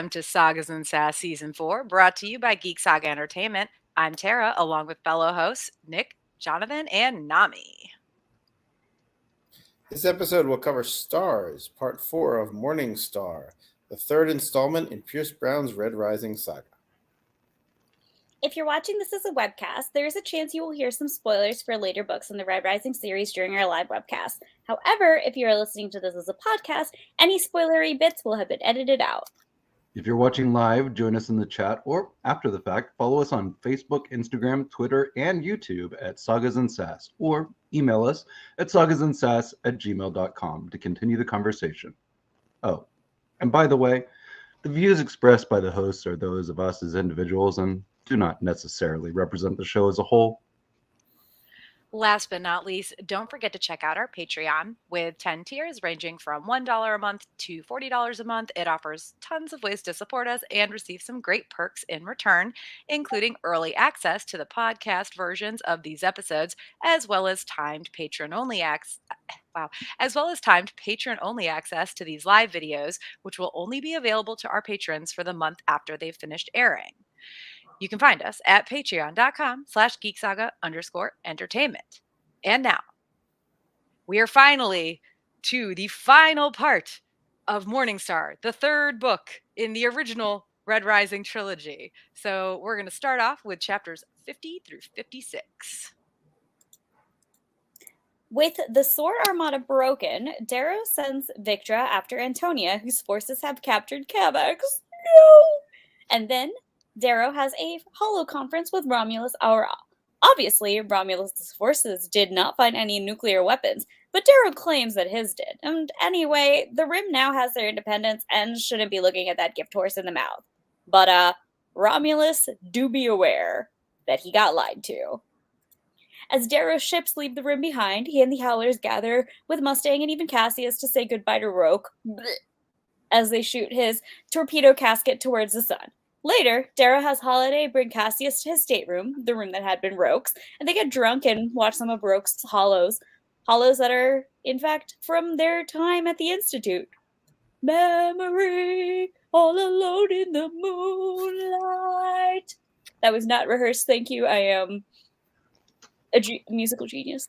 Welcome to Sagas and Sass Season 4, brought to you by Geek Saga Entertainment. I'm Tara, along with fellow hosts Nick, Jonathan, and Nami. This episode will cover Stars, Part 4 of Morning Star, the third installment in Pierce Brown's Red Rising saga. If you're watching this as a webcast, there is a chance you will hear some spoilers for later books in the Red Rising series during our live webcast. However, if you are listening to this as a podcast, any spoilery bits will have been edited out. If you're watching live, join us in the chat, or after the fact, follow us on Facebook, Instagram, Twitter, and YouTube at Sagas and Sass, or email us at sagasandsass@gmail.com to continue the conversation. Oh, and by the way, the views expressed by the hosts are those of us as individuals and do not necessarily represent the show as a whole. Last but not least, don't forget to check out our Patreon with 10 tiers ranging from $1 a month to $40 a month. It offers tons of ways to support us and receive some great perks in return, including early access to the podcast versions of these episodes, as well as timed patron-only access to these live videos, which will only be available to our patrons for the month after they've finished airing. You can find us at patreon.com/geeksaga_entertainment. And now, we are finally to the final part of Morningstar, the third book in the original Red Rising trilogy. So we're going to start off with chapters 50 through 56. With the Sword Armada broken, Darrow sends Victra after Antonia, whose forces have captured Cavex. No! And then Darrow has a holo conference with Romulus Aura. Obviously, Romulus' forces did not find any nuclear weapons, but Darrow claims that his did. And anyway, the Rim now has their independence and shouldn't be looking at that gift horse in the mouth. But, Romulus, do be aware that he got lied to. As Darrow's ships leave the Rim behind, he and the Howlers gather with Mustang and even Cassius to say goodbye to Roke, as they shoot his torpedo casket towards the sun. Later, Darrow has Holiday bring Cassius to his stateroom, the room that had been Roke's, and they get drunk and watch some of Roke's hollows that are, in fact, from their time at the Institute. Memory, all alone in the moonlight. That was not rehearsed, thank you. I am a musical genius.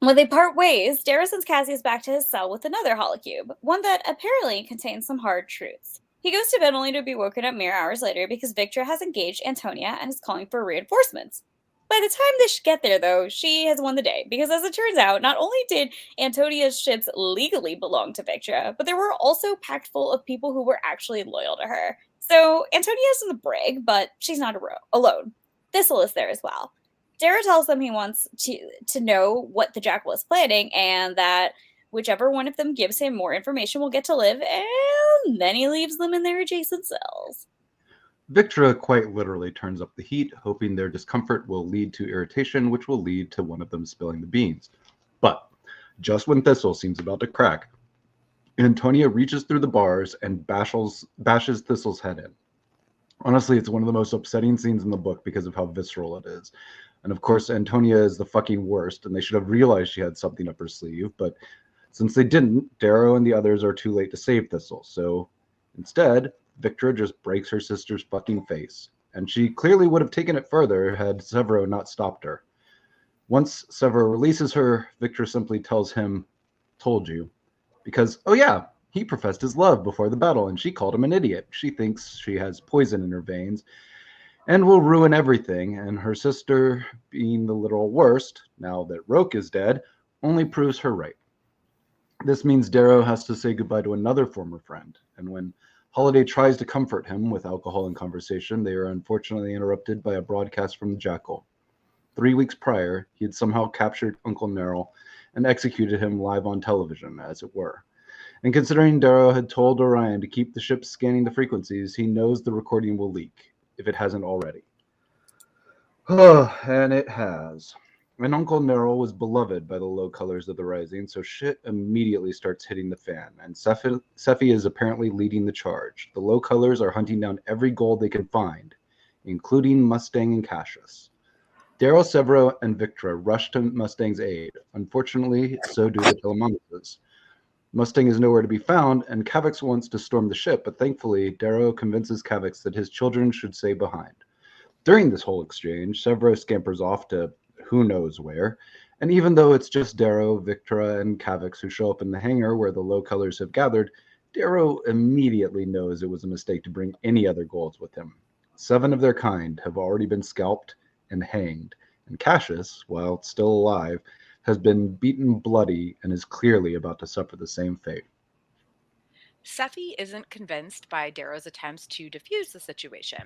When they part ways, Darrow sends Cassius back to his cell with another holocube, one that apparently contains some hard truths. He goes to bed only to be woken up mere hours later because Victra has engaged Antonia and is calling for reinforcements. By the time they get there, though, she has won the day, because as it turns out, not only did Antonia's ships legally belong to Victra, but there were also packed full of people who were actually loyal to her. So Antonia isn't the brig, but she's not alone. Thistle is there as well. Darrow tells them he wants to know what the Jackal is planning, and that whichever one of them gives him more information will get to live, and then he leaves them in their adjacent cells. Victra quite literally turns up the heat, hoping their discomfort will lead to irritation, which will lead to one of them spilling the beans. But just when Thistle seems about to crack, Antonia reaches through the bars and bashes Thistle's head in. Honestly, it's one of the most upsetting scenes in the book because of how visceral it is. And of course, Antonia is the fucking worst, and they should have realized she had something up her sleeve, but since they didn't, Darrow and the others are too late to save Thistle, so instead, Victra just breaks her sister's fucking face, and she clearly would have taken it further had Severo not stopped her. Once Severo releases her, Victra simply tells him, "Told you," because, oh yeah, he professed his love before the battle, and she called him an idiot. She thinks she has poison in her veins and will ruin everything, and her sister, being the literal worst, now that Roke is dead, only proves her right. This means Darrow has to say goodbye to another former friend, and when Holiday tries to comfort him with alcohol and conversation, they are unfortunately interrupted by a broadcast from the Jackal. 3 weeks prior, he had somehow captured Uncle Nerl and executed him live on television, as it were. And considering Darrow had told Orion to keep the ship scanning the frequencies, he knows the recording will leak, if it hasn't already. And it has. And Uncle Nerl was beloved by the low colors of the Rising, so shit immediately starts hitting the fan, and Sephi is apparently leading the charge. The low colors are hunting down every gold they can find, including Mustang and Cassius. Darrow, Severo, and Victra rush to Mustang's aid. Unfortunately, so do the Telemontoses. Mustang is nowhere to be found, and Kavix wants to storm the ship, but thankfully, Darrow convinces Kavix that his children should stay behind. During this whole exchange, Severo scampers off to who knows where, and even though it's just Darrow, Victra, and Kavix who show up in the hangar where the low colors have gathered, Darrow immediately knows it was a mistake to bring any other Golds with him. 7 of their kind have already been scalped and hanged, and Cassius, while still alive, has been beaten bloody and is clearly about to suffer the same fate. Sephi isn't convinced by Darrow's attempts to defuse the situation,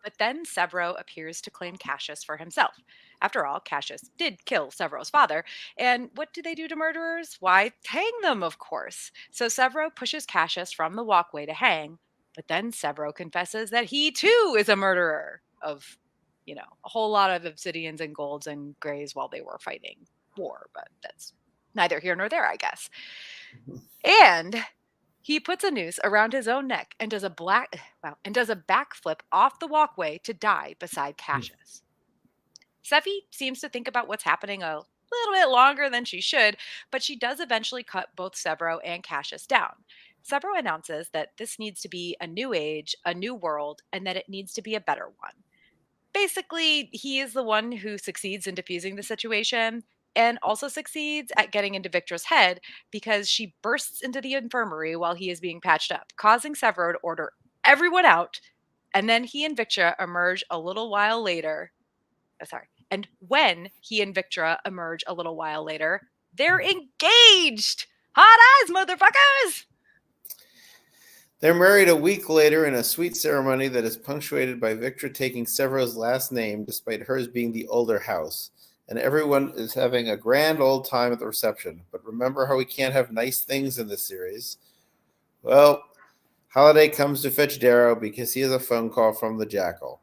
but then Severo appears to claim Cassius for himself. After all, Cassius did kill Severo's father, and what do they do to murderers? Why, hang them, of course. So Severo pushes Cassius from the walkway to hang, but then Severo confesses that he too is a murderer of, a whole lot of obsidians and golds and grays while they were fighting war, but that's neither here nor there, I guess. And he puts a noose around his own neck and does a backflip off the walkway to die beside Cassius. Sephi seems to think about what's happening a little bit longer than she should, but she does eventually cut both Severo and Cassius down. Severo announces that this needs to be a new age, a new world, and that it needs to be a better one. Basically, he is the one who succeeds in diffusing the situation and also succeeds at getting into Victra's head because she bursts into the infirmary while he is being patched up, causing Severo to order everyone out, and then he and Victra emerge a little while later. And when he and Victra emerge a little while later, they're engaged! Hot eyes, motherfuckers! They're married a week later in a sweet ceremony that is punctuated by Victra taking Severo's last name, despite hers being the older house. And everyone is having a grand old time at the reception. But remember how we can't have nice things in this series? Well, Holiday comes to fetch Darrow because he has a phone call from the Jackal.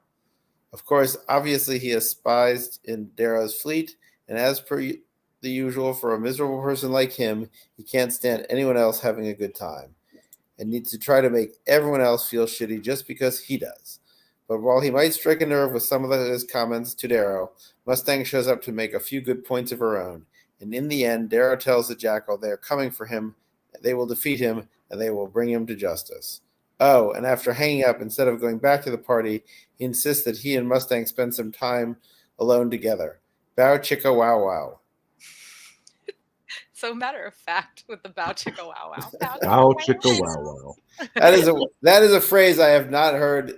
Of course, obviously he has spies in Darrow's fleet, and as per the usual for a miserable person like him, he can't stand anyone else having a good time, and needs to try to make everyone else feel shitty just because he does. But while he might strike a nerve with some of his comments to Darrow, Mustang shows up to make a few good points of her own. And in the end, Darrow tells the Jackal they are coming for him, they will defeat him, and they will bring him to justice. Oh, and after hanging up, instead of going back to the party, he insists that he and Mustang spend some time alone together. Bow chicka wow wow. So matter of fact with the bow chicka wow wow. Wow, chicka wow wow. That is a phrase I have not heard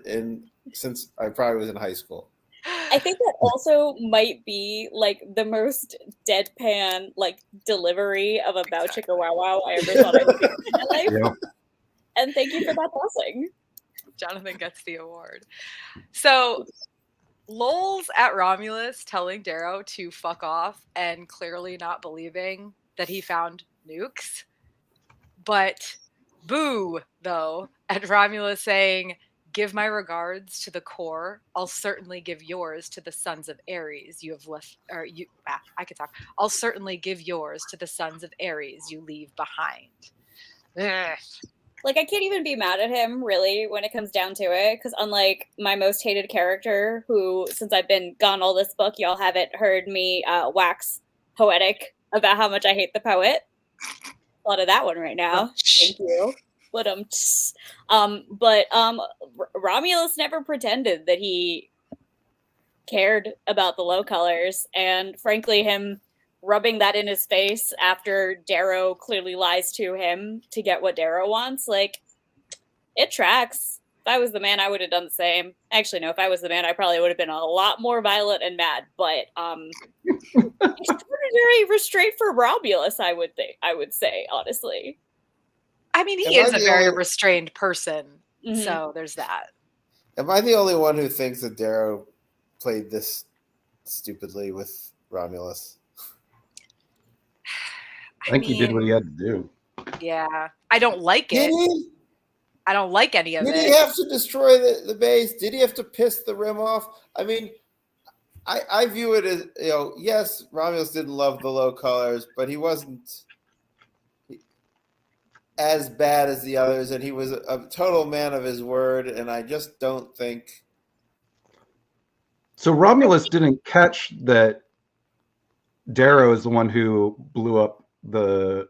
since I probably was in high school. I think that also might be like the most deadpan delivery of a bow chicka wow wow I ever thought I would hear in my life. Yeah. And thank you for that blessing. Jonathan gets the award. So Lol's at Romulus telling Darrow to fuck off and clearly not believing that he found nukes. But Boo, though, at Romulus saying, "Give my regards to the core. I'll certainly give yours to the sons of Ares you have left, I could talk. I'll certainly give yours to the sons of Ares you leave behind." Ugh. I can't even be mad at him, really, when it comes down to it, because unlike my most hated character, who, since I've been gone all this book, y'all haven't heard me wax poetic about how much I hate the poet. A lot of that one right now. Thank you. But Romulus never pretended that he cared about the low colors, and frankly, him rubbing that in his face after Darrow clearly lies to him to get what Darrow wants, it tracks. If I was the man, I would have done the same. Actually, no, if I was the man, I probably would have been a lot more violent and mad, but extraordinary restraint for Romulus, I would say, honestly. I mean, he is a very restrained person, so there's that. Am I the only one who thinks that Darrow played this stupidly with Romulus? I think he did what he had to do. Yeah. I don't like it. Did he? I don't like any of it. Did he have to destroy the base? Did he have to piss the rim off? I mean, I view it as, yes, Romulus didn't love the low colors, but he wasn't as bad as the others, and he was a total man of his word, and I just don't think... So Romulus didn't catch that Darrow is the one who blew up the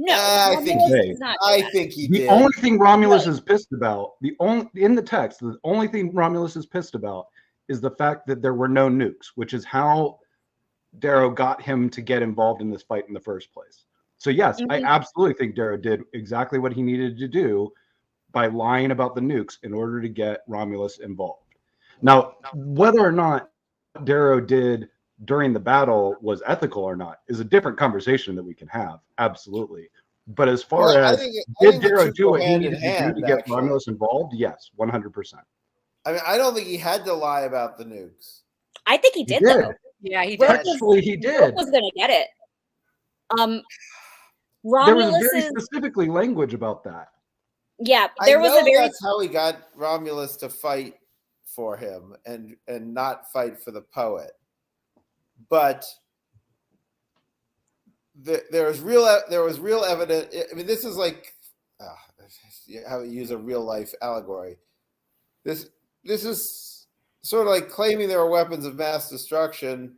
No, I think Romulus he- does not do I that. think he The did. only thing Romulus is pissed about, the only thing Romulus is pissed about is the fact that there were no nukes, which is how Darrow got him to get involved in this fight in the first place. So yes, I Mhm. absolutely think Darrow did exactly what he needed to do by lying about the nukes in order to get Romulus involved. Now, whether or not Darrow did during the battle was ethical or not is a different conversation that we can have. Absolutely. But as far Well, as I did think the Darrow two do go what he hand in needed to do hand, to get actually. Romulus involved? Yes, 100%. I mean, I don't think he had to lie about the nukes. I think he He did, did. though. Yeah, he Roke did. Actually, he Roke did. was going to get it. There was very Romulus's specifically language about that. yeah, I there was a know very that's how he got Romulus to fight for him and not fight for the poet. But there was real evidence. I mean, this is like how we use a real life allegory. This is sort of like claiming there are weapons of mass destruction,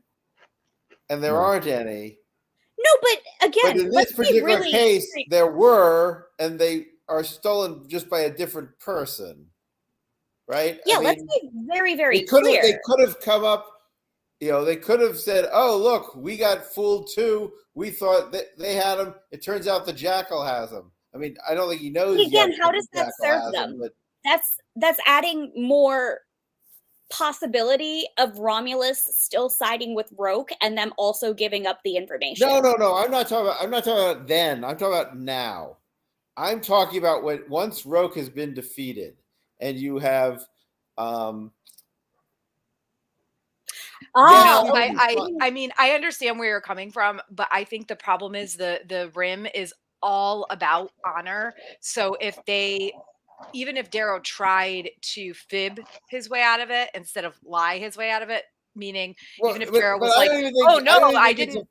and there aren't any. no, but again, But in let's this be particular really case, there were, and they are stolen just by a different person, right? yeah, I mean, let's be very, very they clear. could have come up, they could have said, "Oh, look, we got fooled too. We thought that they had him. It turns out the jackal has him." I mean, I don't think he knows But again, yet how that does the that jackal serve has him, them? but That's adding more possibility of Romulus still siding with Roke and them also giving up the information. no. I'm not talking about then. I'm talking about now. I'm talking about once Roke has been defeated, and you have. Oh, I mean, I understand where you're coming from, but I think the problem is the rim is all about honor. So even if Darrow tried to fib his way out of it instead of lie his way out of it, meaning even if Darrow was I like, don't even think. "Oh no, I don't even I think it's didn't."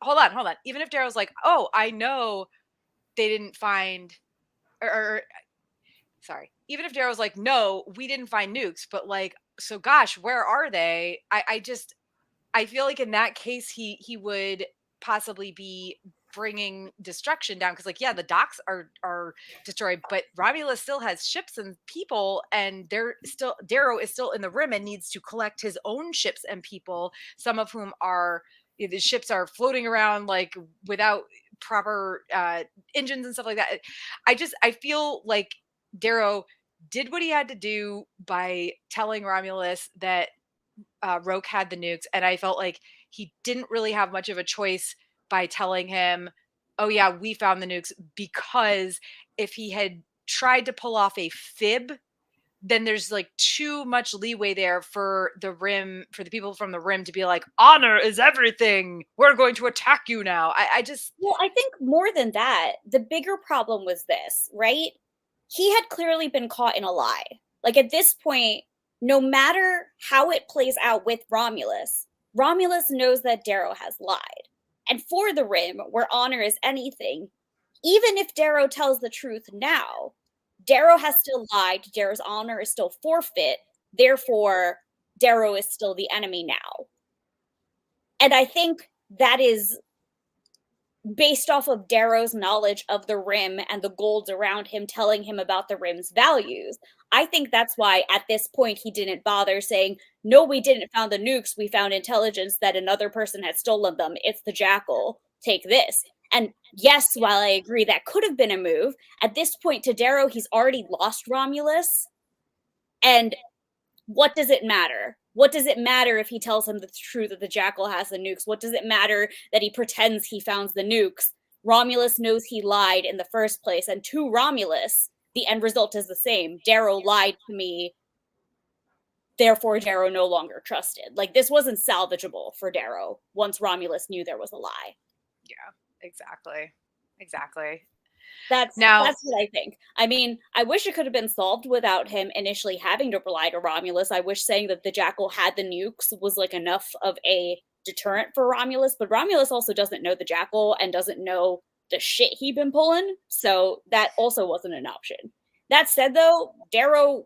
Hold on. Even if Darrow's like, "Oh, I know they didn't find," or sorry, even if Darrow's like, "No, we didn't find nukes," but like, so gosh, where are they? I feel like in that case he would possibly be bringing destruction down because like yeah the docks are destroyed but Romulus still has ships and people and they're still Darrow is still in the rim and needs to collect his own ships and people, some of whom are the ships are floating around like without proper engines and stuff like that. I feel like Darrow did what he had to do by telling Romulus that Roke had the nukes, and I felt like he didn't really have much of a choice by telling him, "Oh yeah, we found the nukes," because if he had tried to pull off a fib, then there's like too much leeway there for the people from the rim to be like, "Honor is everything. We're going to attack you now." I just well, I think more than that, the bigger problem was this, right? He had clearly been caught in a lie. Like at this point, no matter how it plays out with Romulus, Romulus knows that Darrow has lied. And for the Rim, where honor is anything, even if Darrow tells the truth now, Darrow has still lied. Darrow's honor is still forfeit. Therefore, Darrow is still the enemy now. And I think that is based off of Darrow's knowledge of the Rim and the golds around him telling him about the Rim's values. I think that's why at this point he didn't bother saying, "No, we didn't found the nukes. We found intelligence that another person had stolen them. It's the Jackal. Take this." And yes, while I agree that could have been a move, at this point to Darrow, he's already lost Romulus. And what does it matter? What does it matter if he tells him the truth that the Jackal has the nukes? What does it matter that he pretends he found the nukes? Romulus knows he lied in the first place, and to Romulus, the end result is the same. Darrow lied to me, therefore Darrow no longer trusted. Like, this wasn't salvageable for Darrow once Romulus knew there was a lie. yeah, exactly. That's Now, what I think. I mean, I wish it could have been solved without him initially having to rely to Romulus. I wish saying that the Jackal had the nukes was like enough of a deterrent for Romulus, but Romulus also doesn't know the Jackal and doesn't know the shit he'd been pulling, so that also wasn't an option. That said, though, Darrow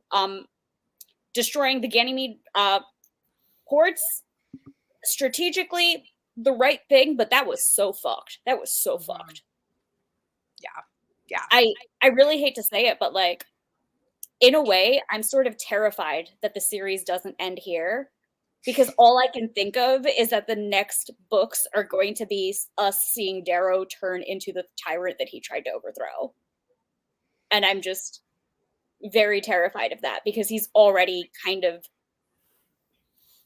destroying the Ganymede ports strategically the right thing, but that was so fucked. That was so fucked. Yeah. I really hate to say it, but like, in a way, I'm sort of terrified that the series doesn't end here, because all I can think of is that the next books are going to be us seeing Darrow turn into the tyrant that he tried to overthrow. And I'm just very terrified of that, because he's already kind of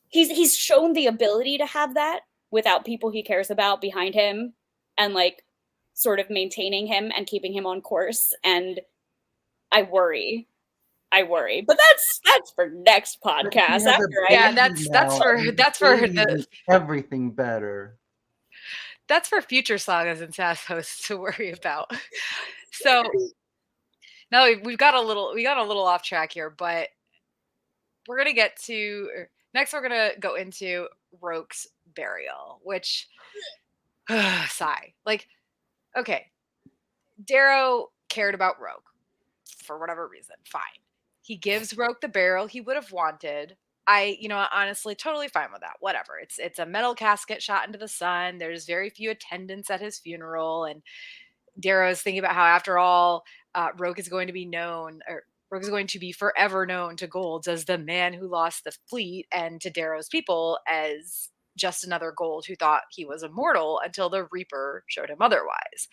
he's shown the ability to have that without people he cares about behind him, and like sort of maintaining him and keeping him on course. And I worry. But that's for next podcast. Yeah, that's for everything better. That's for future Sagas and Sass hosts to worry about. So now we got a little off track here, but we're gonna get to next. We're gonna go into Roke's burial, which sigh. Like, okay, Darrow cared about Roke for whatever reason. Fine, he gives Roke the burial he would have wanted. Honestly, totally fine with that. Whatever. It's a metal casket shot into the sun. There's very few attendants at his funeral, and Darrow's thinking about how, after all, Roke is going to be known, or Roke is going to be forever known to Golds as the man who lost the fleet, and to Darrow's people as just another Gold who thought he was immortal until the Reaper showed him otherwise.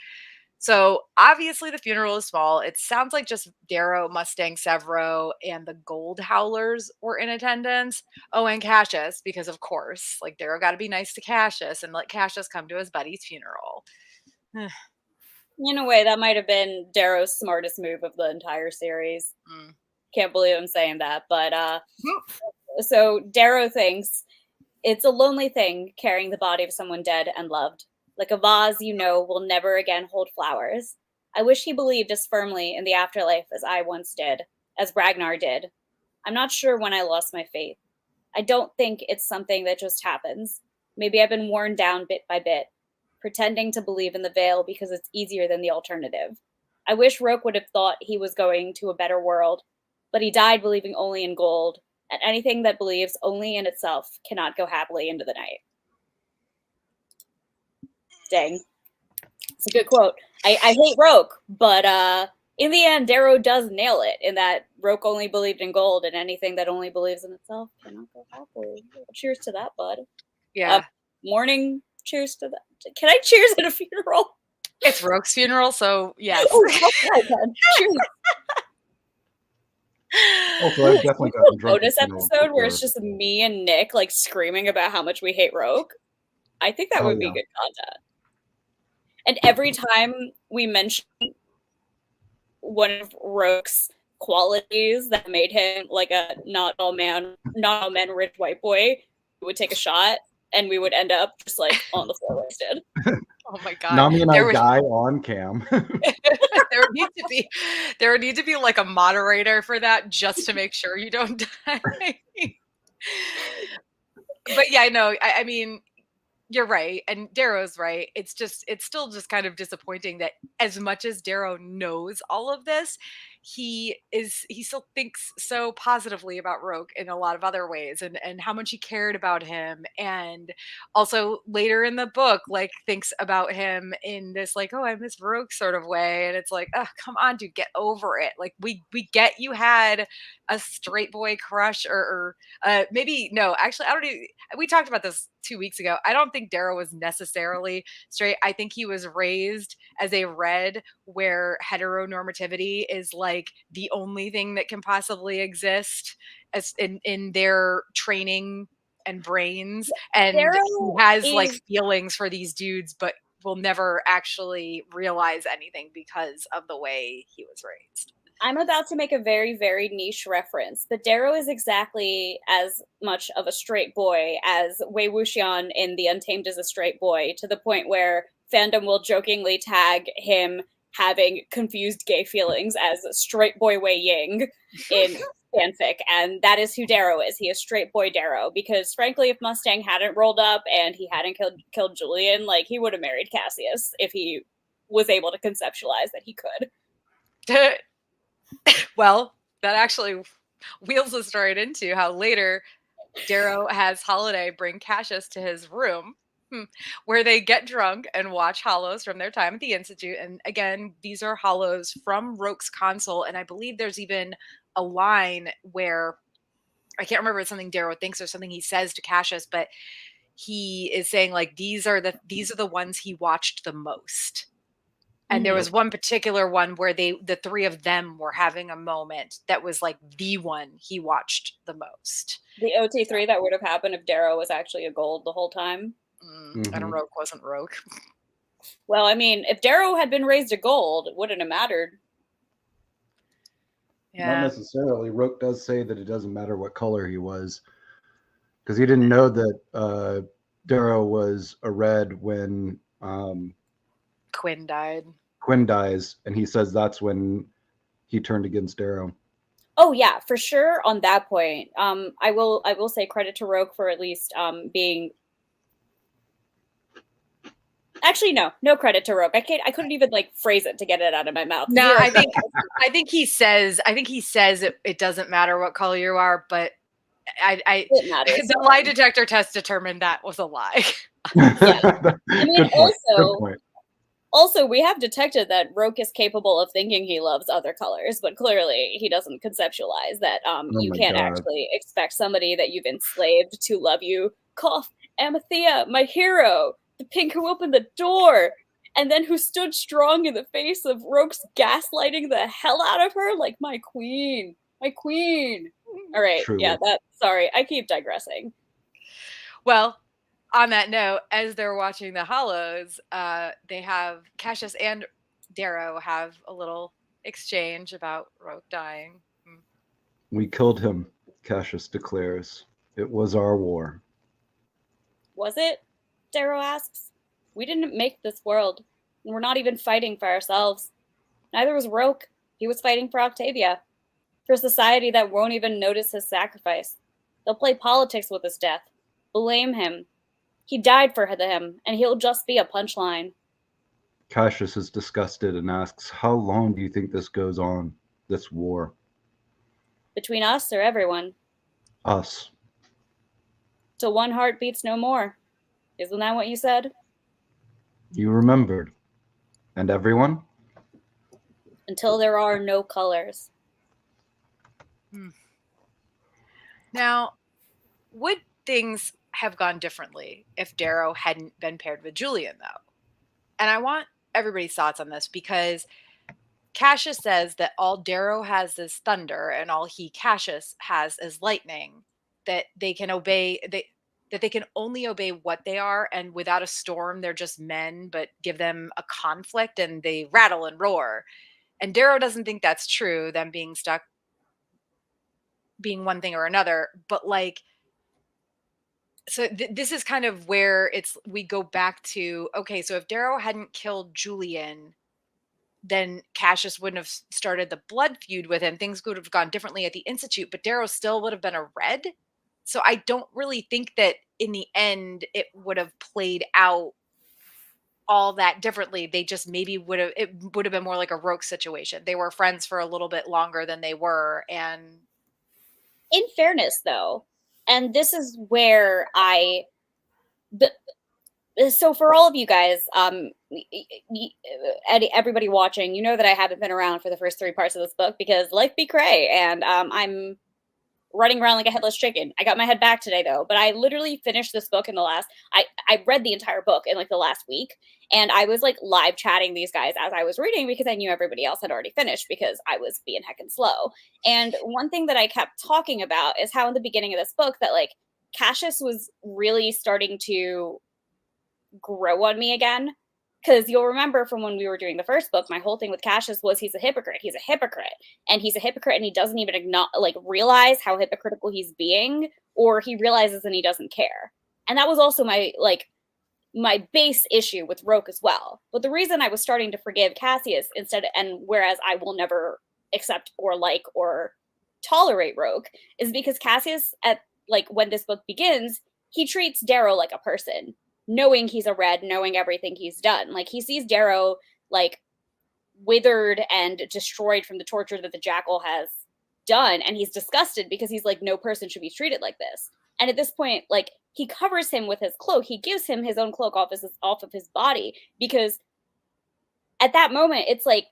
So obviously the funeral is small. It sounds like just Darrow, Mustang, Severo, and the Gold Howlers were in attendance. Oh, and Cassius, because of course, like, Darrow got to be nice to Cassius and let Cassius come to his buddy's funeral. In a way, that might have been Darrow's smartest move of the entire series. Can't believe I'm saying that, but so Darrow thinks it's a lonely thing carrying the body of someone dead and loved. Like a vase will never again hold flowers. I wish he believed as firmly in the afterlife as I once did, as Ragnar did. I'm not sure when I lost my faith. I don't think it's something that just happens. Maybe I've been worn down bit by bit, pretending to believe in the veil because it's easier than the alternative. I wish Roke would have thought he was going to a better world, but he died believing only in gold, and anything that believes only in itself cannot go happily into the night. Dang. It's a good quote. I hate Roke, but in the end, Darrow does nail it, in that Roke only believed in gold, and anything that only believes in itself cannot go happily. Cheers to that, bud. Yeah. Morning cheers to that. Can I cheers at a funeral? It's Roke's funeral, so yes. Cheers. Also, I've definitely got a bonus episode where it's just me and Nick like screaming about how much we hate Roke. I think that would be good content. And every time we mention one of Roke's qualities that made him like a not all men rich white boy, we would take a shot and we would end up just like on the floor wasted. Oh my god! Nami and I die on cam. there would need to be like a moderator for that, just to make sure you don't die. But yeah, no, I mean, you're right, and Darrow's right. It's still just kind of disappointing that as much as Darrow knows all of this, he still thinks so positively about Roke in a lot of other ways, and how much he cared about him, and also later in the book, like, thinks about him in this like, oh, I miss Roke sort of way, and it's like, oh, come on, dude, get over it. Like, we get you had a straight boy crush, or maybe no, actually, I don't even. We talked about this 2 weeks ago. I don't think Darrow was necessarily straight. I think he was raised as a red, where heteronormativity is like the only thing that can possibly exist as in their training and brains. And Darrow he has like feelings for these dudes, but will never actually realize anything because of the way he was raised. I'm about to make a very, very niche reference, but Darrow is exactly as much of a straight boy as Wei Wuxian in The Untamed is a straight boy, to the point where fandom will jokingly tag him having confused gay feelings as straight boy Wei Ying in fanfic, and that is who Darrow is. He is straight boy Darrow, because frankly, if Mustang hadn't rolled up and he hadn't killed Julian, like, he would have married Cassius if he was able to conceptualize that he could. Well, that actually wheels us right into how later Darrow has Holiday bring Cassius to his room where they get drunk and watch hollows from their time at the Institute. And again, these are hollows from Roke's console. And I believe there's even a line where I can't remember if it's something Darrow thinks or something he says to Cassius, but he is saying like these are the ones he watched the most. And there was one particular one where the three of them were having a moment that was like the one he watched the most. The OT3 that would have happened if Darrow was actually a gold the whole time. And Roke wasn't Roke. Well, I mean, if Darrow had been raised a gold, it wouldn't have mattered. Not necessarily. Roke does say that it doesn't matter what color he was, because he didn't know that Darrow was a red when Quinn died. Quinn dies, and he says that's when he turned against Darrow. Oh yeah, for sure. On that point, I will say credit to Roke for at least being. Actually, no credit to Roke. I couldn't even like phrase it to get it out of my mouth. No, I think he says it doesn't matter what color you are, but it matters. The lie detector test determined that was a lie. Yeah. I mean, also we have detected that Roke is capable of thinking he loves other colors, but clearly he doesn't conceptualize that you can't actually expect somebody that you've enslaved to love you. Cough, Amathea, my hero. The pink who opened the door, and then who stood strong in the face of Roke's gaslighting the hell out of her, like my queen. All right, Truly. yeah, sorry, I keep digressing. Well, on that note, as they're watching the hollows, they have Cassius and Darrow have a little exchange about Roke dying. We killed him, Cassius declares. It was our war. Was it? Darrow asks. We didn't make this world, and we're not even fighting for ourselves. Neither was Roke. He was fighting for Octavia, for a society that won't even notice his sacrifice. They'll play politics with his death, blame him. He died for them, and he'll just be a punchline. Cassius is disgusted and asks, how long do you think this goes on, this war? Between us or everyone? Us. Till one heart beats no more. Isn't that what you said? You remembered. And everyone? Until there are no colors. Now, would things have gone differently if Darrow hadn't been paired with Julian, though? And I want everybody's thoughts on this, because Cassius says that all Darrow has is thunder and all Cassius has is lightning, that they can obey, that they can only obey what they are, and without a storm, they're just men, but give them a conflict and they rattle and roar. And Darrow doesn't think that's true, them being stuck being one thing or another. But like, so this is kind of where we go back to, okay, so if Darrow hadn't killed Julian, then Cassius wouldn't have started the blood feud with him. Things would have gone differently at the Institute, but Darrow still would have been a red. So I don't really think that in the end it would have played out all that differently. They just maybe would have been more like a Roke situation. They were friends for a little bit longer than they were. And in fairness, though, and this is where so for all of you guys, everybody watching, you know that I haven't been around for the first 3 parts of this book because life be cray, and I'm running around like a headless chicken. I got my head back today, though, but I literally finished this book in I read the entire book in like the last week, and I was like live chatting these guys as I was reading because I knew everybody else had already finished because I was being heckin' slow. And one thing that I kept talking about is how in the beginning of this book that like Cassius was really starting to grow on me again. Because you'll remember from when we were doing the first book, my whole thing with Cassius was he's a hypocrite. He's a hypocrite. And he's a hypocrite and he doesn't even realize how hypocritical he's being, or he realizes and he doesn't care. And that was also my base issue with Roke as well. But the reason I was starting to forgive Cassius whereas I will never accept or like or tolerate Roke, is because Cassius, when this book begins, he treats Darrow like a person, knowing he's a red, knowing everything he's done. Like, he sees Darrow, like, withered and destroyed from the torture that the Jackal has done, and he's disgusted because he's like, no person should be treated like this. And at this point, like, he covers him with his cloak. He gives him his own cloak off of his body, because at that moment, it's like,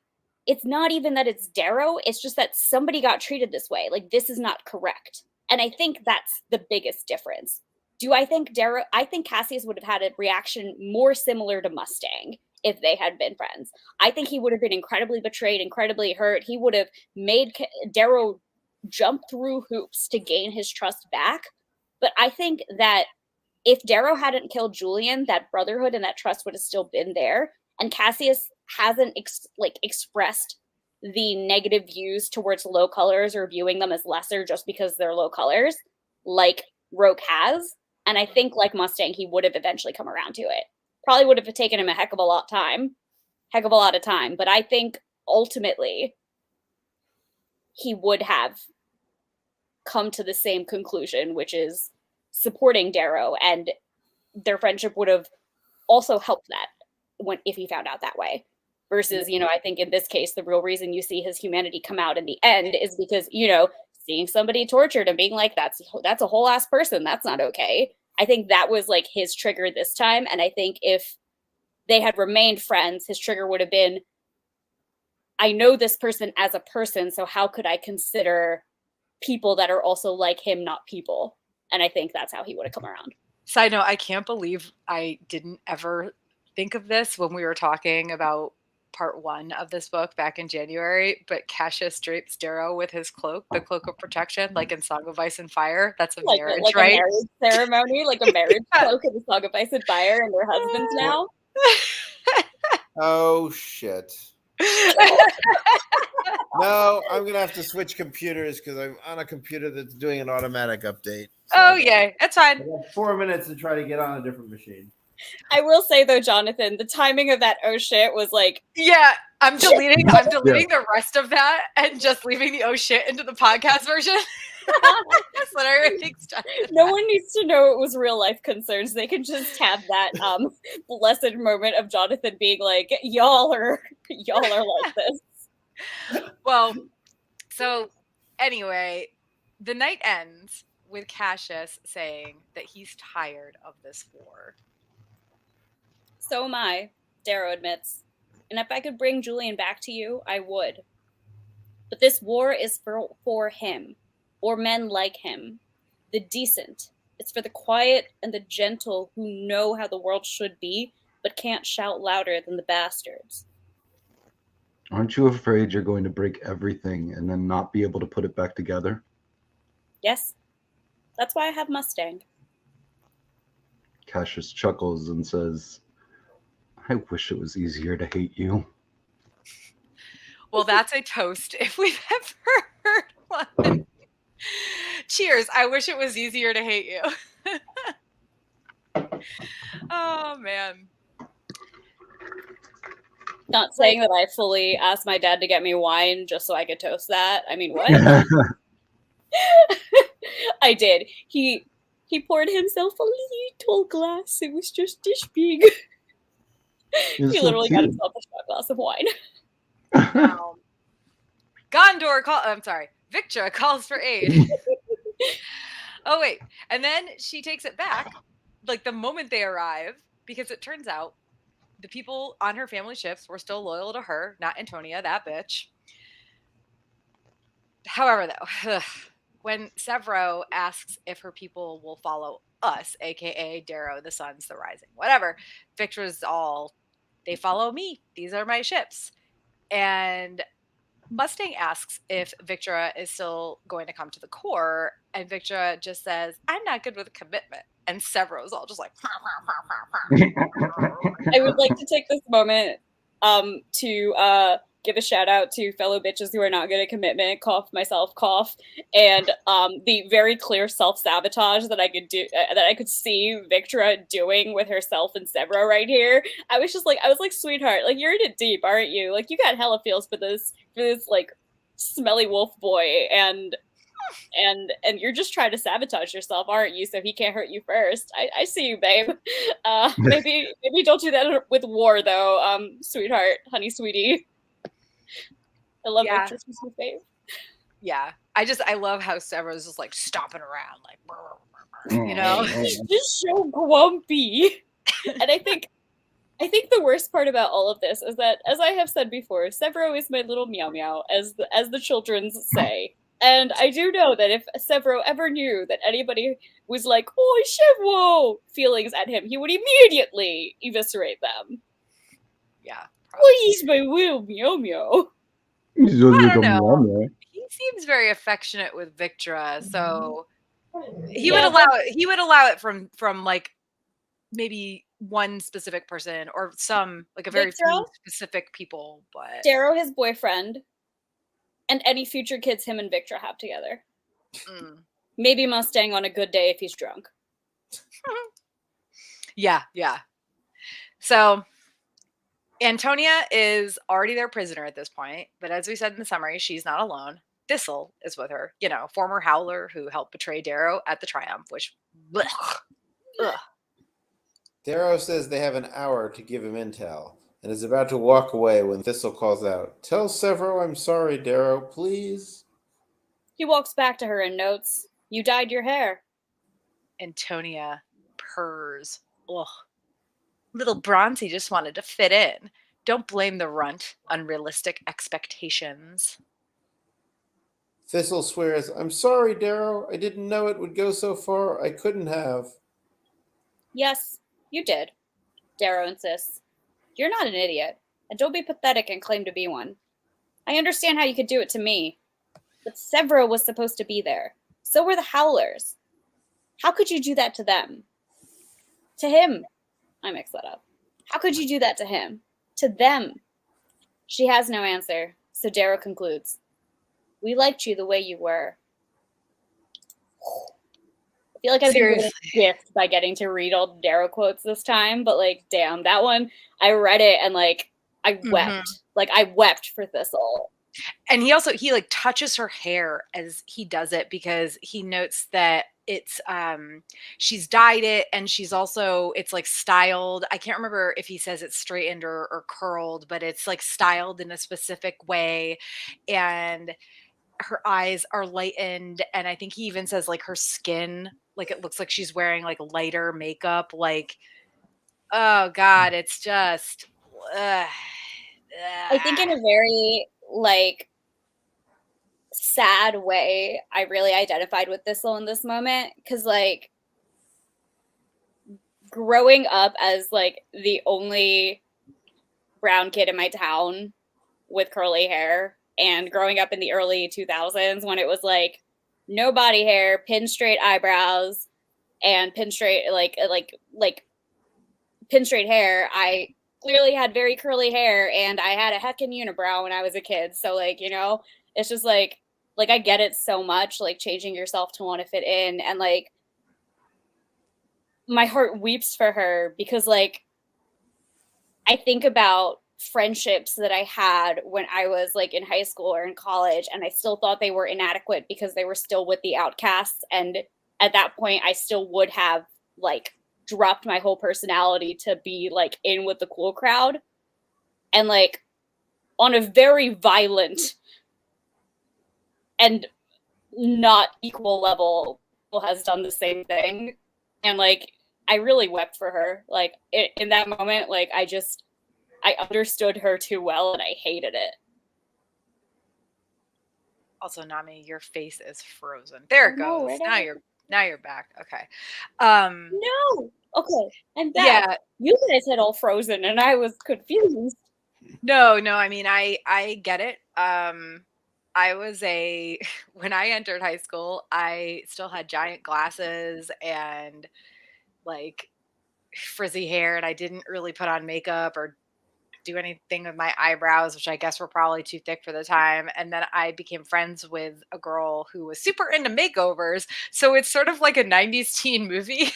it's not even that it's Darrow, it's just that somebody got treated this way. Like, this is not correct. And I think that's the biggest difference. Do I think I think Cassius would have had a reaction more similar to Mustang if they had been friends. I think he would have been incredibly betrayed, incredibly hurt. He would have made Darrow jump through hoops to gain his trust back. But I think that if Darrow hadn't killed Julian, that brotherhood and that trust would have still been there. And Cassius hasn't expressed the negative views towards low colors or viewing them as lesser just because they're low colors, like Roke has. And I think, like Mustang, he would have eventually come around to it. Probably would have taken him a heck of a lot of time. But I think ultimately he would have come to the same conclusion, which is supporting Darrow, and their friendship would have also helped that if he found out that way. Versus, I think in this case, the real reason you see his humanity come out in the end is because, seeing somebody tortured and being like, that's a whole ass person, that's not okay. I think that was like his trigger this time. And I think if they had remained friends, his trigger would have been, I know this person as a person, so how could I consider people that are also like him not people? And I think that's how he would have come around. Side note, I can't believe I didn't ever think of this when we were talking about part 1 of this book back in January, but Cassius drapes Darrow with his cloak, the cloak of protection, like in Song of Ice and Fire. That's a marriage, right? A marriage ceremony, like a marriage cloak in the Song of Ice and Fire, and they're husbands now. Oh, shit. No, I'm going to have to switch computers because I'm on a computer that's doing an automatic update. So yay. That's fine. I got 4 minutes to try to get on a different machine. I will say, though, Jonathan, the timing of that oh shit was like... Yeah, I'm deleting the rest of that and just leaving the oh shit into the podcast version. That's what everything's done. No one needs to know it was real life concerns. They can just have that blessed moment of Jonathan being like, y'all are like this. Well, so anyway, the night ends with Cassius saying that he's tired of this war. So am I, Darrow admits. And if I could bring Julian back to you, I would. But this war is for him, or men like him, the decent. It's for the quiet and the gentle who know how the world should be, but can't shout louder than the bastards. Aren't you afraid you're going to break everything and then not be able to put it back together? Yes. That's why I have Mustang. Cassius chuckles and says, I wish it was easier to hate you. Well, that's a toast if we've ever heard one. Cheers. I wish it was easier to hate you. Oh, man. Not saying that I fully asked my dad to get me wine just so I could toast that. I mean, what? I did. He poured himself a little glass. It was just this big. He literally got himself a shot glass of wine. Victra calls for aid. Oh, wait. And then she takes it back, like the moment they arrive, because it turns out the people on her family ships were still loyal to her, not Antonia, that bitch. However, though, when Severo asks if her people will follow us, aka Darrow, the Suns, the Rising, whatever, Victra's all, they follow me. These are my ships. And Mustang asks if Victra is still going to come to the core, and Victra just says, I'm not good with commitment. And Severo's all just like, I would like to take this moment to give a shout out to fellow bitches who are not good at commitment, cough myself, cough, and the very clear self-sabotage that I could do, that I could see Victra doing with herself and Severo right here. I was like, sweetheart, like, you're in it deep, aren't you? Like, you got hella feels for this like smelly wolf boy, and you're just trying to sabotage yourself, aren't you? So he can't hurt you first. I see you, babe. Maybe don't do that with war, though, sweetheart, honey, sweetie. I love Victra's babe. Yeah, I love how Severo's just like stomping around, like. you know? He's just so grumpy. And I think the worst part about all of this is that, as I have said before, Severo is my little meow meow, as the children say. And I do know that if Severo ever knew that anybody was like, "Oh, Chevro," feelings at him, he would immediately eviscerate them. Yeah. Well, he's my little meow meow. I don't know. He seems very affectionate with Victra, so he would allow it from like maybe one specific person or some like a very few specific people, but Darrow, his boyfriend, and any future kids him and Victra have together. Maybe Mustang on a good day if he's drunk. Yeah. So Antonia is already their prisoner at this point, but as we said in the summary, she's not alone. Thistle is with her, former Howler who helped betray Darrow at the Triumph, which ugh. Darrow says they have an hour to give him intel, and is about to walk away when Thistle calls out, "Tell Severo I'm sorry, Darrow, please." He walks back to her and notes, "You dyed your hair." Antonia purrs. Ugh. Little Bronzy just wanted to fit in. Don't blame the runt. Unrealistic expectations. Thistle swears, "I'm sorry, Darrow. I didn't know it would go so far. I couldn't have." Yes, you did, Darrow insists. You're not an idiot, and don't be pathetic and claim to be one. I understand how you could do it to me, but Severo was supposed to be there. So were the Howlers. How could you do that to them? To him. I mixed that up. How could you do that to him? To them? She has no answer, so Darrow concludes. We liked you the way you were. I feel like I've been given a gift by getting to read all the Darrow quotes this time, but like, damn, that one, I read it and like, I wept. Like, I wept for Thistle. And he like touches her hair as he does it because he notes that it's she's dyed it and she's also it's like styled. I can't remember if he says it's straightened or curled, but it's like styled in a specific way, and her eyes are lightened, and I think he even says like her skin, like it looks like she's wearing like lighter makeup. Like, oh god, it's just I think in a very like sad way, I really identified with Thistle in this moment because like growing up as like the only brown kid in my town with curly hair, and growing up in the early 2000s when it was like no body hair, pin straight eyebrows, and pin straight like pin straight hair, I clearly had very curly hair and I had a heckin' unibrow when I was a kid. So like, it's just like I get it so much, like changing yourself to want to fit in, and like my heart weeps for her because like I think about friendships that I had when I was like in high school or in college, and I still thought they were inadequate because they were still with the outcasts, and at that point I still would have like dropped my whole personality to be like in with the cool crowd, and like on a very violent and not equal level has done the same thing, and like I really wept for her like in that moment. Like I understood her too well and I hated it. Also, Nami, your face is frozen. There it goes. Now you're back. Okay. No. Okay, I'm back. Yeah. You guys had all frozen and I was confused. No, I mean I get it. I was when I entered high school, I still had giant glasses and like frizzy hair, and I didn't really put on makeup or do anything with my eyebrows, which I guess were probably too thick for the time. And then I became friends with a girl who was super into makeovers. So it's sort of like a 90s teen movie.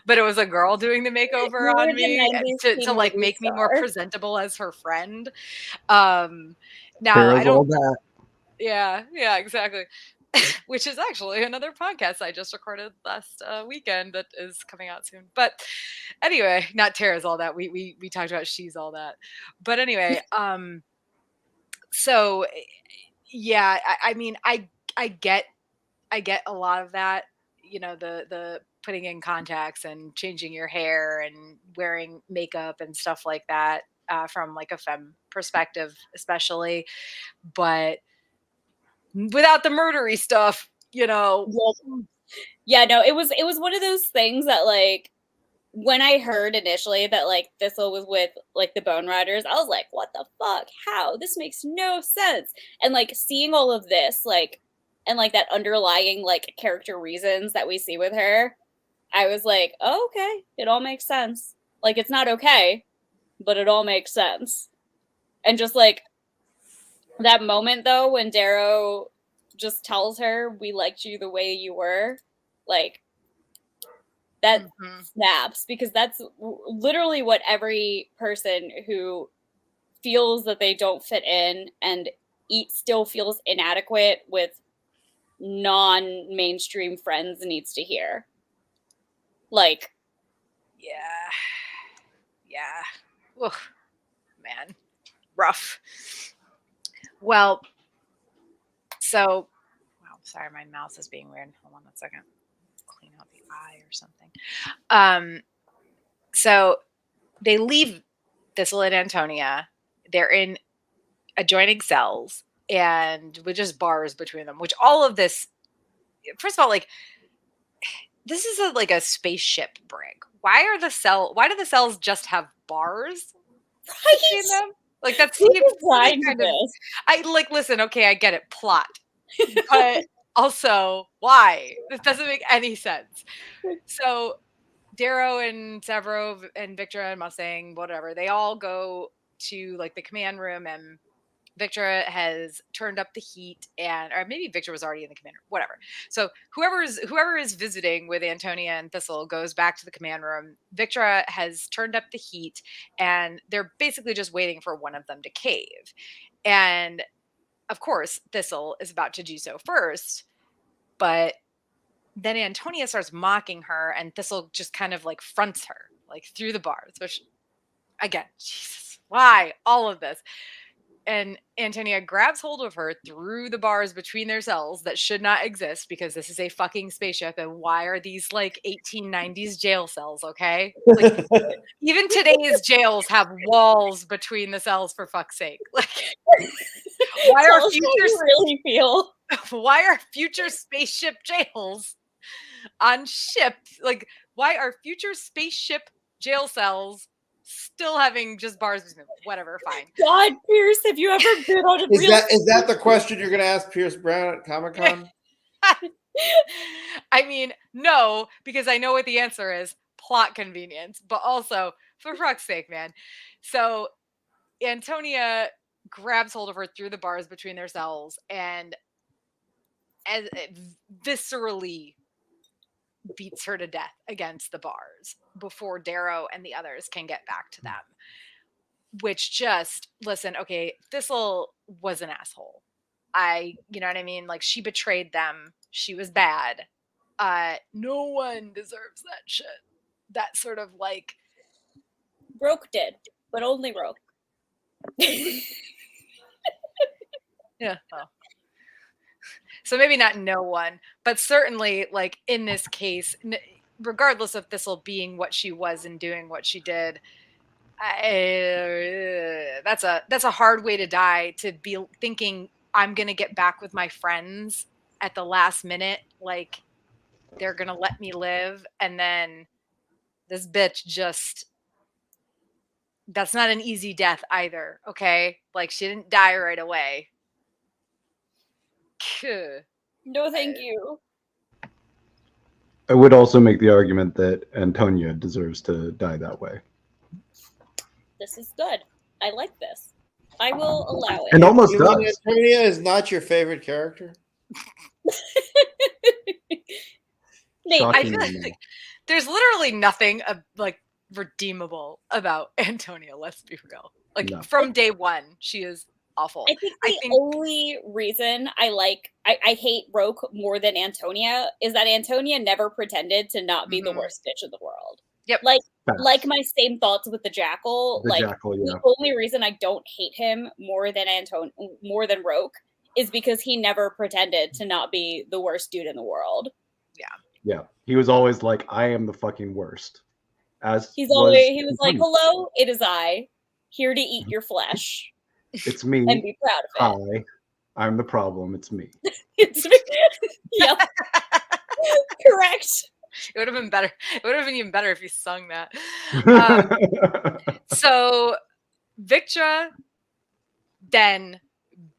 But it was a girl doing the makeover on me to like make me more presentable as her friend. Now I don't. Yeah, exactly. Which is actually another podcast I just recorded last weekend that is coming out soon. But anyway, not Tara's All That. We talked about She's All That. But anyway, so yeah, I mean, I get a lot of that. the putting in contacts and changing your hair and wearing makeup and stuff like that, from like a femme perspective, especially, but without the murdery stuff, Yeah, no, it was one of those things that, like, when I heard initially that, like, Thistle was with, like, the Bone Riders, I was like, what the fuck? How? This makes no sense. And, like, seeing all of this, like, and, like, that underlying, like, character reasons that we see with her, I was like, oh, okay, it all makes sense. Like, it's not okay, but it all makes sense. And just, like, that moment, though, when Darrow just tells her, we liked you the way you were, like, that snaps, because that's literally what every person who feels that they don't fit in and still feels inadequate with non-mainstream friends needs to hear. Like, yeah. Ugh, man, rough. Well, so, wow, sorry, my mouse is being weird. Hold on a second. Clean out the eye or something. So they leave Thistle and Antonia. They're in adjoining cells and with just bars between them, which all of this, first of all, like, this is like a spaceship brig. Why do the cells just have bars between them? Like, that seems kind of, I like, listen, okay, I get it, plot, but also, why? This doesn't make any sense. So Darrow and Severo and Victra and Mustang, whatever, they all go to, like, the command room, and Victra has turned up the heat, or maybe Victra was already in the command room, whatever. So whoever is visiting with Antonia and Thistle goes back to the command room. Victra has turned up the heat, and they're basically just waiting for one of them to cave. And of course, Thistle is about to do so first, but then Antonia starts mocking her, and Thistle just kind of, like, fronts her, like, through the bars, which, again, Jesus, why all of this? And Antonia grabs hold of her through the bars between their cells that should not exist, because this is a fucking spaceship, and why are these, like, 1890s jail cells, okay? Like, even today's jails have walls between the cells, for fuck's sake. Like, why are future spaceship jails on ships? Like, why are future spaceship jail cells still having just bars? Whatever, fine. God, Pierce, have you ever been on a is that the question you're going to ask Pierce Brown at Comic-Con? I mean, no, because I know what the answer is. Plot convenience. But also, for fuck's sake, man. So Antonia grabs hold of her through the bars between their cells and viscerally beats her to death against the bars before Darrow and the others can get back to them. Which, just, listen, okay, Thistle was an asshole. You know what I mean? Like, she betrayed them. She was bad. No one deserves that shit. That sort of, like... Roke did, but only Roke. Yeah, well. So maybe not no one, but certainly, like, in this case, regardless of Thistle being what she was and doing what she did, that's a hard way to die, to be thinking I'm gonna get back with my friends at the last minute, like, they're gonna let me live, and then this bitch just... That's not an easy death either, okay? Like, she didn't die right away. No, thank you. I would also make the argument that Antonia deserves to die that way. This is good. I like this. I will allow it. And almost does. Antonia is not your favorite character? Nate, I feel like there's literally nothing like redeemable about Antonia, let's be real. Like, no. From day one, she is awful. I think the only reason I hate Roke more than Antonia is that Antonia never pretended to not be the worst bitch in the world. Yep. Like my same thoughts with the Jackal. The only reason I don't hate him more than Roke is because he never pretended to not be the worst dude in the world. Yeah. Yeah, he was always like, I am the fucking worst. As He was was like, Antonio. hello, it is I, here to eat your flesh It's and me. be proud of it. Hi, I'm the problem. It's me. It's me. Yep. Correct. It would have been better. It would have been even better if you sung that. So Victra then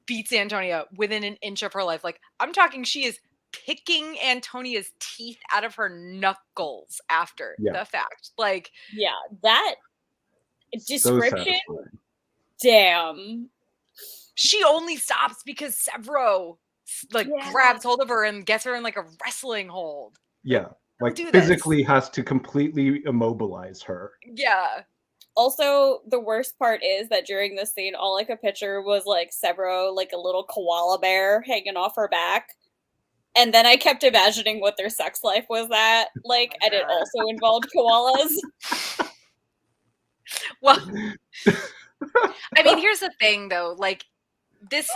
beats Antonia within an inch of her life. Like, I'm talking, she is picking Antonia's teeth out of her knuckles after Yeah. the fact. Like, Yeah, that So description, satisfying. damn. she only stops because Severo grabs hold of her and gets her in like a wrestling hold. Yeah, like do physically has to completely immobilize her. Yeah. Also, the worst part is that during this scene, all I could picture was like Severo, like a little koala bear hanging off her back. And then I kept imagining what their sex life was at, like, and it also involved koalas. Well, I mean, here's the thing, though. Like, this,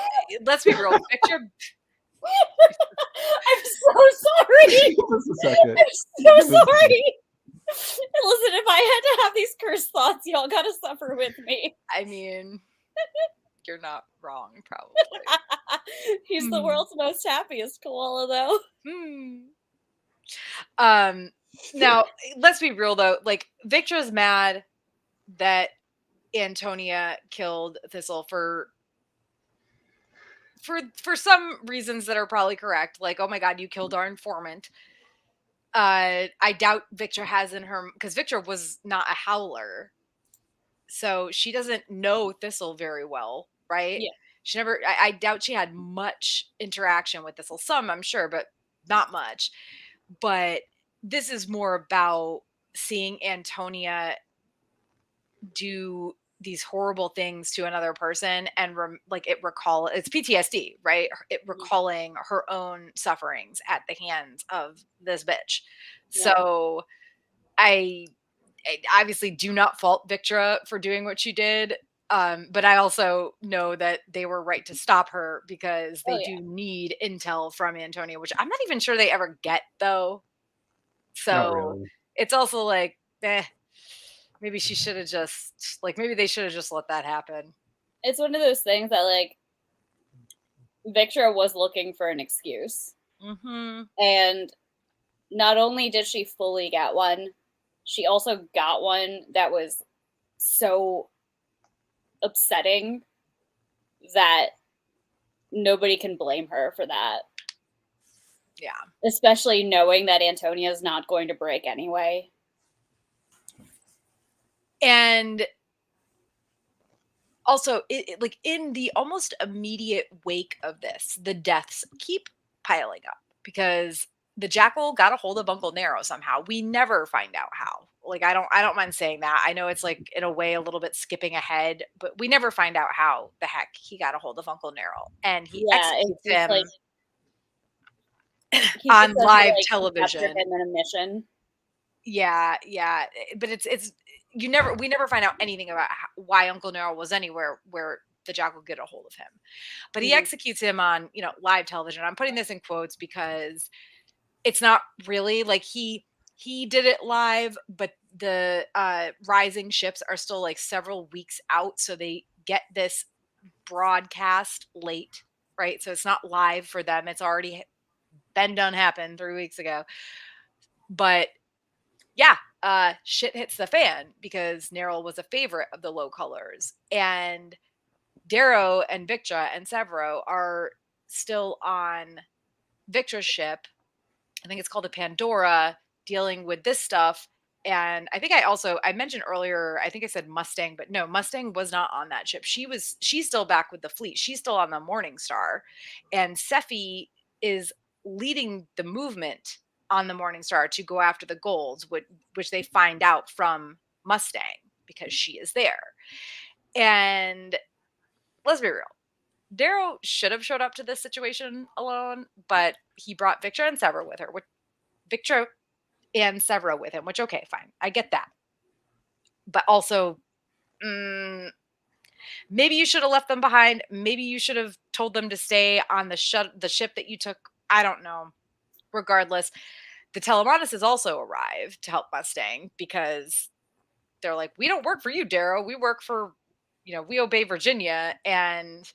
let's be real. Victor. I'm so sorry. Just a second. I'm so sorry. Listen, if I had to have these cursed thoughts, y'all gotta suffer with me. I mean, you're not wrong, probably. He's the world's most happiest koala, though. Now, let's be real, though. Like, Victra's mad that Antonia killed Thistle for some reasons that are probably correct. Like, oh my god, you killed our informant. I doubt Victra has in her, because Victra was not a howler, so she doesn't know Thistle very well, right? Yeah. She never. I doubt she had much interaction with Thistle. Some, I'm sure, but not much. But this is more about seeing Antonia do these horrible things to another person and it's PTSD, right? It recalling her own sufferings at the hands of this bitch. Yeah. So I obviously do not fault Victra for doing what she did. But I also know that they were right to stop her because they do need intel from Antonia, which I'm not even sure they ever get, though. So not really. It's also like, maybe she should have just, maybe they should have just let that happen. It's one of those things that, like, Victra was looking for an excuse. Mm-hmm. And not only did she fully get one, she also got one that was so upsetting that nobody can blame her for that. Yeah. Especially knowing that Antonia is not going to break anyway. And also, like, in the almost immediate wake of this, the deaths keep piling up because the jackal got a hold of Uncle Nero somehow. We never find out how. Like, I don't mind saying that. I know it's, like, in a way a little bit skipping ahead, but we never find out how the heck he got a hold of Uncle Nero, and he executes him on live television. Him in a mission. Yeah, but we never find out anything about why Uncle Nero was anywhere where the jackal get a hold of him. But he executes him on, live television. I'm putting this in quotes because it's not really like he did it live, but the rising ships are still like several weeks out, so they get this broadcast late, right? So it's not live for them. It's already been done, happened 3 weeks ago. But yeah, shit hits the fan because Neril was a favorite of the low colors, and Darrow and Victra and Severo are still on Victra's ship. I think it's called the Pandora, dealing with this stuff. And I think I mentioned earlier, I think I said Mustang, but no, Mustang was not on that ship. She's still back with the fleet. She's still on the Morning Star, and Sephi is leading the movement on the Morning Star to go after the golds, which they find out from Mustang because she is there. And let's be real, Darrow should have showed up to this situation alone, but he brought Victra and Severo with him, which, okay, fine. I get that. But also, maybe you should have left them behind. Maybe you should have told them to stay on the ship that you took. I don't know. Regardless, the Telemonases also arrive to help Mustang because they're like, we don't work for you, Darrow. We work for, we obey Virginia. And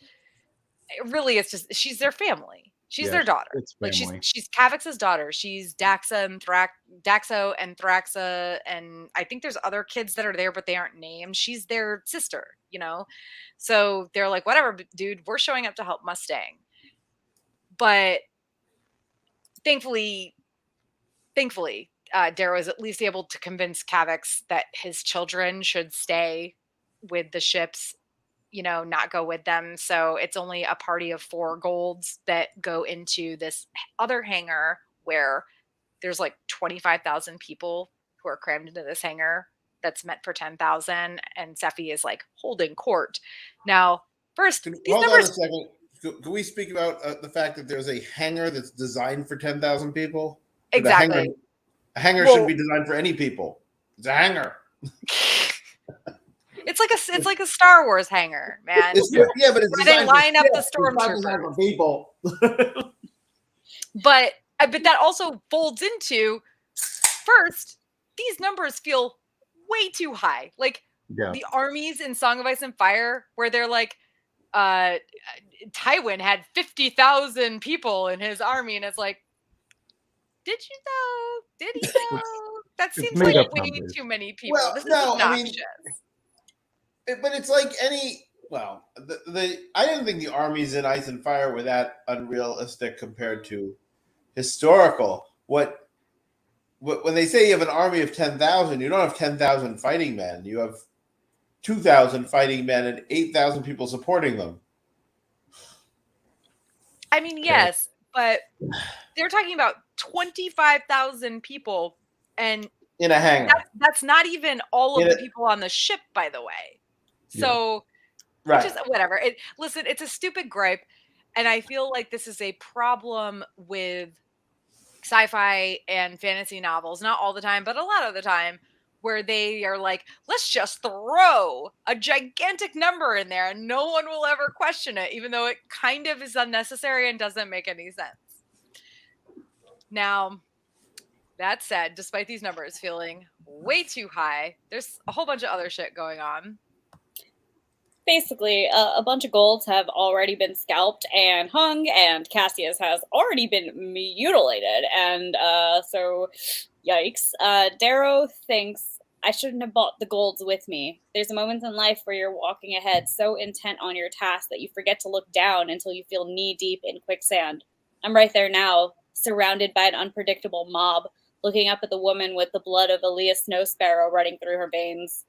really, it's just, she's their family. She's their daughter. It's Like family. she's Kavix's daughter. She's Daxo and Thraxa, and I think there's other kids that are there, but they aren't named. She's their sister, So they're like, whatever, dude, we're showing up to help Mustang. But thankfully, Darrow is at least able to convince Kavix that his children should stay with the ships, not go with them. So it's only a party of 4 golds that go into this other hangar where there's like 25,000 people who are crammed into this hangar that's meant for 10,000, and Seffi is like holding court. Now, first, Hold on a second. Can we speak about the fact that there's a hangar that's designed for 10,000 people? Exactly. A hangar shouldn't be designed for any people. It's a hangar. It's like a Star Wars hangar, man. Yeah, but it's where they line up the stormtroopers. People. But that also folds into, first, these numbers feel way too high. Like the armies in Song of Ice and Fire, where they're like, Tywin had 50,000 people in his army, and it's like, did you know? Did he know? That seems like way too many people. Well, this is no, obnoxious. But it's like any. Well, I didn't think the armies in Ice and Fire were that unrealistic compared to historical. When they say you have an army of 10,000, you don't have 10,000 fighting men. You have 2,000 fighting men and 8,000 people supporting them. I mean, yes, but they're talking about 25,000 people, and in a hangar. That's not even all of the people on the ship, by the way. So, just whatever. Listen, it's a stupid gripe, and I feel like this is a problem with sci-fi and fantasy novels. Not all the time, but a lot of the time, where they are like, let's just throw a gigantic number in there and no one will ever question it, even though it kind of is unnecessary and doesn't make any sense. Now, that said, despite these numbers feeling way too high, there's a whole bunch of other shit going on. Basically, a bunch of golds have already been scalped and hung, and Cassius has already been mutilated. And so, yikes. Darrow thinks, I shouldn't have brought the golds with me. There's a moment in life where you're walking ahead so intent on your task that you forget to look down until you feel knee-deep in quicksand. I'm right there now, surrounded by an unpredictable mob, looking up at the woman with the blood of Aaliyah Snow Sparrow running through her veins.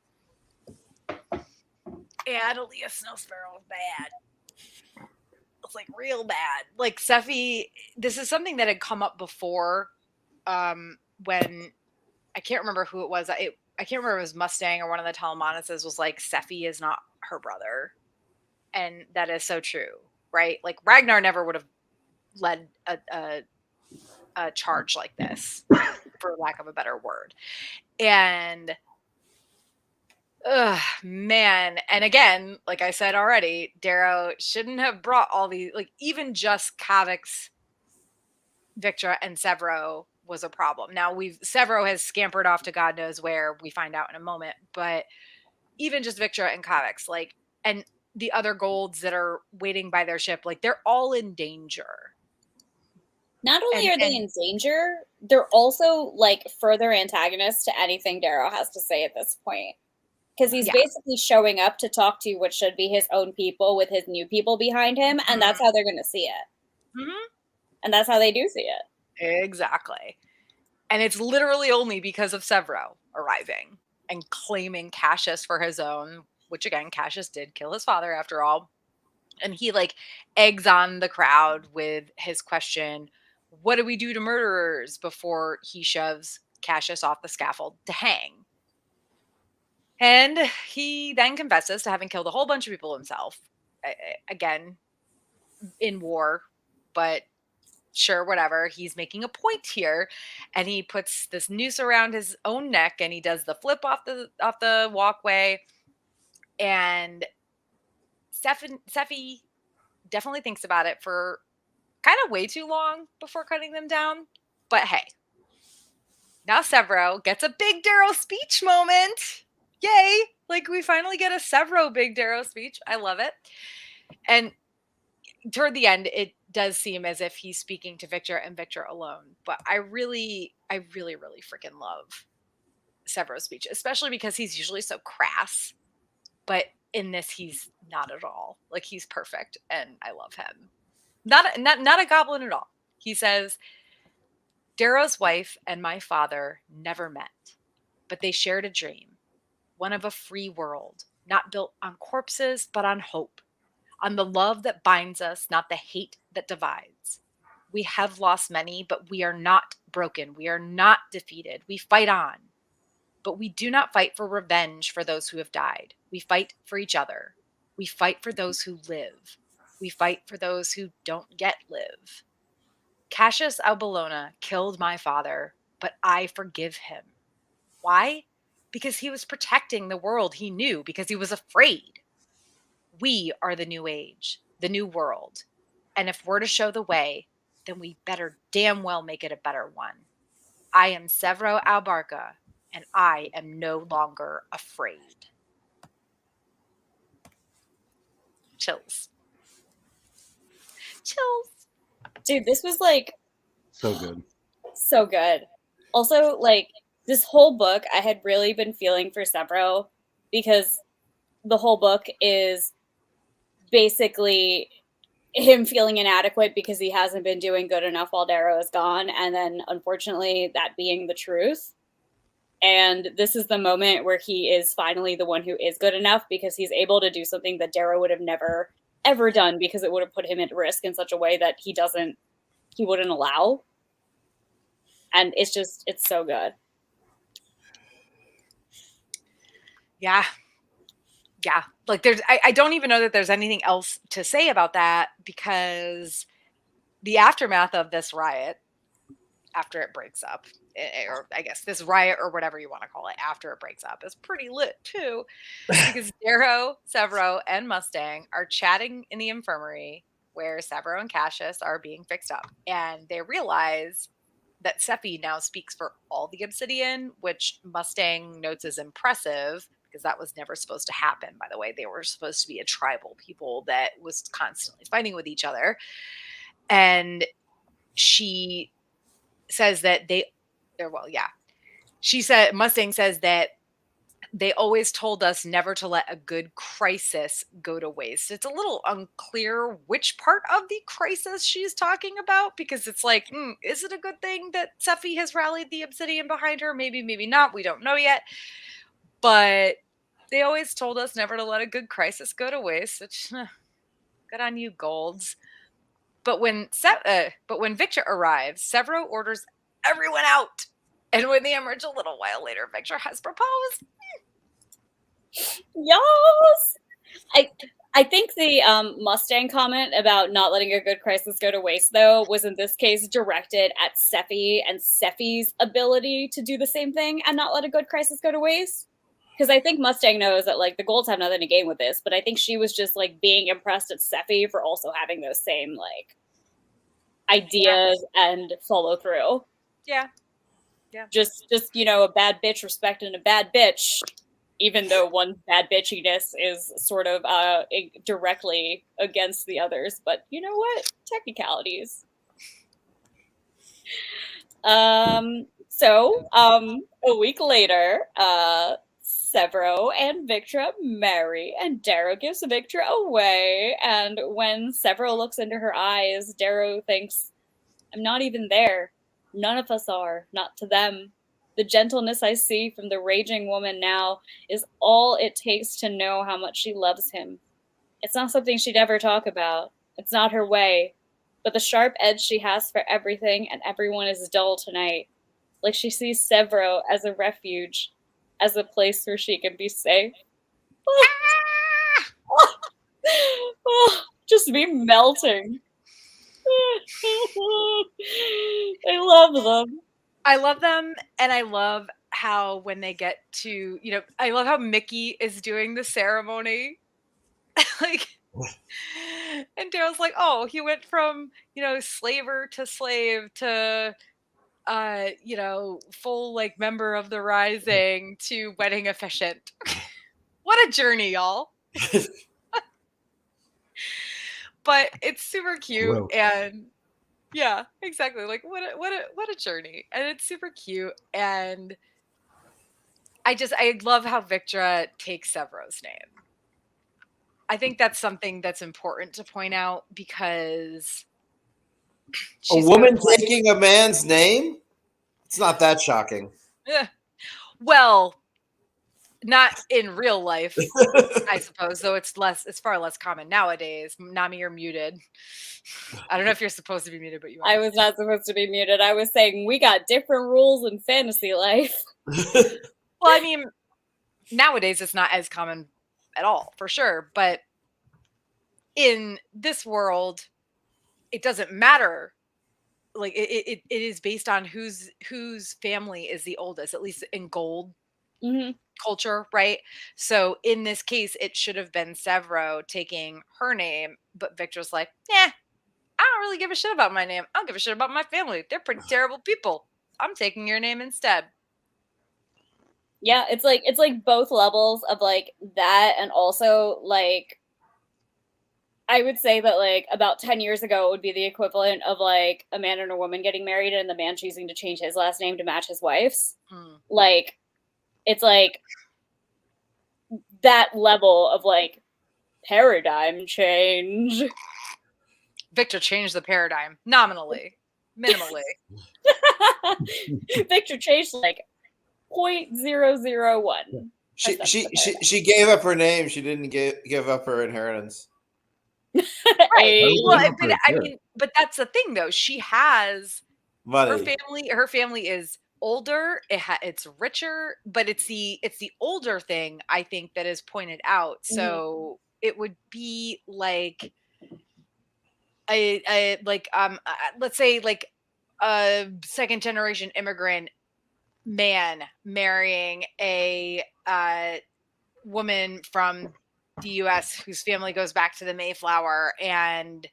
Yeah, Aaliyah Snow Sparrow was bad. It's like real bad. Like Seffi, this is something that had come up before when I can't remember who it was. I can't remember if it was Mustang or one of the Telemonases was like, Seffi is not her brother. And that is so true, right? Like Ragnar never would have led a charge like this, for lack of a better word. And man. And again, like I said already, Darrow shouldn't have brought all these, like even just Kavix, Victra, and Severo was a problem. Now Severo has scampered off to God knows where, we find out in a moment, but even just Victra and Kavix, like, and the other golds that are waiting by their ship, like they're all in danger. Not only are they in danger, they're also like further antagonists to anything Darrow has to say at this point. Because he's basically showing up to talk to what should be his own people with his new people behind him, and that's how they're going to see it. Mm-hmm. And that's how they do see it. Exactly. And it's literally only because of Severo arriving and claiming Cassius for his own, which again, Cassius did kill his father after all. And he like eggs on the crowd with his question, what do we do to murderers, before he shoves Cassius off the scaffold to hang. And he then confesses to having killed a whole bunch of people himself, again, in war, but sure, whatever. He's making a point here, and he puts this noose around his own neck, and he does the flip off the walkway. And Seffi definitely thinks about it for kind of way too long before cutting them down. But hey, Now Severo gets a big Darrow speech moment. Yay! Like, we finally get a Severo big Darrow speech. I love it. And toward the end, it does seem as if he's speaking to Victor and Victor alone. But I really freaking love Severo's speech, especially because he's usually so crass. But in this, he's not at all. Like, he's perfect, and I love him. Not a goblin at all. He says, Darrow's wife and my father never met, but they shared a dream, one of a free world, not built on corpses, but on hope, on the love that binds us, not the hate that divides. We have lost many, but we are not broken. We are not defeated. We fight on. But we do not fight for revenge for those who have died. We fight for each other. We fight for those who live. We fight for those who don't yet live. Cassius Albolona killed my father, but I forgive him. Why? Because he was protecting the world he knew, because he was afraid. We are the new age, the new world. And if we're to show the way, then we better damn well make it a better one. I am Severo Albarca, and I am no longer afraid. Chills. Chills. Dude, this was like So good. so good. Also, like, this whole book I had really been feeling for Severo, because the whole book is basically him feeling inadequate because he hasn't been doing good enough while Darrow is gone, and then unfortunately that being the truth. And this is the moment where he is finally the one who is good enough, because he's able to do something that Darrow would have never ever done, because it would have put him at risk in such a way that he wouldn't allow. And it's so good. Yeah. Like, I don't even know that there's anything else to say about that, because the aftermath of this riot, after it breaks up, or I guess this riot, or whatever you want to call it, after it breaks up, is pretty lit too, because Darrow, Severo, and Mustang are chatting in the infirmary where Severo and Cassius are being fixed up, and they realize that Seppi now speaks for all the Obsidian, which Mustang notes as impressive, because that was never supposed to happen, by the way. They were supposed to be a tribal people that was constantly fighting with each other. And she says that Mustang says that they always told us never to let a good crisis go to waste. It's a little unclear which part of the crisis she's talking about, because it's like, is it a good thing that Sephi has rallied the Obsidian behind her? Maybe, maybe not. We don't know yet. But they always told us never to let a good crisis go to waste, which, good on you, Golds. But when Victor arrives, Severo orders everyone out. And when they emerge a little while later, Victor has proposed. Yes! I think the Mustang comment about not letting a good crisis go to waste, though, was in this case directed at Sephi and Sephi's ability to do the same thing and not let a good crisis go to waste. Because I think Mustang knows that, like, the Golds have nothing to gain with this, but I think she was just, like, being impressed at Sephi for also having those same, like, ideas and follow through. Yeah. Just a bad bitch respecting a bad bitch, even though one bad bitchiness is sort of directly against the others. But you know what? Technicalities. So, a week later, Severo and Victra marry, and Darrow gives Victra away. And when Severo looks into her eyes, Darrow thinks, I'm not even there. None of us are, not to them. The gentleness I see from the raging woman now is all it takes to know how much she loves him. It's not something she'd ever talk about. It's not her way. But the sharp edge she has for everything and everyone is dull tonight. Like she sees Severo as a refuge, as a place where she can be safe. Just me melting. I love them. I love them, and I love how when they get to, I love how Mickey is doing the ceremony. Like, and Daryl's like, oh, he went from, slaver to slave to full like member of the Rising to wedding officiant. What a journey, y'all. But it's super cute Growth. and yeah, exactly. Like what a journey. And it's super cute and I love how Victra takes Sevro's name. I think that's something that's important to point out because A she's woman kind of taking a man's name? It's not that shocking. like, well, not in real life, I suppose, though it's far less common nowadays. Nami, you're muted. I don't know if you're supposed to be muted, but you are. I was not supposed to be muted. I was saying we got different rules in fantasy life. Well, I mean, nowadays it's not as common at all, for sure. But in this world, it doesn't matter. Like it is based on whose family is the oldest, at least in gold culture, right? So in this case, it should have been Sevro taking her name, but Victor's like, I don't really give a shit about my name. I don't give a shit about my family. They're pretty terrible people. I'm taking your name instead. Yeah, it's like both levels of like that, and also like I would say that like about 10 years ago it would be the equivalent of like a man and a woman getting married and the man choosing to change his last name to match his wife's. Like it's like that level of like paradigm change. Victor changed the paradigm nominally, minimally. Victor changed like 0.001. She gave up her name. She didn't give up her inheritance. Right. Well, Right. but that's the thing though. She has Money. her family is older, it's richer, but it's the older thing I think that is pointed out. So it would be like let's say like a second generation immigrant man marrying a woman from the US whose family goes back to the Mayflower, and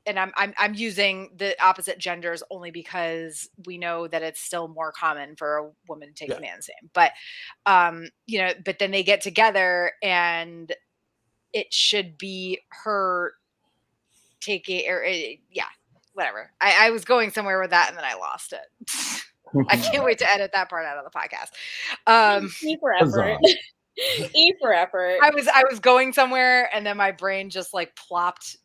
I'm using the opposite genders only because we know that it's still more common for a woman to take a man's name. But but then they get together and it should be her taking whatever. I was going somewhere with that and then I lost it. I can't wait to edit that part out of the podcast. E for effort. E for effort. I was going somewhere and then my brain just like plopped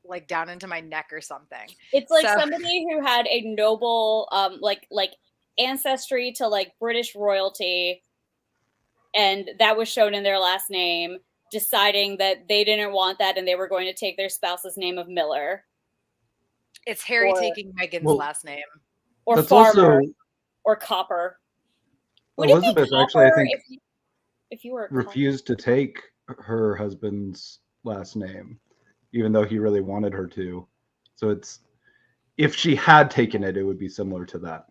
like down into my neck or something. It's like somebody who had a noble like ancestry to like British royalty, and that was shown in their last name, deciding that they didn't want that and they were going to take their spouse's name of Miller. It's Harry taking Meghan's last name. Or Farmer. Or Copper. Would Elizabeth actually, I think, if you were refused to take her husband's last name, even though he really wanted her to. So it's, if she had taken it, it would be similar to that.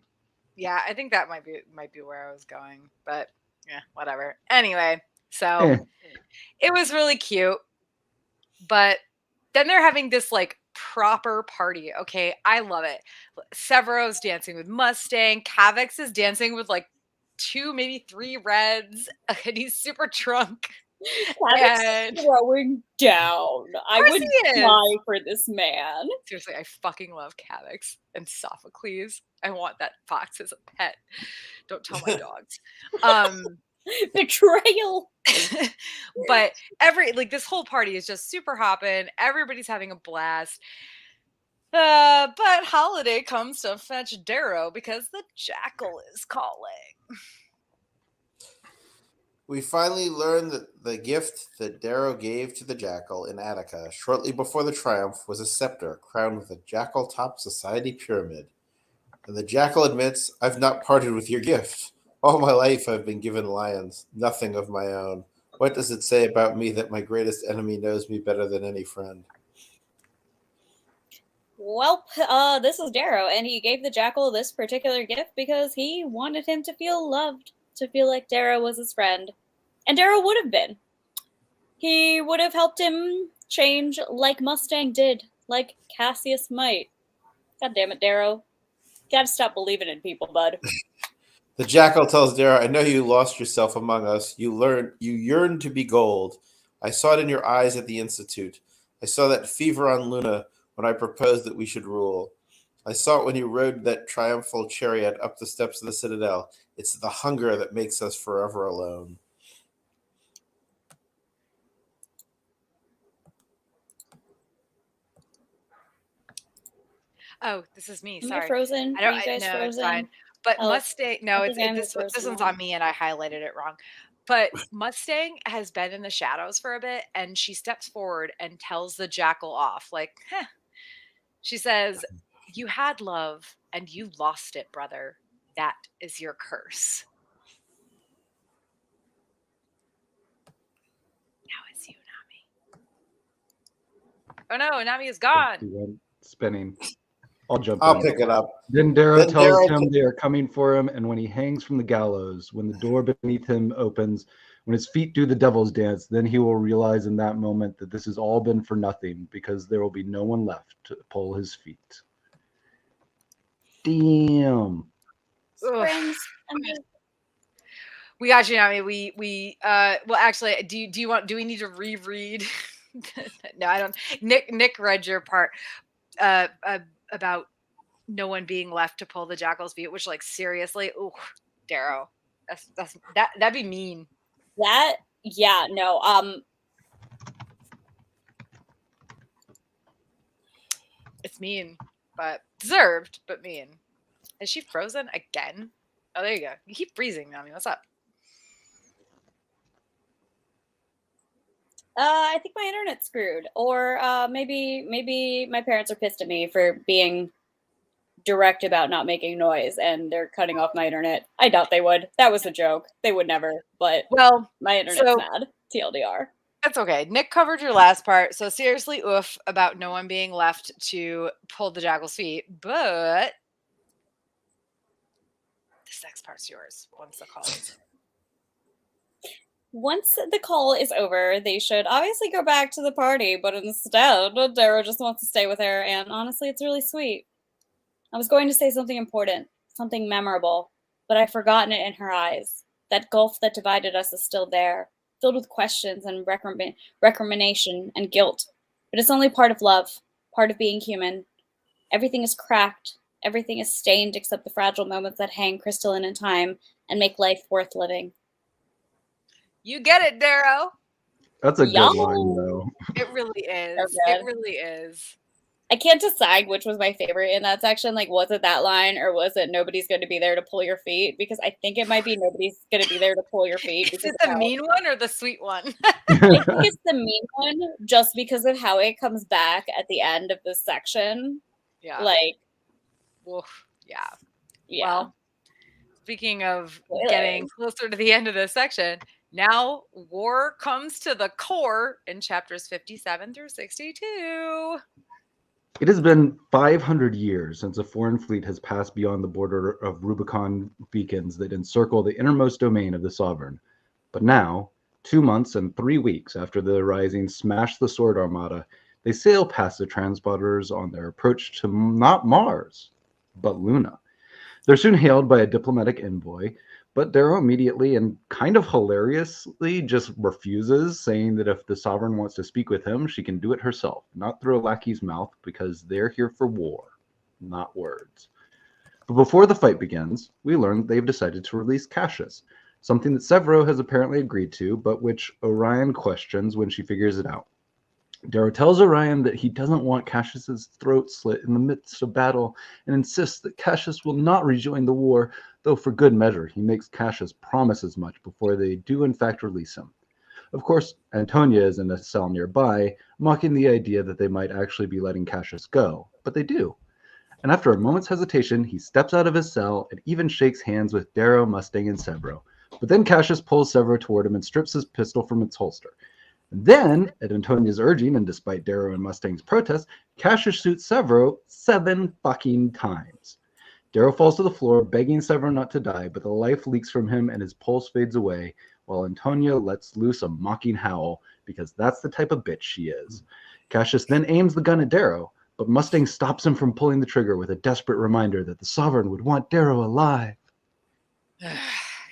Yeah, I think that might be where I was going, but yeah, whatever. Anyway, so it was really cute, but then they're having this like proper party. Okay, I love it. Sevro's dancing with Mustang. Kavix is dancing with like 2, maybe 3 reds, and he's super drunk. And throwing down. I would die for this man. Seriously, I fucking love Kavix and Sophocles. I want that fox as a pet. Don't tell my dogs. Betrayal. But this whole party is just super hopping. Everybody's having a blast. But Holiday comes to fetch Darrow because the jackal is calling. We finally learn that the gift that Darrow gave to the jackal in Attica shortly before the triumph was a scepter crowned with a jackal-top society pyramid. And the jackal admits, "I've not parted with your gift. All my life I've been given lions, nothing of my own. What does it say about me that my greatest enemy knows me better than any friend?" Well, this is Darrow, and he gave the jackal this particular gift because he wanted him to feel loved, to feel like Darrow was his friend. And Darrow would have been. He would have helped him change like Mustang did, like Cassius might. God damn it, Darrow. Gotta stop believing in people, bud. The jackal tells Dara, I know you lost yourself among us. You yearn to be gold. I saw it in your eyes at the Institute. I saw that fever on Luna when I proposed that we should rule. I saw it when you rode that triumphal chariot up the steps of the Citadel. It's the hunger that makes us forever alone. Oh, this is me. Am I Sorry. frozen? I Are don't. you guys No, it's frozen? fine. But Oh, Mustang. No, I it's think I'm the this. This frozen one's one. on me, and I highlighted it wrong. But Mustang has been in the shadows for a bit, and she steps forward and tells the jackal off. Like, heh. She says, "You had love, and you lost it, brother. That is your curse." Now it's you, Nami. Oh no, Nami is He gone. went spinning. I'll jump I'll in. pick it up. Then Darrow Then tells Darrow him they are coming for him, and when he hangs from the gallows, when the door beneath him opens, when his feet do the devil's dance, then he will realize in that moment that this has all been for nothing, because there will be no one left to pull his feet. Damn. Ugh. Springs. We got you, Nami. Well, actually, do we need to reread? No, I don't. Nick read your part about no one being left to pull the jackal's feet, which, like, seriously, ooh, Darrow, that'd be mean. It's mean, but deserved, but mean. Is she frozen again? Oh, there you go. You keep freezing, Nami. What's up? I think my internet's screwed, or maybe my parents are pissed at me for being direct about not making noise, and they're cutting off my internet. I doubt they would. That was a joke. They would never. But Well, my internet's mad. TLDR. That's okay. Nick covered your last part, so seriously, oof about no one being left to pull the jackal's feet. But this next part's yours once the call is over. Once the call is over, they should obviously go back to the party, but instead, Darrow just wants to stay with her, and honestly, it's really sweet. I was going to say something important, something memorable, but I've forgotten it in her eyes. That gulf that divided us is still there, filled with questions and recrimination and guilt. But it's only part of love, part of being human. Everything is cracked, everything is stained except the fragile moments that hang crystalline in time and make life worth living. You get it, Darrow. That's a good line, though. It really is. Okay. It really is. I can't decide which was my favorite in that section. Like, was it that line or was it nobody's going to be there to pull your feet? Because I think it might be nobody's going to be there to pull your feet. Is it the mean one or the sweet one? I think it's the mean one, just because of how it comes back at the end of this section. Yeah. Like, woof. Yeah. Yeah. Well, speaking of getting closer to the end of this section, now war comes to the core in chapters 57 through 62. It has been 500 years since a foreign fleet has passed beyond the border of Rubicon beacons that encircle the innermost domain of the Sovereign. But now, 2 months and 3 weeks after the Rising smashed the Sword Armada, they sail past the transporters on their approach to not Mars, but Luna. They're soon hailed by a diplomatic envoy, but Darrow immediately and kind of hilariously just refuses, saying that if the Sovereign wants to speak with him, she can do it herself, not through a lackey's mouth, because they're here for war, not words. But before the fight begins, we learn they've decided to release Cassius, something that Severo has apparently agreed to, but which Orion questions when she figures it out. Darrow tells Orion that he doesn't want Cassius's throat slit in the midst of battle and insists that Cassius will not rejoin the war, though for good measure he makes Cassius promise as much before they do in fact release him. Of course, Antonia is in a cell nearby, mocking the idea that they might actually be letting Cassius go, but they do. And after a moment's hesitation, he steps out of his cell and even shakes hands with Darrow, Mustang, and Severo. But then Cassius pulls Severo toward him and strips his pistol from its holster. Then, at Antonia's urging, and despite Darrow and Mustang's protest, Cassius shoots Severo 7 fucking times. Darrow falls to the floor, begging Severo not to die, but the life leaks from him and his pulse fades away, while Antonia lets loose a mocking howl, because that's the type of bitch she is. Cassius then aims the gun at Darrow, but Mustang stops him from pulling the trigger with a desperate reminder that the Sovereign would want Darrow alive.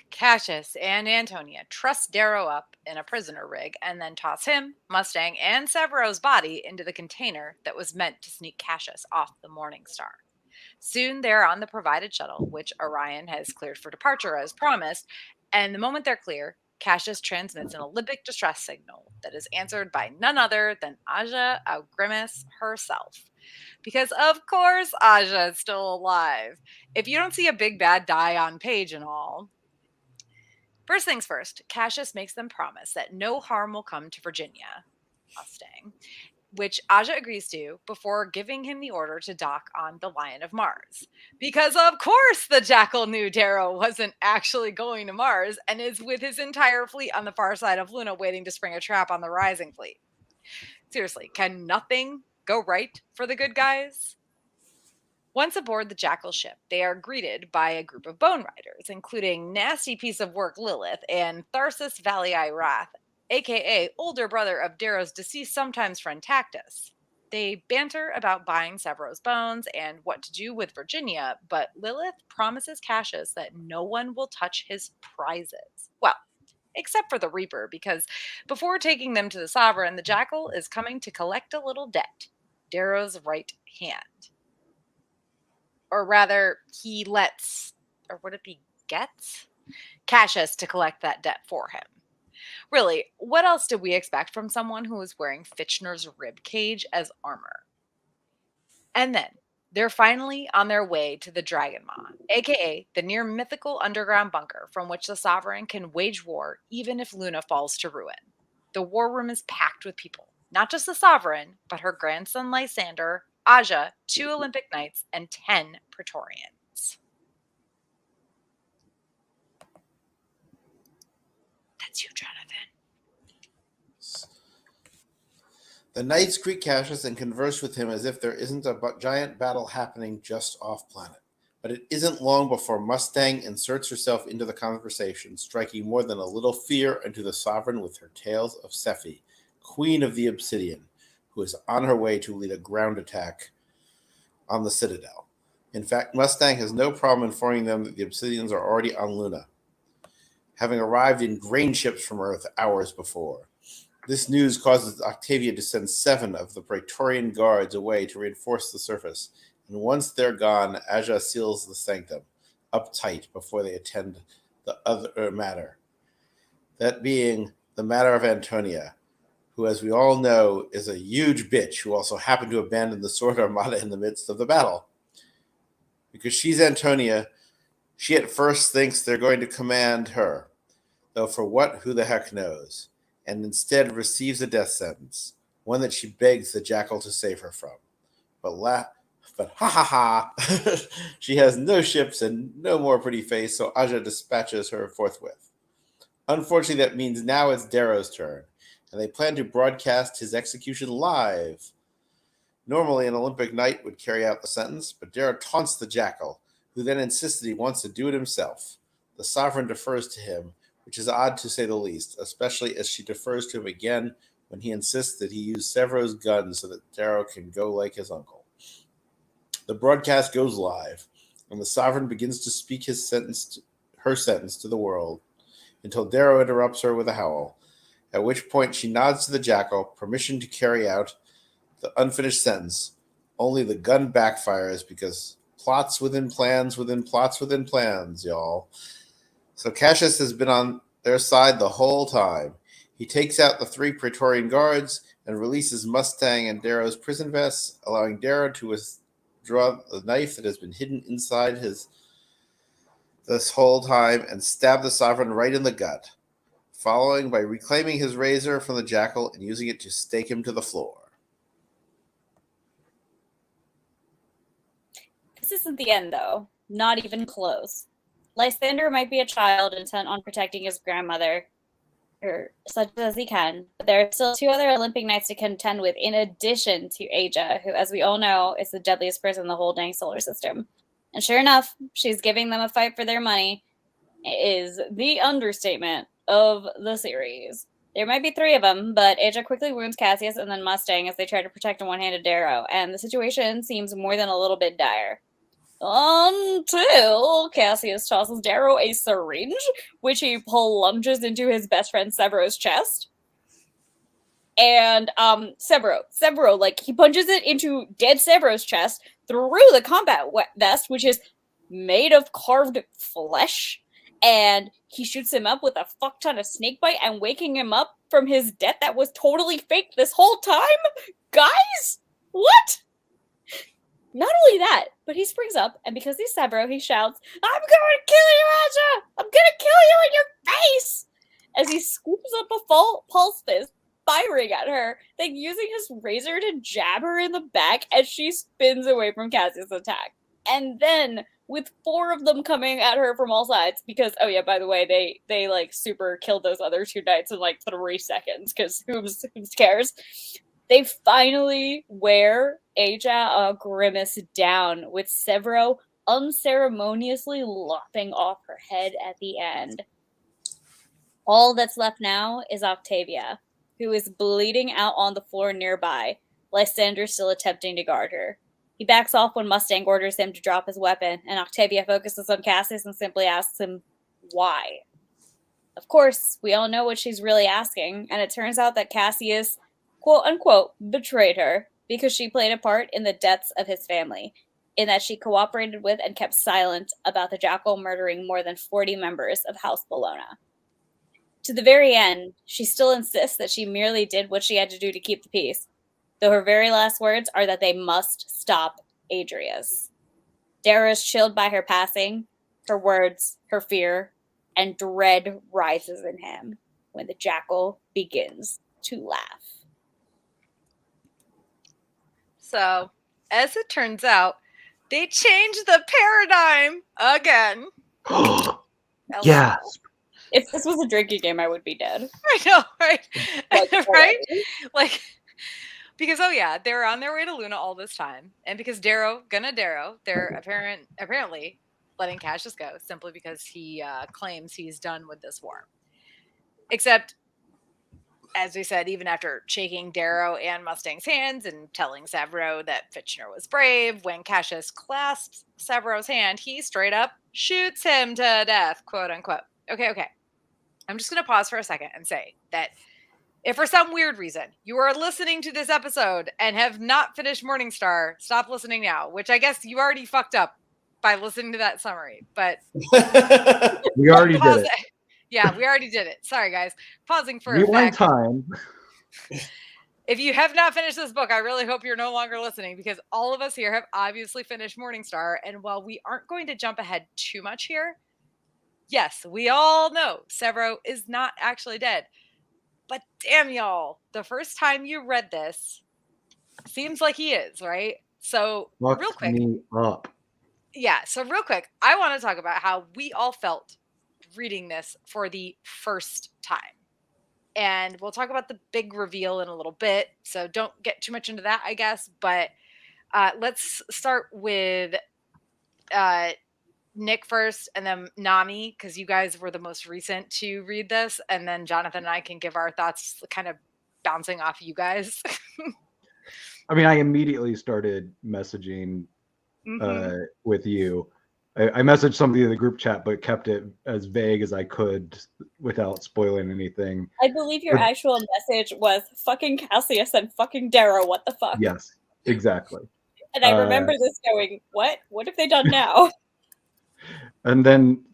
Cassius and Antonia truss Darrow up in a prisoner rig and then toss him, Mustang, and Severo's body into the container that was meant to sneak Cassius off the Morning Star. Soon they're on the provided shuttle, which Orion has cleared for departure as promised, and the moment they're clear, Cassius transmits an Olympic distress signal that is answered by none other than Aja Algrimis herself. Because, of course, Aja is still alive. If you don't see a big bad die on page and all. First things first, Cassius makes them promise that no harm will come to Virginia, Mustang, which Aja agrees to before giving him the order to dock on the Lion of Mars. Because, of course, the Jackal knew Darrow wasn't actually going to Mars and is with his entire fleet on the far side of Luna waiting to spring a trap on the Rising Fleet. Seriously, can nothing go right for the good guys? Once aboard the Jackal ship, they are greeted by a group of Bone Riders, including nasty piece of work Lilith and Tharsis Valii Wrath, aka older brother of Darrow's deceased sometimes friend Tactus. They banter about buying Severo's bones and what to do with Virginia, but Lilith promises Cassius that no one will touch his prizes. Well, except for the Reaper, because before taking them to the Sovereign, the Jackal is coming to collect a little debt, Darrow's right hand. Or rather, he lets, or would it be gets, Cassius to collect that debt for him. Really, what else did we expect from someone who was wearing Fitchner's rib cage as armor? And then, they're finally on their way to the Dragon Maw, aka the near mythical underground bunker from which the Sovereign can wage war even if Luna falls to ruin. The war room is packed with people, not just the Sovereign, but her grandson Lysander, Aja, 2 Olympic Knights, and 10 Praetorians. That's you, Jonathan. The knights greet Cassius and converse with him as if there isn't a giant battle happening just off-planet. But it isn't long before Mustang inserts herself into the conversation, striking more than a little fear into the Sovereign with her tales of Sephi, Queen of the Obsidian, who is on her way to lead a ground attack on the Citadel. In fact, Mustang has no problem informing them that the Obsidians are already on Luna, having arrived in grain ships from Earth hours before. This news causes Octavia to send 7 of the Praetorian guards away to reinforce the surface, and once they're gone, Aja seals the sanctum up tight before they attend the other matter. That being the matter of Antonia, who, as we all know, is a huge bitch who also happened to abandon the Sword Armada in the midst of the battle. Because she's Antonia, she at first thinks they're going to command her, though for what, who the heck knows, and instead receives a death sentence, one that she begs the Jackal to save her from. But ha ha ha, she has no ships and no more pretty face, so Aja dispatches her forthwith. Unfortunately, that means now it's Darrow's turn, and they plan to broadcast his execution live. Normally, an Olympic Knight would carry out the sentence, but Darrow taunts the Jackal, who then insists that he wants to do it himself. The Sovereign defers to him, which is odd to say the least, especially as she defers to him again when he insists that he use Severo's gun so that Darrow can go like his uncle. The broadcast goes live, and the Sovereign begins to speak her sentence to the world, until Darrow interrupts her with a howl, at which point she nods to the Jackal, permission to carry out the unfinished sentence. Only the gun backfires because plots within plans within plots within plans, y'all. So Cassius has been on their side the whole time. He takes out the 3 Praetorian guards and releases Mustang and Darrow's prison vests, allowing Darrow to draw the knife that has been hidden inside his this whole time and stab the Sovereign right in the gut, following by reclaiming his razor from the Jackal and using it to stake him to the floor. This isn't the end, though. Not even close. Lysander might be a child intent on protecting his grandmother, or such as he can, but there are still 2 other Olympic Knights to contend with, in addition to Aja, who, as we all know, is the deadliest person in the whole dang solar system. And sure enough, she's giving them a fight for their money. It is the understatement of the series. There might be 3 of them, but Aja quickly wounds Cassius and then Mustang as they try to protect a one-handed Darrow, and the situation seems more than a little bit dire. Until Cassius tosses Darrow a syringe, which he plunges into his best friend Severo's chest. And Severo, like, he punches it into dead Severo's chest through the combat vest, which is made of carved flesh, and he shoots him up with a fuck ton of snakebite and waking him up from his death that was totally fake this whole time? Guys? What? Not only that, but he springs up, and because he's Severo, he shouts, "I'm gonna kill you, Aja! I'm gonna kill you in your face!" As he scoops up a pulse fist, firing at her, then using his razor to jab her in the back as she spins away from Cassius' attack. And then, with 4 of them coming at her from all sides, because, oh yeah, by the way, they like super killed those other 2 knights in like 3 seconds, because who cares? They finally wear Aja a grimace down, with Severo unceremoniously lopping off her head at the end. All that's left now is Octavia, who is bleeding out on the floor nearby, Lysander still attempting to guard her. He backs off when Mustang orders him to drop his weapon, and Octavia focuses on Cassius and simply asks him, why? Of course, we all know what she's really asking, and it turns out that Cassius, quote-unquote, betrayed her because she played a part in the deaths of his family, in that she cooperated with and kept silent about the Jackal murdering more than 40 members of House Bologna. To the very end, she still insists that she merely did what she had to do to keep the peace, though her very last words are that they must stop Adrias. Darrow is chilled by her passing, her words, her fear, and dread rises in him when the Jackal begins to laugh. So, as it turns out, they changed the paradigm again. Yes. If this was a drinking game, I would be dead. I know, right? Like, right? Like, because, oh yeah, they were on their way to Luna all this time. And because Darrow, they're apparently letting Cassius go simply because he claims he's done with this war. Except, as we said, even after shaking Darrow and Mustang's hands and telling Severo that Fitchner was brave, when Cassius clasps Severo's hand, he straight up shoots him to death, quote unquote. Okay. I'm just going to pause for a second and say that if for some weird reason you are listening to this episode and have not finished Morningstar, stop listening now, which I guess you already fucked up by listening to that summary. But we already did it. Yeah, we already did it. Sorry, guys. Pausing for Rewind effect. time. If you have not finished this book, I really hope you're no longer listening, because all of us here have obviously finished Morningstar. And while we aren't going to jump ahead too much here, yes, we all know Severo is not actually dead. But damn, y'all, the first time you read this, seems like he is, right? So real quick. Me up. Yeah, so real quick, I want to talk about how we all felt reading this for the first time. And we'll talk about the big reveal in a little bit, so don't get too much into that, I guess. But let's start with Nick first, and then Nami, because you guys were the most recent to read this, and then Jonathan and I can give our thoughts kind of bouncing off you guys. I mean, I immediately started messaging with you. I messaged somebody in the group chat, but kept it as vague as I could without spoiling anything. I believe your actual message was fucking Cassius and fucking Darrow, what the fuck? Yes, exactly. And I remember this going, what? What have they done now? And then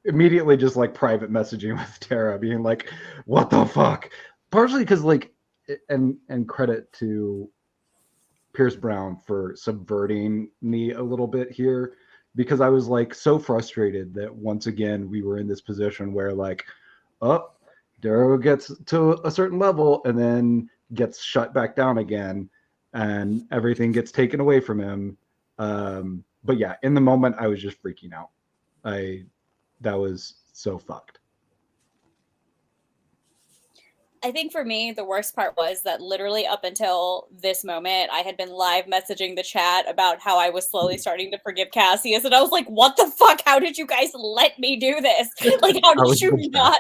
immediately just like private messaging with Tara, being like, what the fuck? Partially because like, and credit to Pierce Brown for subverting me a little bit here, because I was like so frustrated that once again we were in this position where like, oh, Darrow gets to a certain level and then gets shut back down again, and everything gets taken away from him. But yeah, in the moment I was just freaking out. That was so fucked. I think for me, the worst part was that literally up until this moment, I had been live messaging the chat about how I was slowly starting to forgive Cassius. And I was like, what the fuck? How did you guys let me do this? Like, how did you not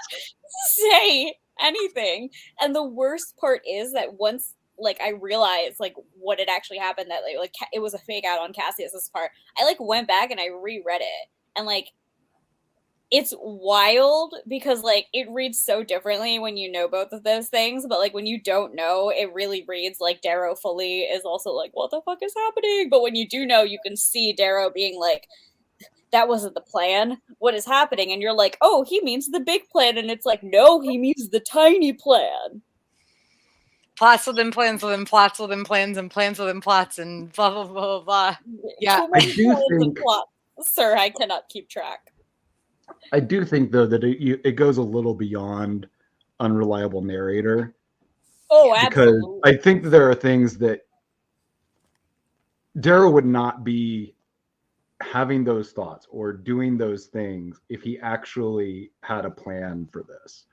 say anything. And the worst part is that once like I realized like what had actually happened, that like it was a fake out on Cassius's part, I like went back and I reread it, and like it's wild because like it reads so differently when you know both of those things, but like when you don't know, it really reads like Darrow fully is also like, what the fuck is happening? But when you do know, you can see Darrow being like, that wasn't the plan. What is happening? And you're like, oh, he means the big plan. And it's like, no, he means the tiny plan. Plots within plans within plots within plans and plans within plots and blah, blah, blah, blah, blah. Yeah. Too many plans and plots. Sir, I cannot keep track. I do think, though, that it goes a little beyond unreliable narrator. Oh, because absolutely. I think there are things that Darrow would not be having those thoughts or doing those things if he actually had a plan for this.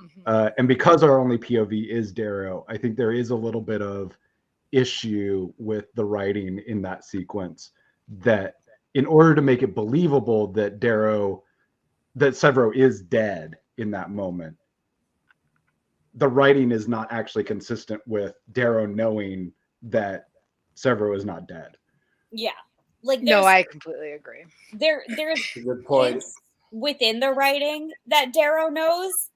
Mm-hmm. And because our only POV is Darrow, I think there is a little bit of issue with the writing in that sequence, that in order to make it believable that Severo is dead in that moment, the writing is not actually consistent with Darrow knowing that Severo is not dead. Yeah. Like no, I completely agree. There's a good point within the writing that Darrow knows,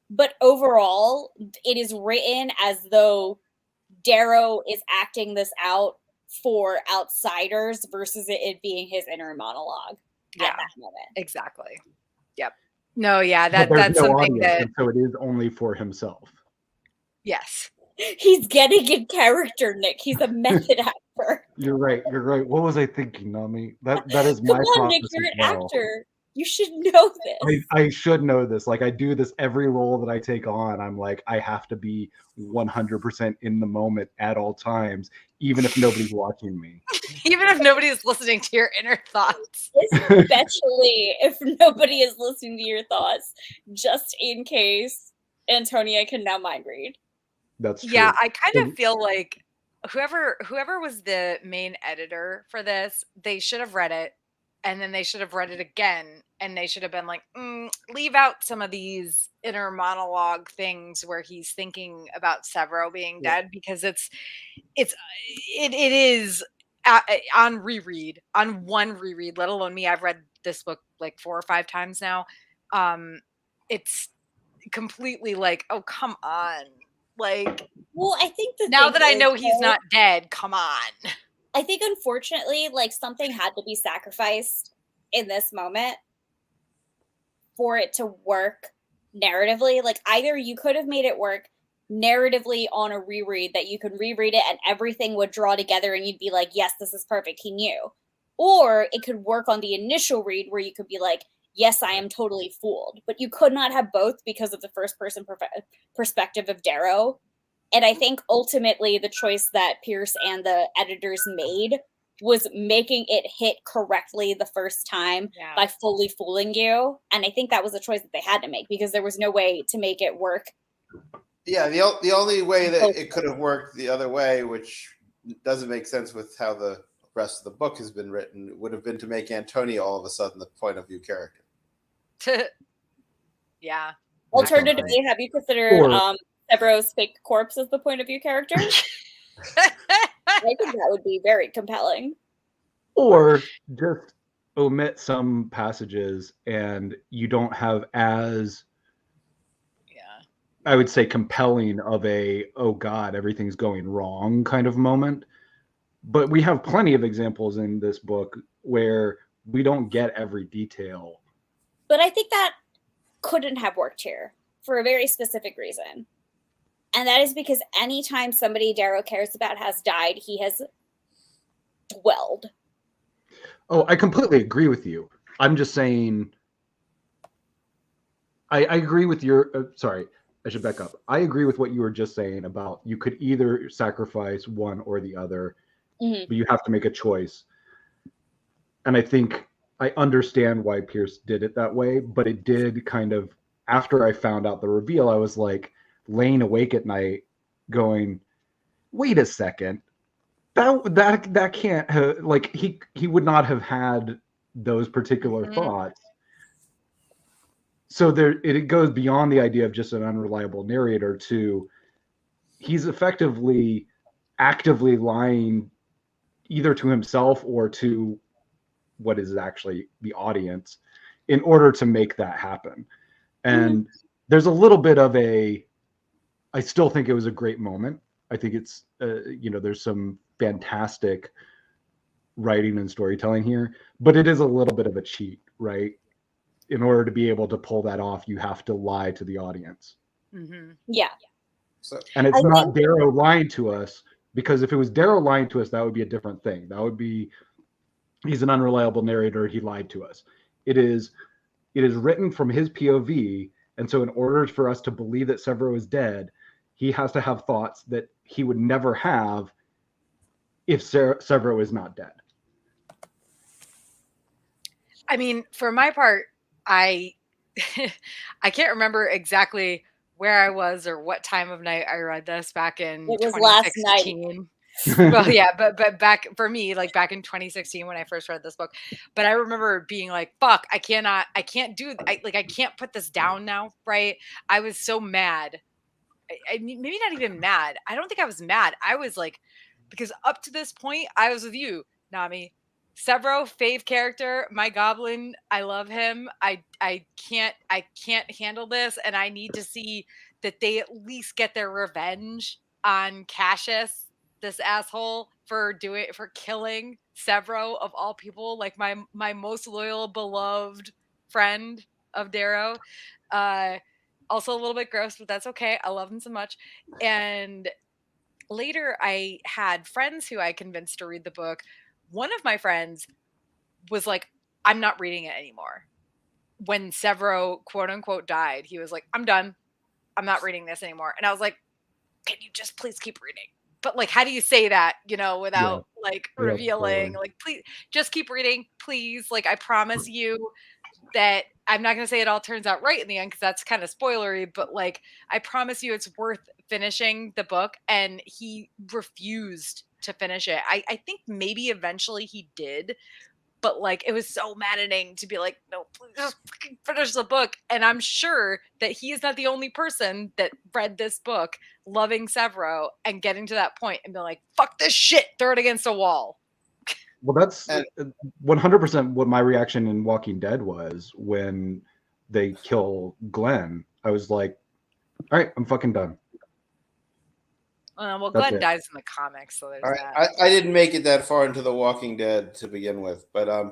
but overall it is written as though Darrow is acting this out for outsiders versus it being his inner monologue at that moment. Exactly. Yep. No, yeah, that's something that. So it is only for himself. Yes. He's getting in character, Nick. He's a method actor. You're right. What was I thinking, Nami? That is my process. Come on, Nick, you're an actor. You should know this. I should know this. Like, I do this every role that I take on. I'm like, I have to be 100% in the moment at all times, even if nobody's watching me. Even if nobody's listening to your inner thoughts. Especially if nobody is listening to your thoughts, just in case Antonia can now mind read. That's true. Yeah, I kind of feel like whoever was the main editor for this, they should have read it, and then they should have read it again, and they should have been like, leave out some of these inner monologue things where he's thinking about Severo being dead, because it is on reread, on one reread, let alone me. I've read this book like 4 or 5 times now. It's completely like, oh, come on. Like, well, I think now that I know he's not dead, come on. I think unfortunately, like, something had to be sacrificed in this moment for it to work narratively. Like, either you could have made it work narratively on a reread, that you could reread it and everything would draw together and you'd be like, yes, this is perfect, he knew. Or it could work on the initial read where you could be like, yes, I am totally fooled. But you could not have both because of the first person perspective of Darrow. And I think ultimately the choice that Pierce and the editors made was making it hit correctly the first time by fully fooling you. And I think that was a choice that they had to make, because there was no way to make it work. Yeah, the only way that it could have worked the other way, which doesn't make sense with how the rest of the book has been written, would have been to make Antonia all of a sudden the point of view character. Yeah. Alternatively, have you considered Severo's fake corpse as the point of view character? I think that would be very compelling. Or just omit some passages and you don't have as, I would say, compelling of a, oh God, everything's going wrong kind of moment. But we have plenty of examples in this book where we don't get every detail. But I think that couldn't have worked here for a very specific reason. And that is because anytime somebody Darrow cares about has died, he has dwelled. Oh, I completely agree with you. I'm just saying, I agree with your, sorry, I should back up. I agree with what you were just saying about you could either sacrifice one or the other, but you have to make a choice. And I think I understand why Pierce did it that way, but it did kind of, after I found out the reveal, I was like laying awake at night going, wait a second, that can't have, like, he would not have had those particular thoughts so there it goes beyond the idea of just an unreliable narrator to he's effectively actively lying either to himself or to what is actually the audience in order to make that happen. And there's a little bit of I still think it was a great moment. I think it's, there's some fantastic writing and storytelling here, but it is a little bit of a cheat, right? In order to be able to pull that off, you have to lie to the audience. Mm-hmm. Yeah. So, and it's not Darrow lying to us, because if it was Darrow lying to us, that would be a different thing. That would be, he's an unreliable narrator, he lied to us. It is written from his POV, and so in order for us to believe that Severo is dead, he has to have thoughts that he would never have if Severo is not dead. I mean, for my part, I can't remember exactly where I was or what time of night I read this back in It was last 2016. Well, yeah, but back for me, like back in 2016 when I first read this book. But I remember being like, fuck, I can't put this down now, right? I was so mad. Maybe not even mad. I don't think I was mad. I was like, because up to this point, I was with you, Nami. Severo, fave character, my goblin, I love him. I can't handle this, and I need to see that they at least get their revenge on Cassius, this asshole, for killing Severo of all people, like my most loyal, beloved friend of Darrow. Also a little bit gross, but that's okay. I love him so much. And later I had friends who I convinced to read the book. One of my friends was like, I'm not reading it anymore. When Severo, quote unquote, died, he was like, I'm done. I'm not reading this anymore. And I was like, can you just please keep reading? But like, how do you say that, without revealing, totally. like, please just keep reading, please. Like, I promise you that I'm not going to say it all turns out right in the end, because that's kind of spoilery, but like, I promise you it's worth finishing the book. And he refused to finish it. I think maybe eventually he did, but like, it was so maddening to be like, no, please just finish the book. And I'm sure that he is not the only person that read this book loving Severo and getting to that point and be like, fuck this shit, throw it against a wall. Well, that's 100% what my reaction in Walking Dead was when they kill Glenn. I was like, all right, I'm fucking done. Well, Glenn dies in the comics, so there's that. I didn't make it that far into The Walking Dead to begin with, but I'm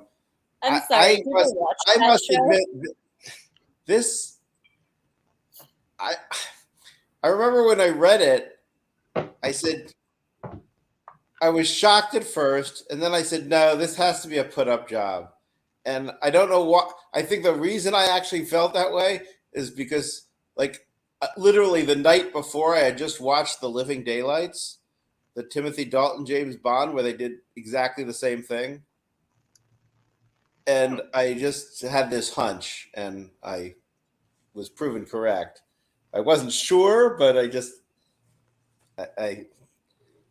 sorry. I must admit, this. I remember when I read it, I said, I was shocked at first, and then I said, no, this has to be a put-up job. And I don't know what. I think the reason I actually felt that way is because, like, literally the night before, I had just watched The Living Daylights, the Timothy Dalton James Bond, where they did exactly the same thing. And I just had this hunch, and I was proven correct. I wasn't sure, but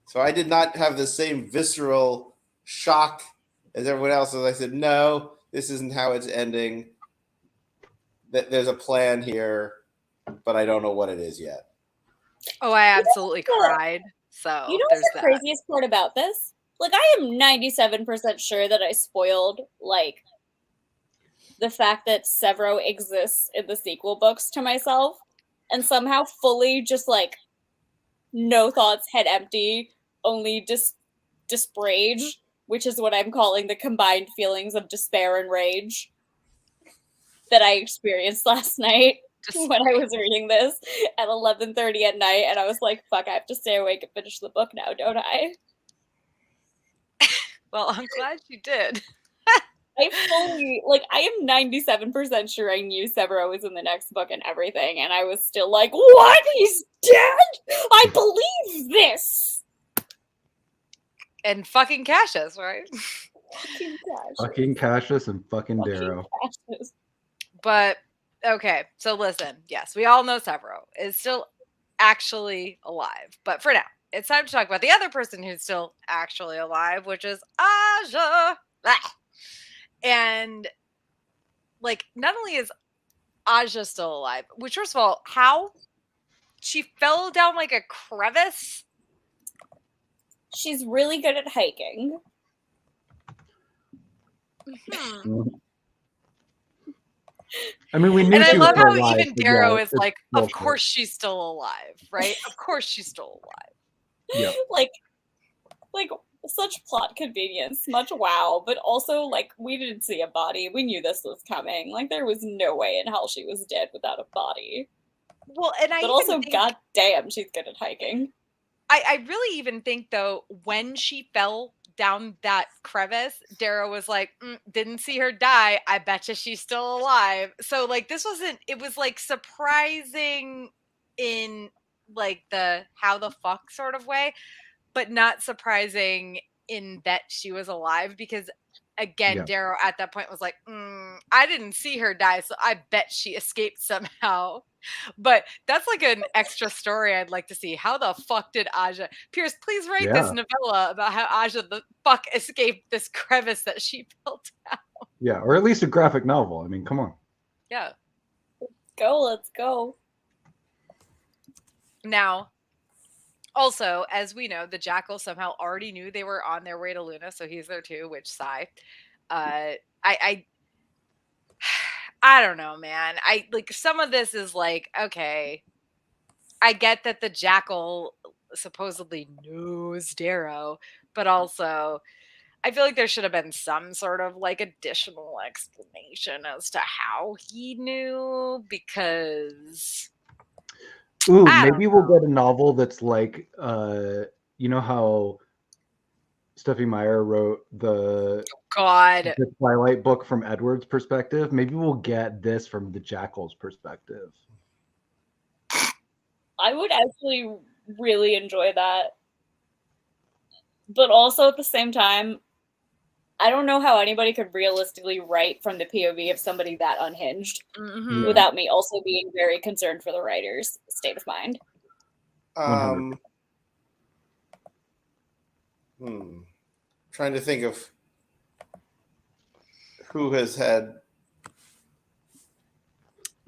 so I did not have the same visceral shock as everyone else. As I said, no, this isn't how it's ending. There's a plan here, but I don't know what it is yet. Oh, I absolutely cried. So you know what's the craziest part about this? Like, I am 97% sure that I spoiled, like, the fact that Severo exists in the sequel books to myself, and somehow fully just, like, no thoughts, head empty, only disrage, which is what I'm calling the combined feelings of despair and rage that I experienced last night when I was reading this at 11:30 at night, and I was like, fuck, I have to stay awake and finish the book now, don't I? Well, I'm glad you did. I am 97% sure I knew Severo was in the next book and everything, and I was still like, what? He's dead? I believe this! And fucking Cassius, right? Fucking Cassius and fucking Darrow. But, okay, so listen. Yes, we all know Severo is still actually alive. But for now, it's time to talk about the other person who's still actually alive, which is Aja. And, like, not only is Aja's still alive. Which, first of all, how? She fell down like a crevice? She's really good at hiking. I mean, we knew And I she was love still how alive. even but Darrow yeah, is it's like, of bullshit. course she's still alive, right? Of course she's still alive. Yeah. like such plot convenience, much wow, but also like we didn't see a body. We knew this was coming. Like there was no way in hell she was dead without a body. Well, and I But even also, think, god damn, she's good at hiking. I really even think though, when she fell down that crevice, Darrow was like, didn't see her die. I betcha she's still alive. So like this wasn't, it was like surprising in like the how the fuck sort of way, but not surprising in that she was alive because again, Yeah. Darrow at that point was like, I didn't see her die, so I bet she escaped somehow. But that's like an extra story I'd like to see. How the fuck did Aja? Pierce, please write this Yeah. novella about how Aja the fuck escaped this crevice that she fell down. Yeah, or at least a graphic novel. I mean, come on. Yeah. Let's go. Now, also, as we know, the Jackal somehow already knew they were on their way to Luna, so he's there too, which sigh. I don't know, man. I like some of this is like, okay, I get that the Jackal supposedly knows Darrow, but also I feel like there should have been some sort of like additional explanation as to how he knew because Ooh, I maybe don't we'll know. get a novel that's like, you know how Steffi Meyer wrote the God. Twilight book from Edward's perspective? Maybe we'll get this from the Jackal's perspective. I would actually really enjoy that. But also at the same time, I don't know how anybody could realistically write from the POV of somebody that unhinged Mhm. without me also being very concerned for the writer's state of mind. 100. Trying to think of who has had.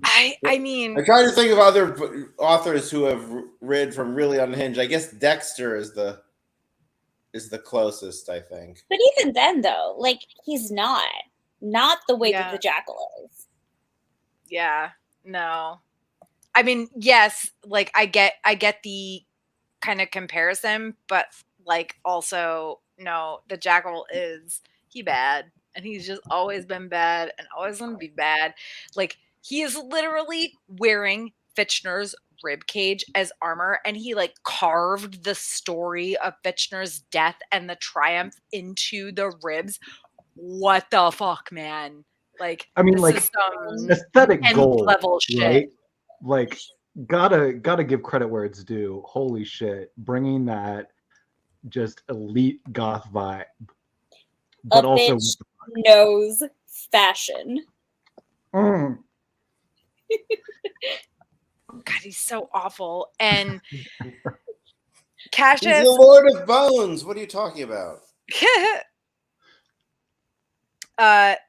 I mean, I'm trying to think of other authors who have read from really unhinged. I guess Dexter is the closest, I think. But even then, though, like he's not the way that Yeah. the Jackal is. Yeah, no. I mean, yes, like I get the kind of comparison, but like also no, the Jackal is he bad and he's just always been bad and always gonna be bad. Like he is literally wearing Fitchner's rib cage as armor and he like carved the story of Fitchner's death and the triumph into the ribs. What the fuck, man? Like I mean, this like is some aesthetic nth gold, level shit. right? Like, gotta give credit where it's due. Holy shit, bringing that just elite goth vibe, but A also bitch knows fashion. God, he's so awful. And He's Cassius, the Lord of Bones. What are you talking about?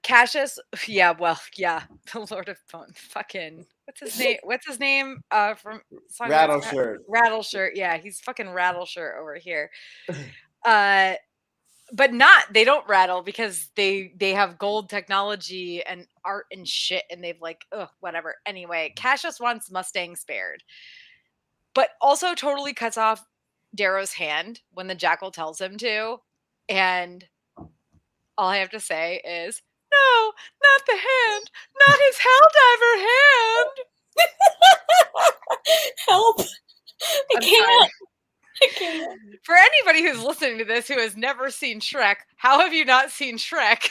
Cassius, yeah, well, yeah, the Lord of Bone, fucking, what's his name? What's his name? From Rattleshirt. Rattleshirt, yeah, he's fucking Rattleshirt over here. But they don't rattle because they have gold technology and art and shit, and they've like, whatever. Anyway, Cassius wants Mustang spared, but also totally cuts off Darrow's hand when the Jackal tells him to, and all I have to say is, no, not the hand, not his Helldiver hand. Help! I I'm can't. sorry. I can't. For anybody who's listening to this who has never seen Shrek, how have you not seen Shrek?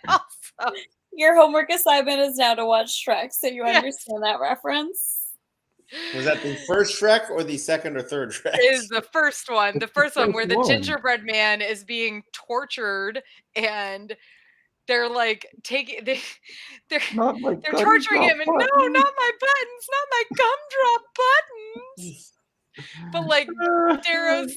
Also, Your homework assignment is now to watch Shrek, so you Yes. understand that reference. Was that the first Shrek or the second or third Shrek? is the first one. The first one where the one. gingerbread man is being tortured and they're like they're not my they're torturing him and no, not my buttons, not my gumdrop buttons. But like Darrow's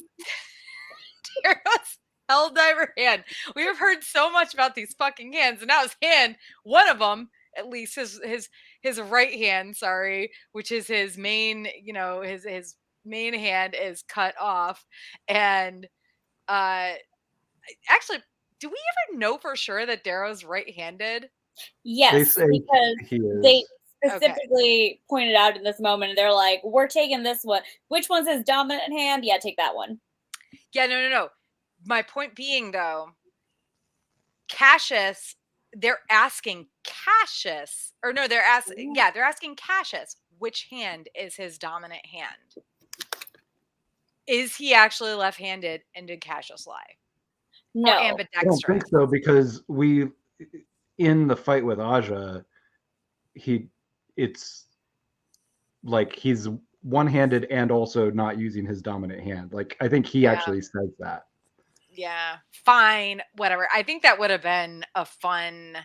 Helldiver hand. We have heard so much about these fucking hands, and now his hand, one of them at least his right hand, sorry, which is his main, his main hand is cut off. And actually, do we ever know for sure that Darrow's right-handed? They Yes, say because he they is. Okay. specifically pointed out in this moment, and they're like, we're taking this one. Which one's his dominant hand? Yeah, take that one. Yeah, no. My point being, though, Cassius, they're asking Cassius, or no, they're asking Cassius, which hand is his dominant hand? Is he actually left-handed, and did Cassius lie? Or No. I don't ambidextrous? think so, because in the fight with Aja, it's like he's one-handed and also not using his dominant hand. Like, I think he Yeah. actually says that. Yeah, fine, whatever. I think that would have been a fun,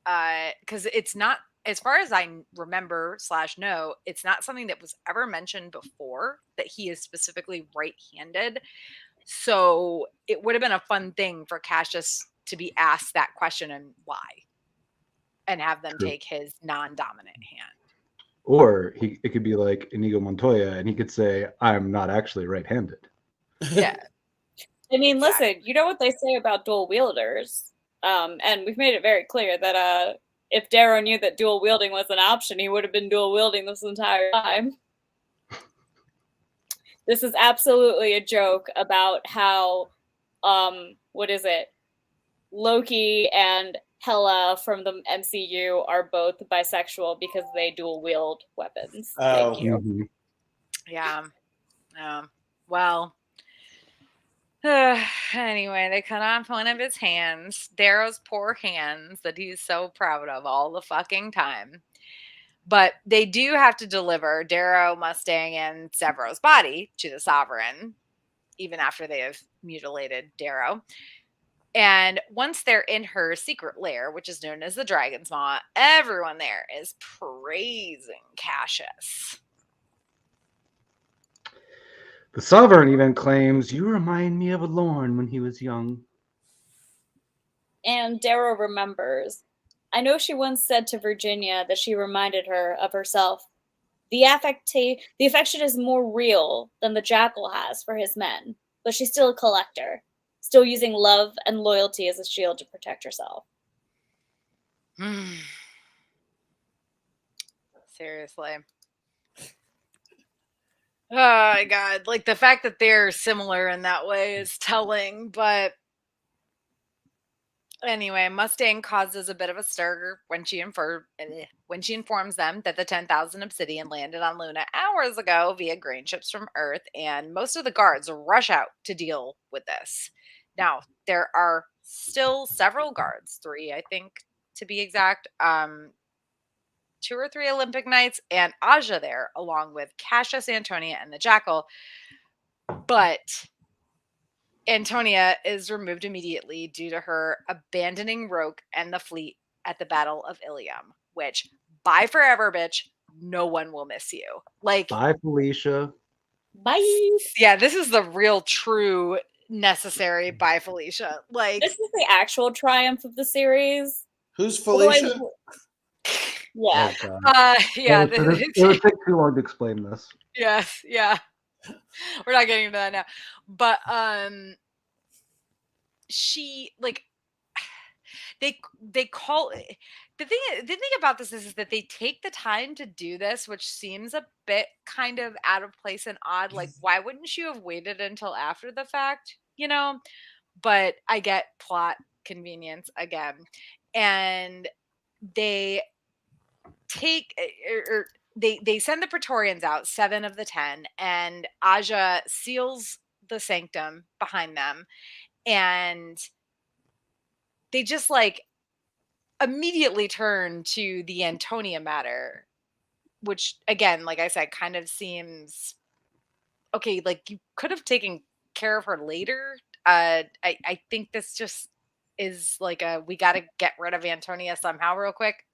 because it's not, as far as I remember / know, it's not something that was ever mentioned before that he is specifically right-handed. So it would have been a fun thing for Cassius to be asked that question and why, and have them True. take his non-dominant hand. Or it could be like Inigo Montoya, and he could say, "I'm not actually right-handed." Yeah. I mean, Exactly. listen, you know what they say about dual wielders, and we've made it very clear that if Darrow knew that dual wielding was an option, he would have been dual wielding this entire time. This is absolutely a joke about how, what is it? Loki and Hela from the MCU are both bisexual because they dual wield weapons. Thank you. Mm-hmm. Yeah. Well, anyway, they cut off one of his hands, Darrow's poor hands that he's so proud of all the fucking time. But they do have to deliver Darrow, Mustang, and Severo's body to the Sovereign, even after they have mutilated Darrow. And once they're in her secret lair, which is known as the Dragon's Maw, everyone there is praising Cassius. The Sovereign even claims, "You remind me of Lorne when he was young." And Darrow remembers. I know she once said to Virginia that she reminded her of herself. The affection is more real than the Jackal has for his men, but she's still a collector, still using love and loyalty as a shield to protect herself. Seriously. Oh my god, like the fact that they're similar in that way is telling. But anyway, Mustang causes a bit of a stir when she informs them that the 10,000 obsidian landed on Luna hours ago via grain ships from Earth, and most of the guards rush out to deal with this. Now, there are still several guards, 3 I think to be exact, 2 or 3 Olympic Knights and Aja there, along with Cassius, Antonia, and the Jackal. But Antonia is removed immediately due to her abandoning Roke and the fleet at the Battle of Ilium, which, bye forever, bitch. No one will miss you. Like, Bye, Felicia. Bye. yeah, this is the real, true, necessary bye, Felicia. Like, This is the actual triumph of the series. Who's Felicia? Yeah. Oh, God. yeah, It would take too long to explain this. yes, yeah. We're not getting into that now. But she, like, they call the thing about this is that they take the time to do this, which seems a bit kind of out of place and odd. Like, why wouldn't you have waited until after the fact, but I get plot convenience again. And they take or they send the Praetorians out, 7 of the 10, and Aja seals the sanctum behind them, and they just like immediately turn to the Antonia matter, which again, like I said, kind of seems okay. Like, you could have taken care of her later. I think this just is like we got to get rid of Antonia somehow real quick,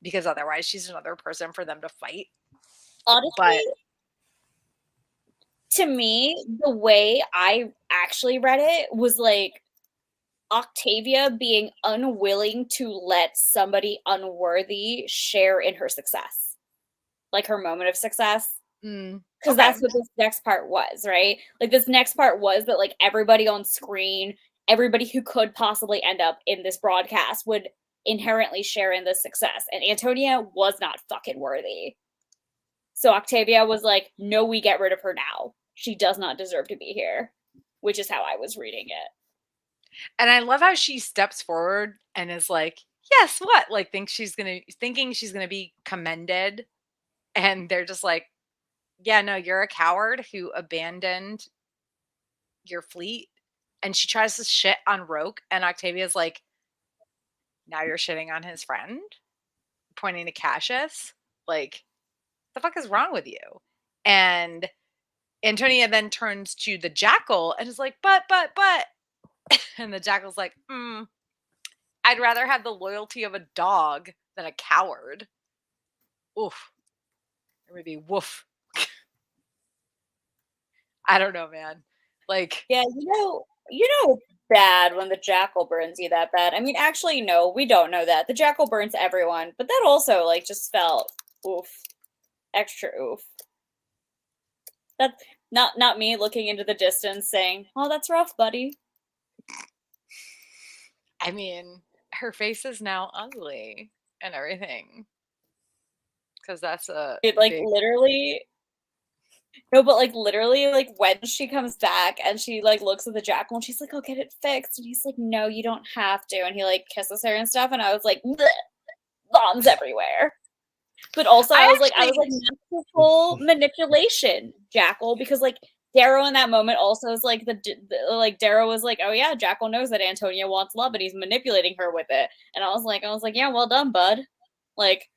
because otherwise she's another person for them to fight. Honestly, But to me, the way I actually read it was like, Octavia being unwilling to let somebody unworthy share in her success, like her moment of success. Because that's what this next part was, right? Like, this next part was that, like, everybody on screen, everybody who could possibly end up in this broadcast would inherently share in the success. And Antonia was not fucking worthy. So Octavia was like, no, we get rid of her now. She does not deserve to be here, which is how I was reading it. And I love how she steps forward and is like, yes, what? Like, thinking she's gonna be commended. And they're just like, yeah, no, you're a coward who abandoned your fleet. And she tries to shit on Roke, and Octavia's like, now you're shitting on his friend? Pointing to Cassius. Like, the fuck is wrong with you? And Antonia then turns to the Jackal and is like, but. And the Jackal's like, I'd rather have the loyalty of a dog than a coward. Oof. Or maybe woof. I don't know, man. Like, yeah, you know, bad when the Jackal burns you that bad. I mean, actually, no, we don't know that. The Jackal burns everyone, but that also, like, just felt oof, extra oof. That's not me looking into the distance saying, "Oh, that's rough, buddy." I mean, her face is now ugly and everything. Because that's a It, like, big... literally... No, but, like, literally, like, when she comes back and she, like, looks at the Jackal and she's like, I'll get it fixed. And he's like, no, you don't have to. And he, like, kisses her and stuff. And I was like, bleh, bombs everywhere. But also, I was like, masterful manipulation, Jackal, because, like, Darrow in that moment also is like, Darrow was like, oh yeah, Jackal knows that Antonia wants love and he's manipulating her with it. And I was like, yeah, well done, bud. Like,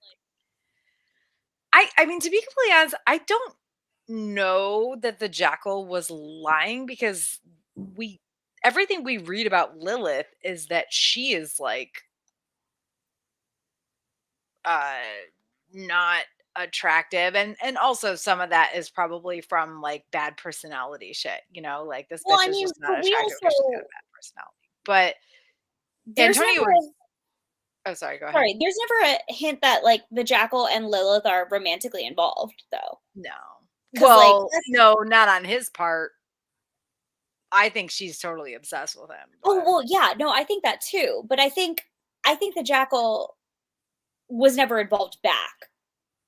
I mean, to be completely honest, I don't know that the Jackal was lying, because everything we read about Lilith is that she is like not attractive, and also some of that is probably from like bad personality shit, like this well, bitch I is mean, just but not we attractive because she's got a also, bad personality. But there's Antonio never was... Oh, sorry, go ahead. sorry, there's never a hint that, like, the Jackal and Lilith are romantically involved, though. No. 'Cause, Well, like, no, not on his part. I think she's totally obsessed with him. oh, But well, yeah, no, I think that too. But I think the Jackal was never involved back,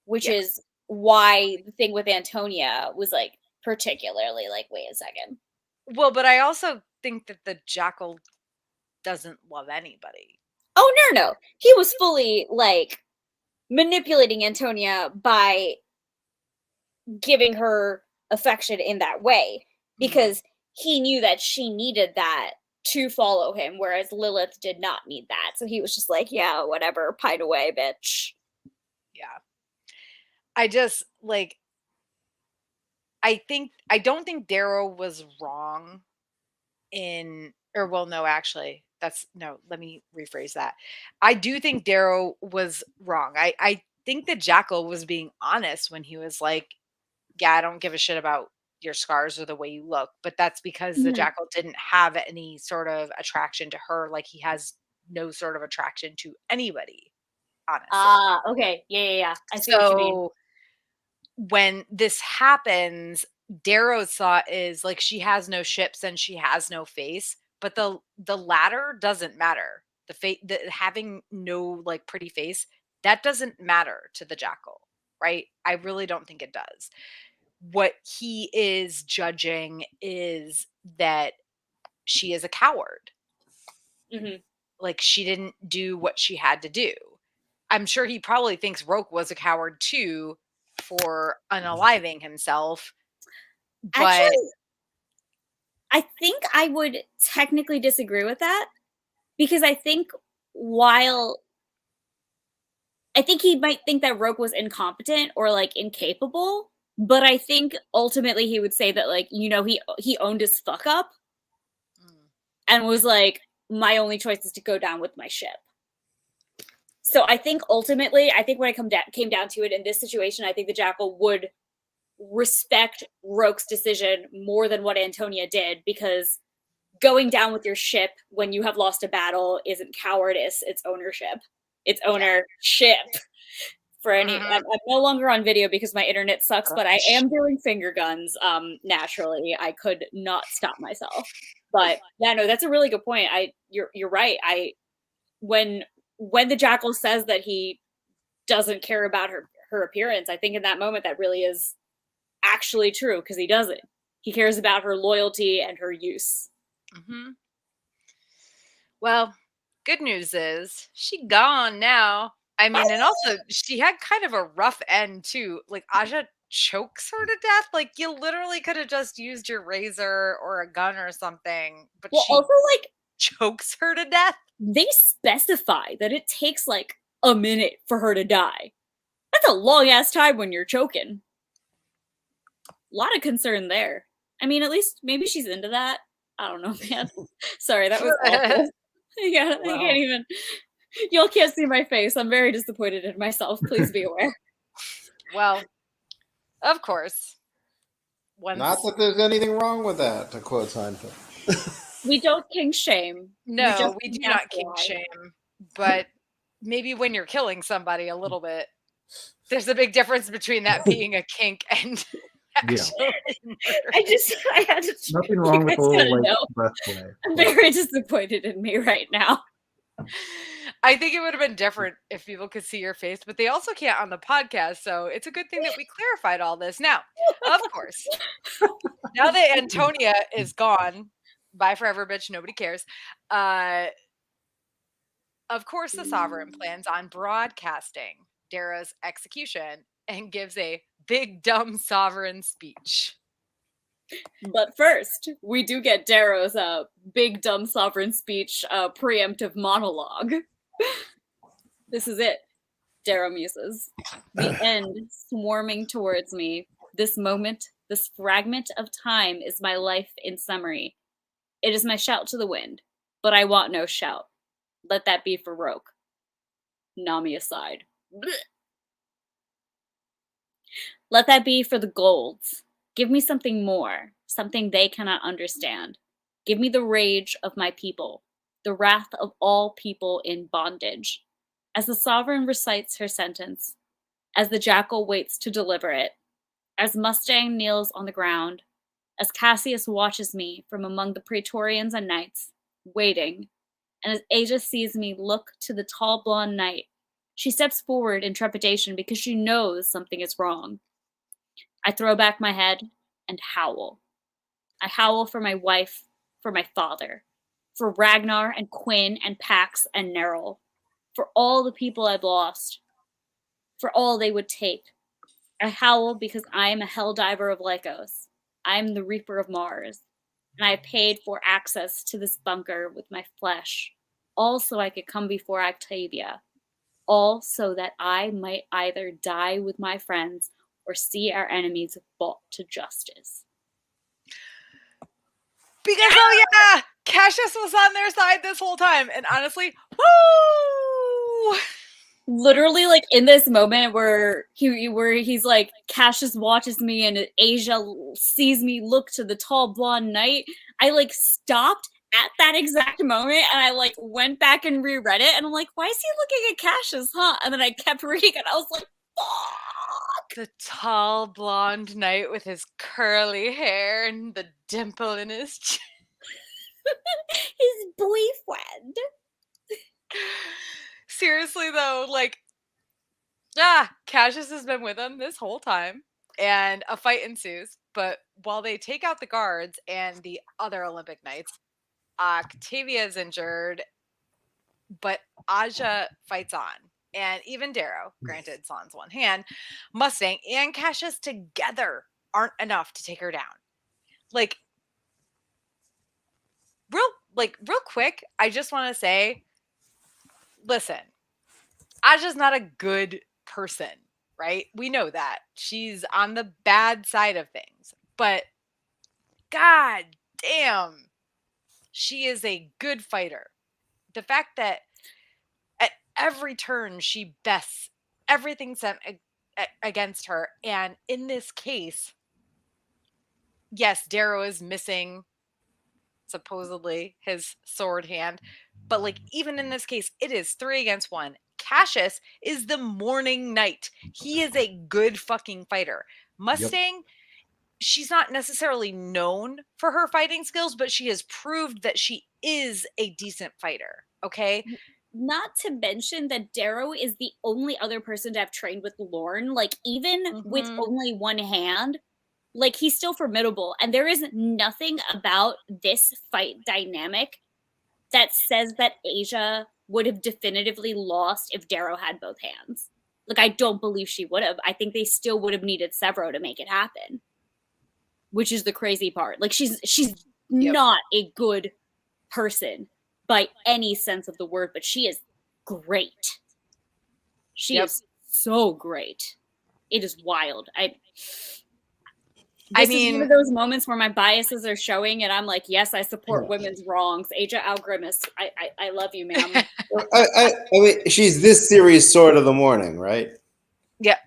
which yeah. is why the thing with Antonia was, like, particularly like, wait a second. Well, but I also think that the Jackal doesn't love anybody. Oh, no. He was fully, like, manipulating Antonia by giving her affection in that way, because he knew that she needed that to follow him, whereas Lilith did not need that. So he was just like, yeah, whatever, pine away, bitch. Yeah. I just, like, I don't think Darrow was wrong no, actually, let me rephrase that. I do think Darrow was wrong. I think that Jackal was being honest when he was like, yeah, I don't give a shit about your scars or the way you look, but that's because the Jackal didn't have any sort of attraction to her, like he has no sort of attraction to anybody, honestly. Ah, okay. Yeah. I see what you mean. When this happens, Darrow's thought is like, she has no ships and she has no face, but the latter doesn't matter. The having no like pretty face, that doesn't matter to the Jackal, right? I really don't think it does. What he is judging is that she is a coward. Like, she didn't do what she had to do. I'm sure he probably thinks Roke was a coward too for unaliving himself. But actually, I think I would technically disagree with that, because I think he might think that Roke was incompetent or like incapable, but I think ultimately he would say that, like, he owned his fuck up and was like, my only choice is to go down with my ship. So I think ultimately, when it came down to it in this situation, I think the Jackal would respect Roke's decision more than what Antonia did, because going down with your ship when you have lost a battle isn't cowardice, it's ownership. It's ownership. For any, I'm no longer on video because my internet sucks, but I am doing finger guns. Naturally, I could not stop myself. But yeah, no, that's a really good point. You're right. When the jackal says that he doesn't care about her appearance, I think in that moment that really is actually true, because he doesn't. He cares about her loyalty and her use. Mm-hmm. Well, good news is she gone now. I mean, and also she had kind of a rough end too. Like Aja chokes her to death. Like you literally could have just used your razor or a gun or something, but Well, she also, like, chokes her to death. They specify that it takes like a minute for her to die. That's a long ass time when you're choking. A lot of concern there. I mean, at least maybe she's into that. I don't know, man. Sorry, that was awful. Yeah, I can't even. Y'all can't see my face. I'm very disappointed in myself. Please be aware. Well, of course. Not that there's anything wrong with that, to quote Seinfeld. We don't kink shame. No, we do not kink shame. But maybe when you're killing somebody a little bit, there's a big difference between that being a kink and actually I had to. Nothing wrong with a little like breath play. I'm very disappointed in me right now. I think it would have been different if people could see your face, but they also can't on the podcast. So it's a good thing that we clarified all this. Now, of course, now that Antonia is gone, bye forever, bitch. Nobody cares. Of course, the sovereign plans on broadcasting Darrow's execution and gives a big dumb sovereign speech. But first, we do get Darrow's big dumb sovereign speech preemptive monologue. This is it. Darrow muses. The end swarming towards me. This moment, this fragment of time is my life in summary. It is my shout to the wind, but I want no shout. Let that be for Roke. Nami aside. Blech. Let that be for the golds. Give me something more, something they cannot understand. Give me the rage of my people, the wrath of all people in bondage. As the sovereign recites her sentence, as the jackal waits to deliver it, as Mustang kneels on the ground, as Cassius watches me from among the Praetorians and knights, waiting, and as Asia sees me look to the tall blonde knight, she steps forward in trepidation because she knows something is wrong. I throw back my head and howl. I howl for my wife, for my father, for Ragnar and Quinn and Pax and Neril, for all the people I've lost, for all they would take. I howl because I am a helldiver of Lycos. I am the Reaper of Mars, and I paid for access to this bunker with my flesh, all so I could come before Octavia, all so that I might either die with my friends or see our enemies brought to justice. Because, oh yeah, Cassius was on their side this whole time, and honestly, woo! Literally, like, in this moment where he's like, Cassius watches me and Asia sees me look to the tall blonde knight, I, like, stopped at that exact moment, and I, like, went back and reread it, and I'm like, why is he looking at Cassius, huh? And then I kept reading, and I was like, fuck! The tall blonde knight with his curly hair and the dimple in his chin. His boyfriend. Seriously, though, like, Cassius has been with him this whole time, and a fight ensues, but while they take out the guards and the other Olympic Knights, Octavia is injured, but Aja fights on. And even Darrow, granted sans one hand, Mustang, and Cassius together aren't enough to take her down. Like, real quick, I just want to say, listen, Aja's not a good person, right? We know that. She's on the bad side of things. But god damn, she is a good fighter. The fact that at every turn she bests everything sent against her, and in this case, yes, Darrow is missing supposedly his sword hand. But like even in this case, it is 3 against 1. Cassius is the morning knight. He is a good fucking fighter. Mustang, she's not necessarily known for her fighting skills, but she has proved that she is a decent fighter. Okay. Not to mention that Darrow is the only other person to have trained with Lorne. Like, even with only one hand, like, he's still formidable. And there is nothing about this fight dynamic that says that Asia would have definitively lost if Darrow had both hands. Like, I don't believe she would have. I think they still would have needed Severo to make it happen. Which is the crazy part. Like, she's not a good person by any sense of the word, but she is great. She is so great. It is wild. This is one of those moments where my biases are showing, and I'm like, yes, I support women's wrongs. Aja Algrimis, I love you, ma'am. I mean, she's this series' sword of the morning, right? Yeah.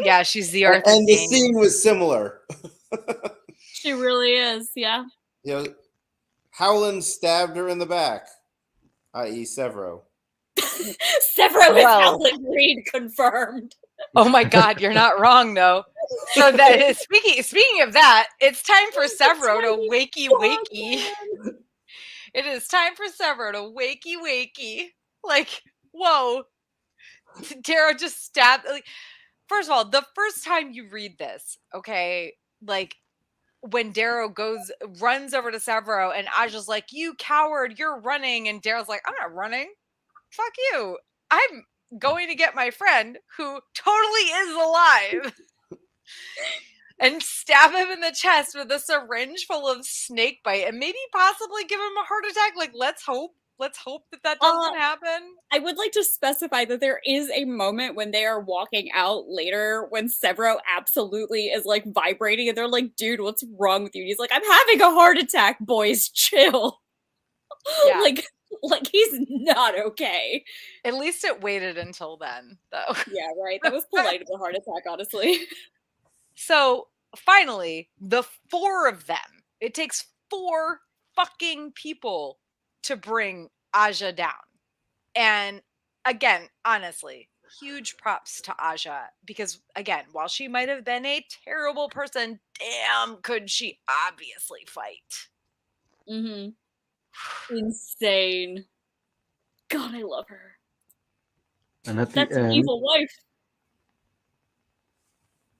Yeah, she's the Arthur And the King. scene was similar. She really is, yeah. You know, Howland stabbed her in the back, i.e. Severo. Severo is Howland Reed confirmed. Oh my God, you're not wrong though. So that is speaking of that, it's time for Severo to wakey. It is time for Severo to wakey. Like, whoa. Darrow just stabbed. Like, first of all, the first time you read this, okay, like when Darrow runs over to Severo and Aja's like, you coward, you're running. And Darrow's like, I'm not running. Fuck you. I'm going to get my friend who totally is alive and stab him in the chest with a syringe full of snake bite and maybe possibly give him a heart attack. Like, let's hope that doesn't happen. I would like to specify that there is a moment when they are walking out later when Severo absolutely is like vibrating and they're like, dude, what's wrong with you? And he's like, I'm having a heart attack, boys, chill. Yeah. Like he's not okay. At least it waited until then, though. Yeah, right. That was polite of a heart attack, honestly. So finally, the 4 of them. It takes 4 fucking people to bring Aja down. And again, honestly, huge props to Aja because, again, while she might have been a terrible person, damn, could she obviously fight. Mm-hmm. Insane. God, I love her. And at That's the an end, evil wife.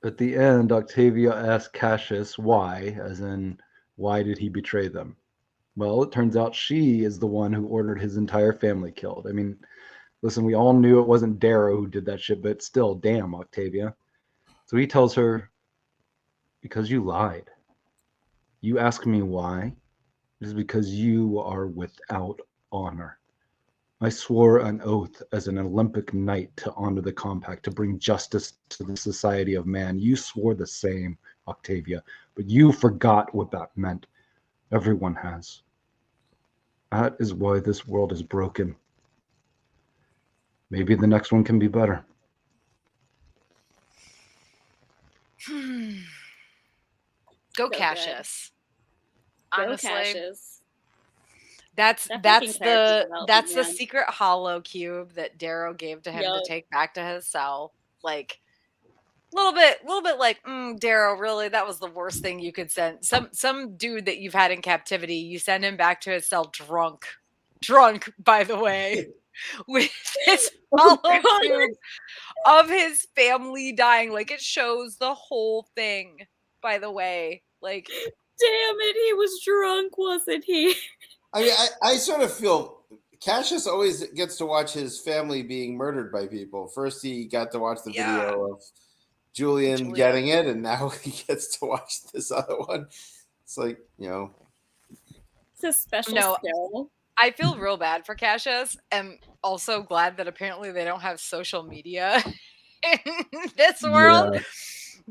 At the end, Octavia asks Cassius why, as in, why did he betray them? Well, it turns out she is the one who ordered his entire family killed. I mean, listen, we all knew it wasn't Darrow who did that shit, but still, damn, Octavia. So he tells her, because you lied. You ask me why? It is because you are without honor. I swore an oath as an Olympic knight to honor the compact, to bring justice to the society of man. You swore the same, Octavia, but you forgot what that meant. Everyone has. That is why this world is broken. Maybe the next one can be better. Go Cassius. Honestly. Go Cassius. That's the secret hollow cube that Darrow gave to him to take back to his cell. Like a little bit like, Darrow, really, that was the worst thing you could send. Some dude that you've had in captivity, you send him back to his cell drunk, by the way, with this hollow cube of his family dying. Like, it shows the whole thing, by the way. Like, damn it, he was drunk, wasn't he? I mean, I sort of feel Cassius always gets to watch his family being murdered by people. First, he got to watch the video of Julian getting it, and now he gets to watch this other one. It's like, it's a special skill. I feel real bad for Cassius, and also glad that apparently they don't have social media in this world. Yeah.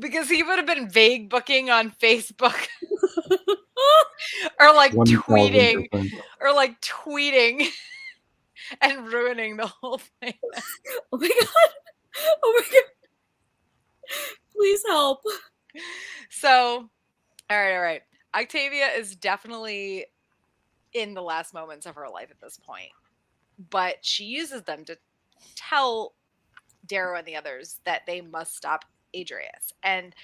Because he would have been vague booking on Facebook or like tweeting and ruining the whole thing. Oh my god. Please help. So, all right. Octavia is definitely in the last moments of her life at this point, but she uses them to tell Darrow and the others that they must stop Adrius. And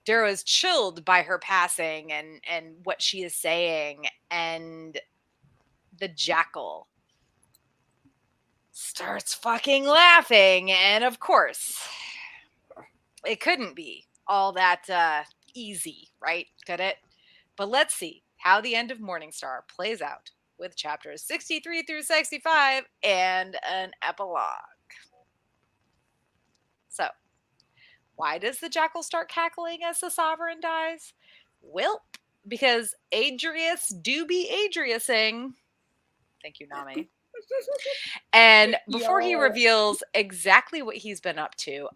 Darrow is chilled by her passing and what she is saying, and the jackal starts fucking laughing, and of course, it couldn't be all that easy, right? Could it? But let's see how the end of Morningstar plays out with chapters 63 through 65 and an epilogue. So, why does the jackal start cackling as the sovereign dies? Well, because Adrius do be Adriusing. Thank you, Nami. And before he Yo. reveals exactly what he's been up to,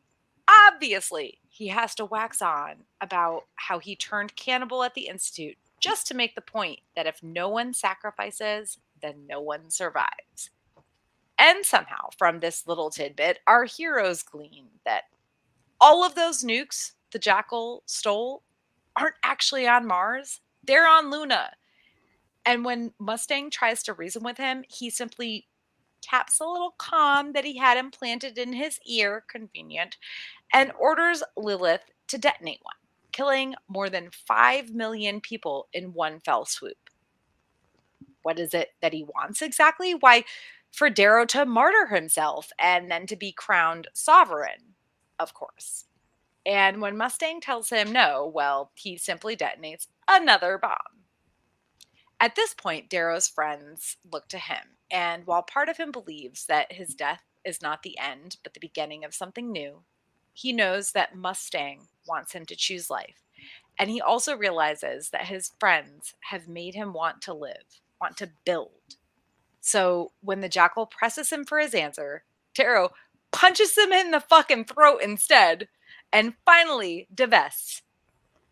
obviously he has to wax on about how he turned cannibal at the Institute just to make the point that if no one sacrifices, then no one survives. And somehow, from this little tidbit, our heroes glean that all of those nukes the jackal stole aren't actually on Mars, they're on Luna. And when Mustang tries to reason with him, he simply taps a little comm that he had implanted in his ear, convenient, and orders Lilith to detonate one, killing more than 5 million people in one fell swoop. What is it that he wants exactly? Why, for Darrow to martyr himself and then to be crowned sovereign, of course. And when Mustang tells him no, well, he simply detonates another bomb. At this point, Darrow's friends look to him, and while part of him believes that his death is not the end, but the beginning of something new, he knows that Mustang wants him to choose life. And he also realizes that his friends have made him want to live, want to build. So when the jackal presses him for his answer, Darrow punches him in the fucking throat instead, and finally divests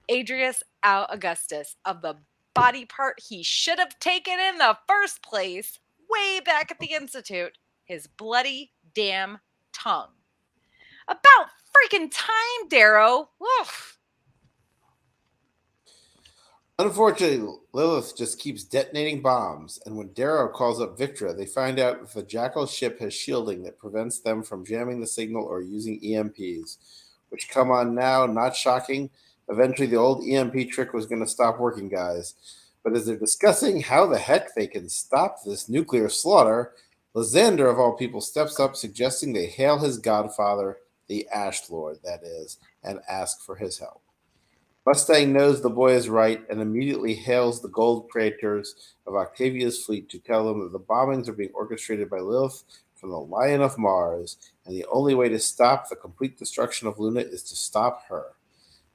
Adrius Augustus of the body part he should have taken in the first place, way back at the Institute, his bloody damn tongue. About freaking time, Darrow. Oof. Unfortunately, Lilith just keeps detonating bombs, and when Darrow calls up Victra, they find out if the Jackal ship has shielding that prevents them from jamming the signal or using EMPs, which come on now, not shocking. Eventually, the old EMP trick was going to stop working, guys. But as they're discussing how the heck they can stop this nuclear slaughter, Lysander, of all people, steps up, suggesting they hail his godfather, the Ash Lord, that is, and ask for his help. Mustang knows the boy is right and immediately hails the gold creators of Octavia's fleet to tell them that the bombings are being orchestrated by Lilith from the Lion of Mars, and the only way to stop the complete destruction of Luna is to stop her.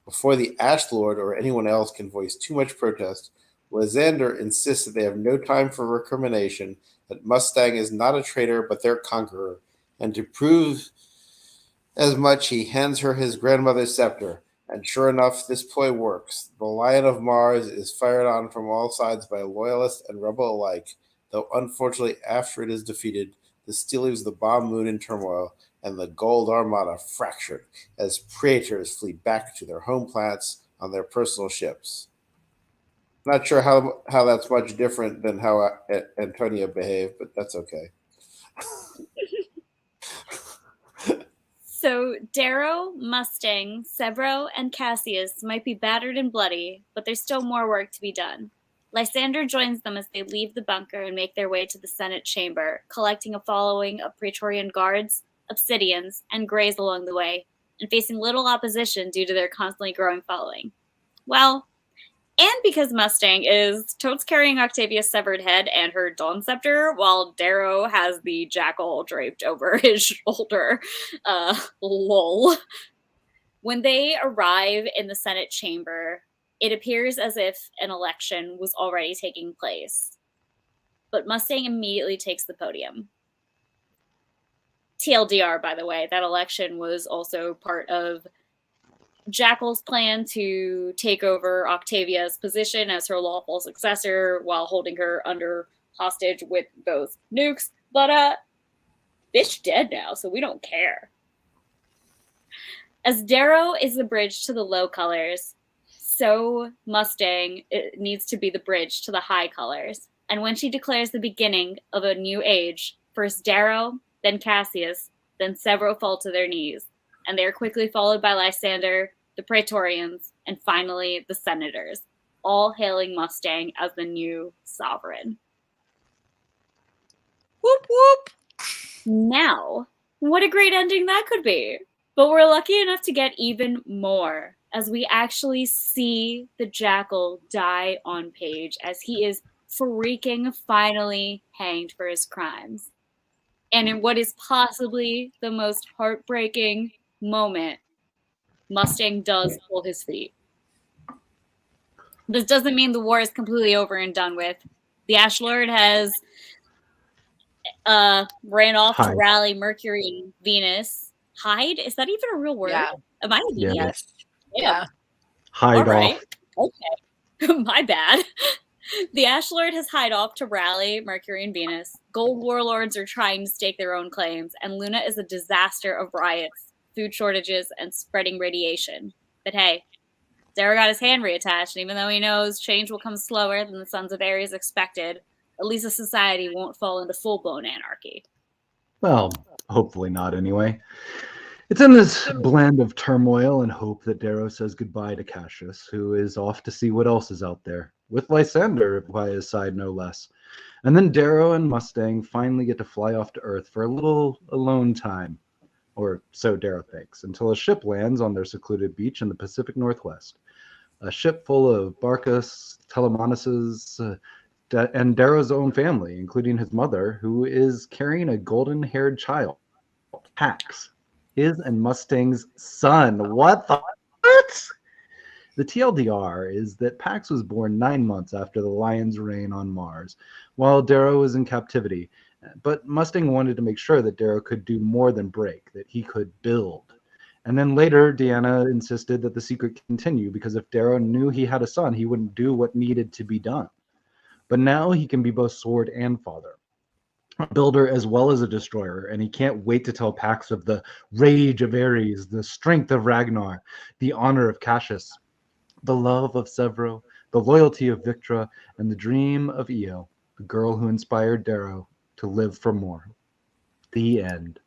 Before the Ash Lord or anyone else can voice too much protest, Lysander insists that they have no time for recrimination, that Mustang is not a traitor but their conqueror, and to prove as much, he hands her his grandmother's scepter. And sure enough, this ploy works. The Lion of Mars is fired on from all sides by loyalist and rebel alike, though unfortunately, after it is defeated, this still leaves the bomb moon in turmoil and the Gold Armada fractured as praetors flee back to their home planets on their personal ships. Not sure how that's much different than how Antonia behaved, but that's okay. So Darrow, Mustang, Severo, and Cassius might be battered and bloody, but there's still more work to be done. Lysander joins them as they leave the bunker and make their way to the Senate chamber, collecting a following of Praetorian guards, obsidians, and greys along the way, and facing little opposition due to their constantly growing following. Well, and because Mustang is totes carrying Octavia's severed head and her dawn scepter, while Darrow has the jackal draped over his shoulder. Lol. When they arrive in the Senate chamber, it appears as if an election was already taking place. But Mustang immediately takes the podium. TLDR, by the way, that election was also part of Jackal's plan to take over Octavia's position as her lawful successor while holding her under hostage with those nukes. But, bitch dead now, so we don't care. As Darrow is the bridge to the low colors, so Mustang, it needs to be the bridge to the high colors. And when she declares the beginning of a new age, first Darrow, then Cassius, then several fall to their knees, and they are quickly followed by Lysander, the Praetorians, and finally the Senators, all hailing Mustang as the new sovereign. Whoop whoop. Now, what a great ending that could be. But we're lucky enough to get even more as we actually see the Jackal die on page as he is freaking finally hanged for his crimes. And in what is possibly the most heartbreaking moment, Mustang does pull his feet. This doesn't mean the war is completely over and done with. The Ash Lord has ran off to rally Mercury and Venus. Hide? Is that even a real word? Yeah. Am I an idiot? Yes. Yeah. Hide All off. Okay. My bad. The Ash Lord has hied off to rally Mercury and Venus. Gold warlords are trying to stake their own claims, and Luna is a disaster of riots, food shortages, and spreading radiation. But hey, Darrow got his hand reattached, and even though he knows change will come slower than the Sons of Ares expected, at least the society won't fall into full-blown anarchy. Well, hopefully not anyway. It's in this blend of turmoil and hope that Darrow says goodbye to Cassius, who is off to see what else is out there, with Lysander by his side no less. And then Darrow and Mustang finally get to fly off to Earth for a little alone time, or so Darrow thinks, until a ship lands on their secluded beach in the Pacific Northwest. A ship full of Barcus, Telemonuses, and Darrow's own family, including his mother, who is carrying a golden-haired child, Pax, his and Mustang's son. What the what? The TLDR is that Pax was born 9 months after the Lion's reign on Mars, while Darrow was in captivity. But Mustang wanted to make sure that Darrow could do more than break, that he could build. And then later, Deanna insisted that the secret continue, because if Darrow knew he had a son, he wouldn't do what needed to be done. But now he can be both sword and father, a builder as well as a destroyer, and he can't wait to tell Pax of the rage of Ares, the strength of Ragnar, the honor of Cassius, the love of Severo, the loyalty of Victra, and the dream of Io, the girl who inspired Darrow to live for more. The end.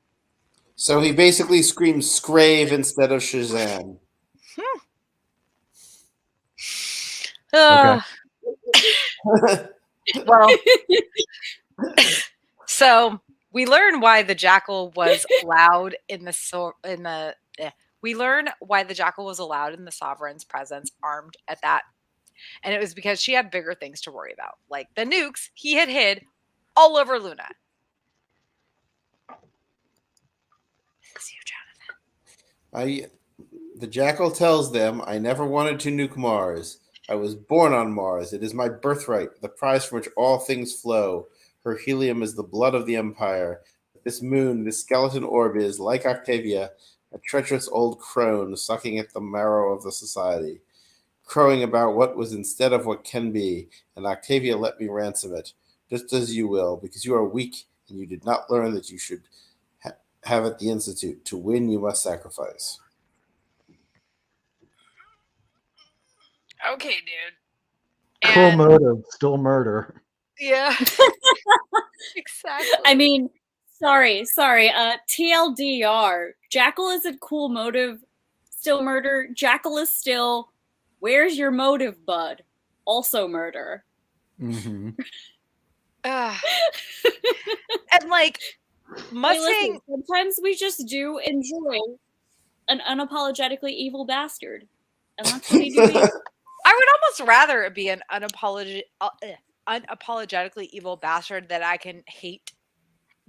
So he basically screams Scrave instead of Shazam. Okay. Well, so we learn why the Jackal was allowed in the we learn why the Jackal was allowed in the Sovereign's presence armed at that. And it was because she had bigger things to worry about, like the nukes he had hid all over Luna. It's you, Jonathan. The Jackal tells them, I never wanted to nuke Mars. I was born on Mars. It is my birthright, the prize from which all things flow. Her helium is the blood of the Empire. This moon, this skeleton orb is, like Octavia, a treacherous old crone sucking at the marrow of the society, crowing about what was instead of what can be, and Octavia let me ransom it, just as you will, because you are weak and you did not learn that you should have at the Institute. To win, you must sacrifice. Okay, dude. Cool motive, still murder. Yeah. Exactly. I mean, sorry. TLDR. Jackal isn't cool motive, still murder. Jackal is still, where's your motive, bud? Also murder. Mm-hmm. And like Mustang. Hey, listen, sometimes we just do enjoy an unapologetically evil bastard, and that's what he do. I would almost rather it be an unapologetically evil bastard that I can hate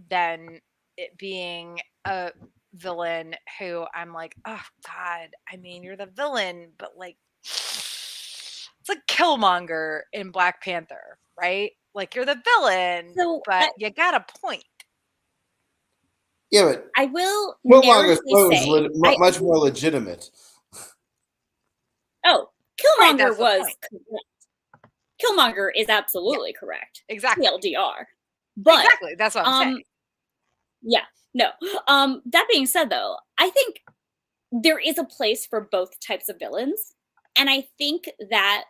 than it being a villain who I'm like, oh God, I mean, you're the villain, but like, it's like Killmonger in Black Panther, right? Like, you're the villain, but you got a point. Yeah, but I will Killmonger's say, much more legitimate. Oh, Killmonger right, was correct. Killmonger is absolutely correct. Exactly. TLDR. But exactly, that's what I'm saying. Yeah, no. That being said, though, I think there is a place for both types of villains. And I think that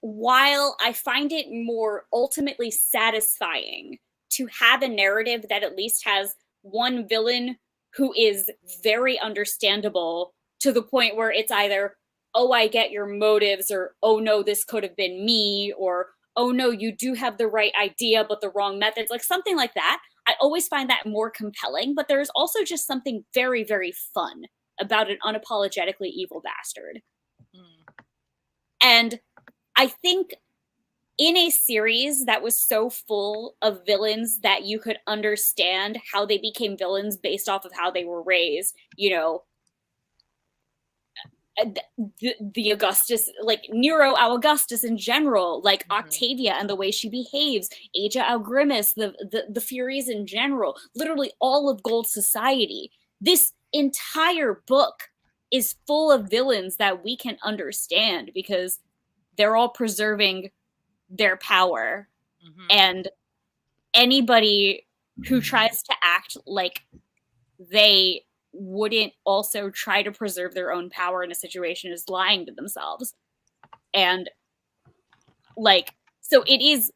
while I find it more ultimately satisfying to have a narrative that at least has one villain who is very understandable to the point where it's either, oh, I get your motives, or oh no, this could have been me, or oh no, you do have the right idea but the wrong methods, like something like that. I always find that more compelling, but there's also just something very, very fun about an unapologetically evil bastard. And I think in a series that was so full of villains that you could understand how they became villains based off of how they were raised, you know, the Augustus, like Nero Augustus in general, like Octavia and the way she behaves, Aja Algrimus, the Furies in general, literally all of Gold Society. This entire book is full of villains that we can understand because they're all preserving their power. And anybody who tries to act like they wouldn't also try to preserve their own power in a situation is lying to themselves. And like, so it is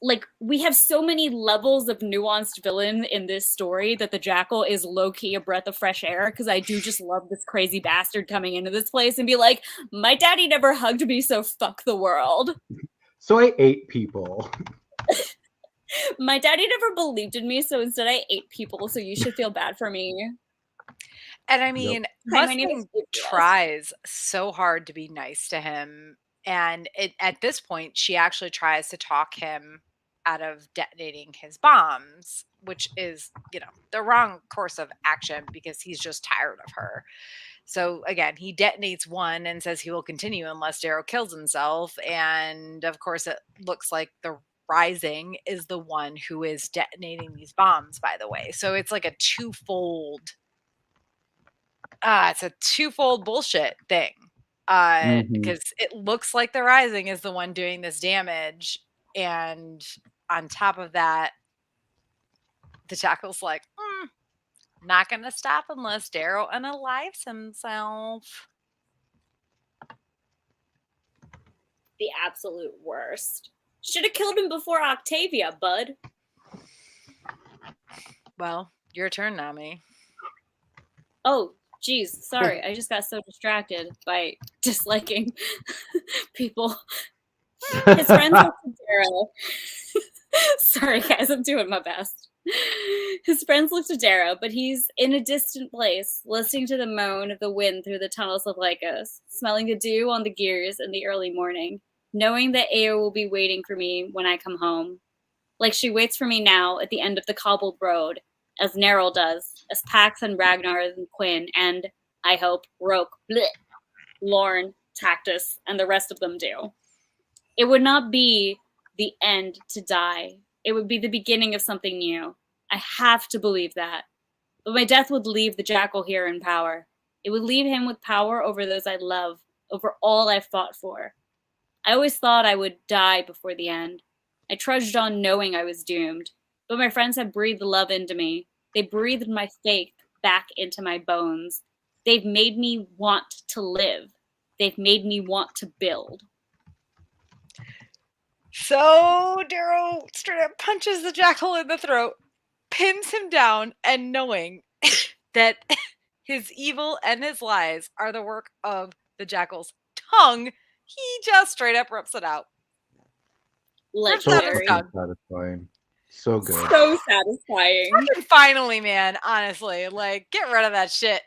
like, we have so many levels of nuanced villain in this story that the Jackal is low-key a breath of fresh air, because I do just love this crazy bastard coming into this place and be like, my daddy never hugged me, so fuck the world. So I ate people. My daddy never believed in me, so instead I ate people, so you should feel bad for me. And I mean, Hi, my name Mustang is tries so hard to be nice to him. And at this point, she actually tries to talk him out of detonating his bombs, which is, you know, the wrong course of action because he's just tired of her. So again, he detonates one and says he will continue unless Darrow kills himself. And of course, it looks like the Rising is the one who is detonating these bombs, by the way. So it's like a twofold it's a twofold bullshit thing. Because it looks like the Rising is the one doing this damage. And on top of that, the Jackal's like, not going to stop unless Darrow unalives himself. The absolute worst. Should have killed him before Octavia, bud. Well, your turn, Nami. Oh, geez, sorry. I just got so distracted by disliking people. His friends look to Darrow. Sorry, guys, I'm doing my best. His friends look to Darrow, but he's in a distant place, listening to the moan of the wind through the tunnels of Lycos, smelling the dew on the gears in the early morning, knowing that Ao will be waiting for me when I come home. Like she waits for me now at the end of the cobbled road, as Neril does, as Pax and Ragnar and Quinn, and, I hope, Roke, Lorne, Tactus, and the rest of them do. It would not be the end to die. It would be the beginning of something new. I have to believe that. But my death would leave the Jackal here in power. It would leave him with power over those I love, over all I've fought for. I always thought I would die before the end. I trudged on knowing I was doomed. But my friends have breathed love into me. They breathed my faith back into my bones. They've made me want to live. They've made me want to build. So Darrow straight up punches the Jackal in the throat, pins him down, and knowing that his evil and his lies are the work of the Jackal's tongue, he just straight up rips it out. Like So very satisfying. So good. So satisfying. Fucking finally, man. Honestly, like, get rid of that shit.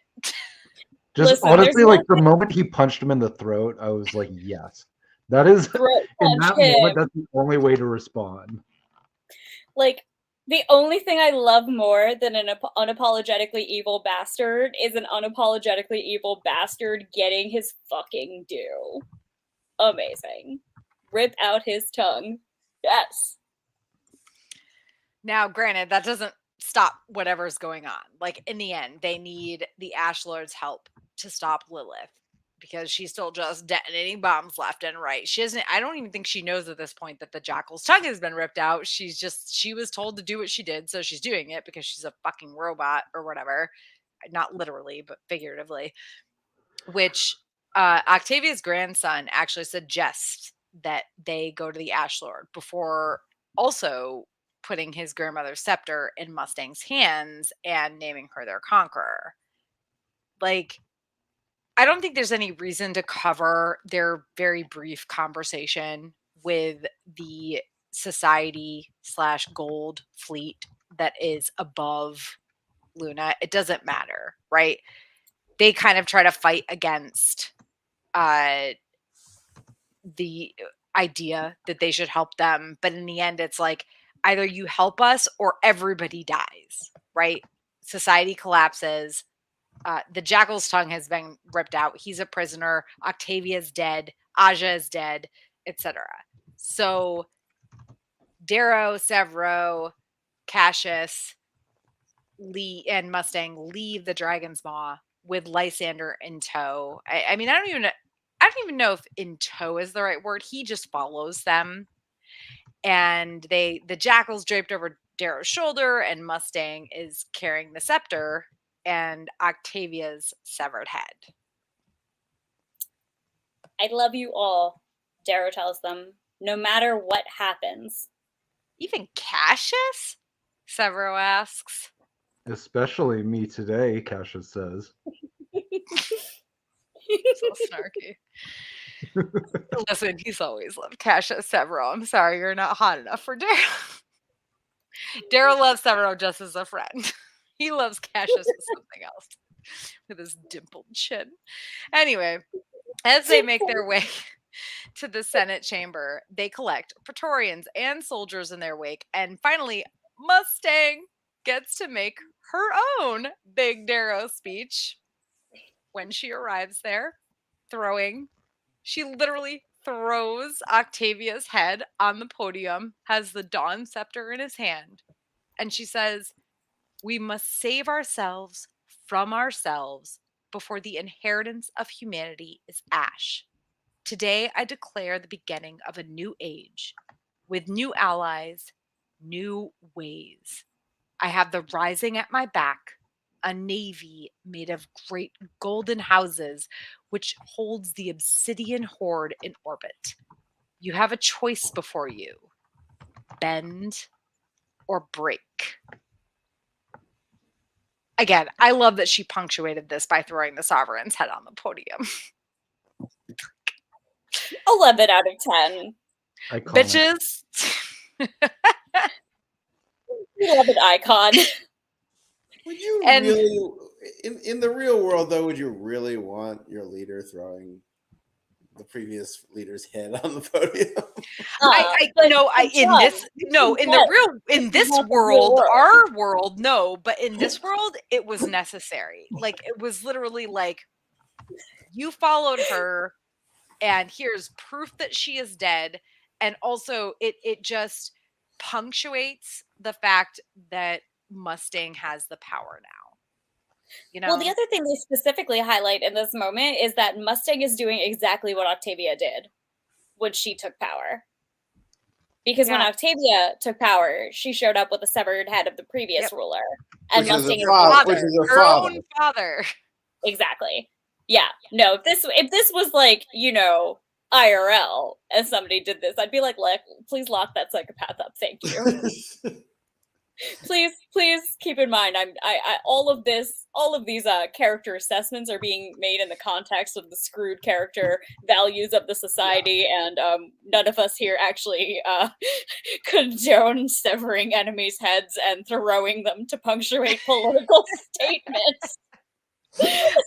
Just Listen, honestly, there's like the moment he punched him in the throat, I was like, yes. That is, in that moment, that's the only way to respond. Like, the only thing I love more than an unapologetically evil bastard is an unapologetically evil bastard getting his fucking due. Amazing. Rip out his tongue. Yes. Now, granted, that doesn't stop whatever's going on. Like, in the end, they need the Ash Lord's help to stop Lilith, because she's still just detonating bombs left and right. She doesn't, I don't even think she knows at this point that the Jackal's tongue has been ripped out. She was told to do what she did, so she's doing it because she's a fucking robot or whatever. not literally, but figuratively, which Octavia's grandson actually suggests that they go to the Ash Lord before also putting his grandmother's scepter in Mustang's hands and naming her their conqueror. Like, I don't think there's any reason to cover their very brief conversation with the society / gold fleet that is above Luna. It doesn't matter, right? They kind of try to fight against the idea that they should help them, but in the end it's like either you help us or everybody dies, right? Society collapses. The Jackal's tongue has been ripped out. He's a prisoner. Octavia's dead. Aja is dead, etc. So Darrow, Severo, Cassius, Lee, and Mustang leave the Dragon's Maw with Lysander in tow. I mean, I don't even know if in tow is the right word. He just follows them, and the Jackal's draped over Darrow's shoulder, and Mustang is carrying the scepter and Octavia's severed head. I love you all, Darrow tells them, no matter what happens. Even Cassius? Severo asks. Especially me today, Cassius says. So snarky. Listen, he's always loved Cassius Severo. I'm sorry you're not hot enough for Darrow. Darrow loves Severo just as a friend. He loves Cassius as something else with his dimpled chin. Anyway, as they make their way to the Senate chamber, they collect Praetorians and soldiers in their wake, and finally, Mustang gets to make her own big Darrow speech when she arrives there, she literally throws Octavia's head on the podium, has the Dawn scepter in his hand, and she says, "We must save ourselves from ourselves before the inheritance of humanity is ash. Today I declare the beginning of a new age, with new allies, new ways. I have the rising at my back, a navy made of great golden houses, which holds the obsidian horde in orbit. You have a choice before you, bend or break." Again, I love that she punctuated this by throwing the sovereign's head on the podium. 11 out of 10. Bitches. We love an icon. Would you really, in the real world though, would you really want your leader throwing the previous leader's head on the podium? In this world, our world, no, but in this world, it was necessary. Like, it was literally like, you followed her, and here's proof that she is dead, and also it just punctuates the fact that Mustang has the power now. You know? Well, the other thing they specifically highlight in this moment is that Mustang is doing exactly what Octavia did when she took power. Because when Octavia took power, she showed up with the severed head of the previous ruler. And Mustang is her own father. Exactly. Yeah. No, if this was like, IRL, and somebody did this, I'd be like, please lock that psychopath up. Thank you. Please keep in mind, all of these character assessments are being made in the context of the screwed character values of the society, and none of us here actually condone severing enemies' heads and throwing them to punctuate political statements.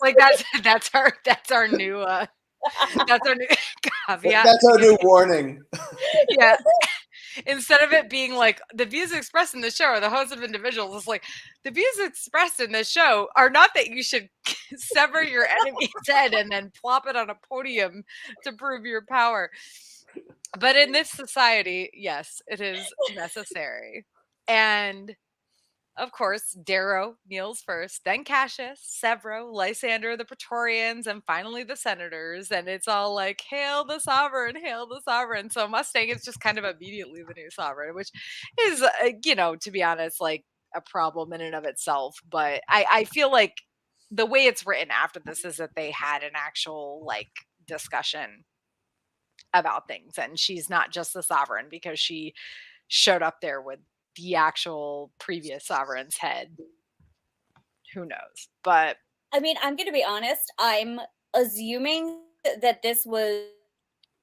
Like that's our new caveat. That's our new warning. Yeah. Instead of it being like, the views expressed in the show are the hosts of individuals, it's like, the views expressed in this show are not that you should sever your enemy's head and then plop it on a podium to prove your power. But in this society, yes, it is necessary. And of course, Darrow kneels first, then Cassius, Severo, Lysander, the Praetorians, and finally the senators. And it's all like, hail the sovereign, hail the sovereign. So Mustang is just kind of immediately the new sovereign, which is, to be honest, like a problem in and of itself. But I feel like the way it's written after this is that they had an actual like discussion about things, and she's not just the sovereign because she showed up there with the actual previous sovereign's head. Who knows? But I mean, I'm going to be honest. I'm assuming that this was